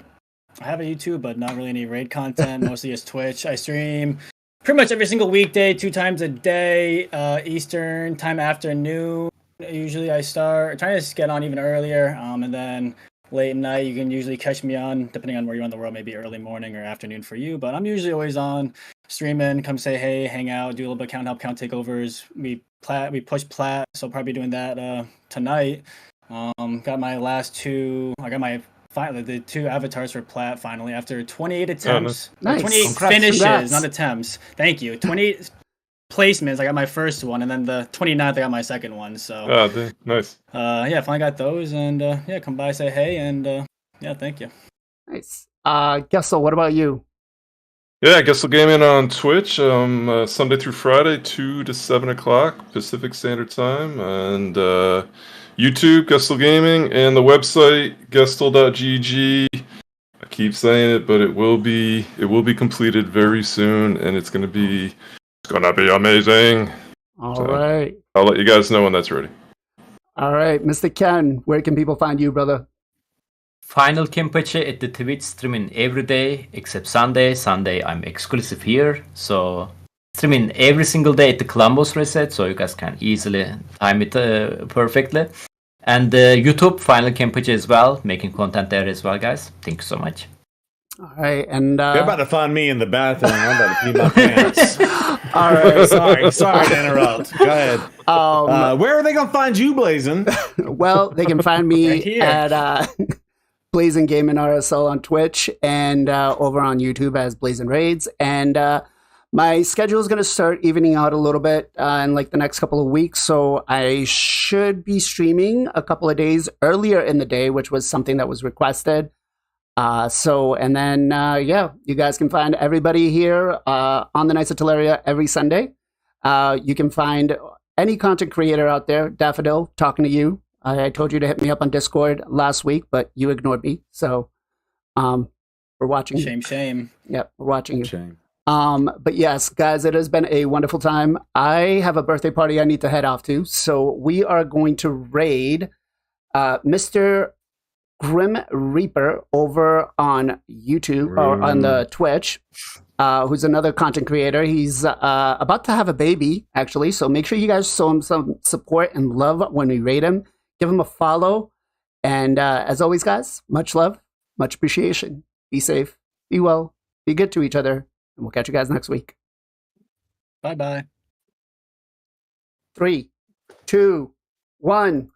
have a YouTube, but not really any raid content. Mostly just Twitch. I stream pretty much every single weekday, 2 times a day, Eastern time afternoon. Usually I start trying to get on even earlier, and then late night, you can usually catch me on, depending on where you're in the world, maybe early morning or afternoon for you. But I'm usually always on, streaming, come say hey, hang out, do a little bit of count takeovers. We push plat, so I'll probably be doing that tonight. Got my last 2, I got my the 2 avatars for plat finally after 28 attempts. Nice. 28 finishes, not attempts. Thank you. 28 placements. I got my first one, and then the 29th I got my second one. So nice. Yeah, finally got those, and yeah, come by, say hey, and yeah, thank you. Nice. Gestal, what about you? Yeah, Gestal Gaming on Twitch, Sunday through Friday, 2 to 7 o'clock Pacific Standard Time, and YouTube, Gestal Gaming, and the website, gestal.gg. I keep saying it, but it will be completed very soon, and it's gonna be amazing. All right. I'll let you guys know when that's ready. All right, Mr. Ken, where can people find you, brother? FinalKenpachi at the Twitch streaming every day except Sunday. Sunday I'm exclusive here, so streaming every single day at the Columbus reset, so you guys can easily time it perfectly. And YouTube, FinalKenpachi as well, making content there as well, guys. Thank you so much. All right, and you're about to find me in the bathroom. I'm about to pee my pants. all right, sorry to interrupt. Go ahead. Where are they gonna find you, Blazin? Well, they can find me Right at BLAZIN Gaming RSL on Twitch and over on YouTube as BLAZIN Raids. And my schedule is going to start evening out a little bit in like the next couple of weeks. So I should be streaming a couple of days earlier in the day, which was something that was requested. And then you guys can find everybody here on the Knights of Teleria every Sunday. You can find any content creator out there. Daffodil, talking to you. I told you to hit me up on Discord last week, but you ignored me. So we're watching you. Shame. Yep, we're watching you. Shame. But yes, guys, it has been a wonderful time. I have a birthday party I need to head off to. So we are going to raid Mr. Grim Reaper over on YouTube or on the Twitch, who's another content creator. He's about to have a baby, actually. So make sure you guys show him some support and love when we raid him. Give him a follow. And as always, guys, much love, much appreciation. Be safe, be well, be good to each other. And we'll catch you guys next week. Bye-bye. 3, 2, 1.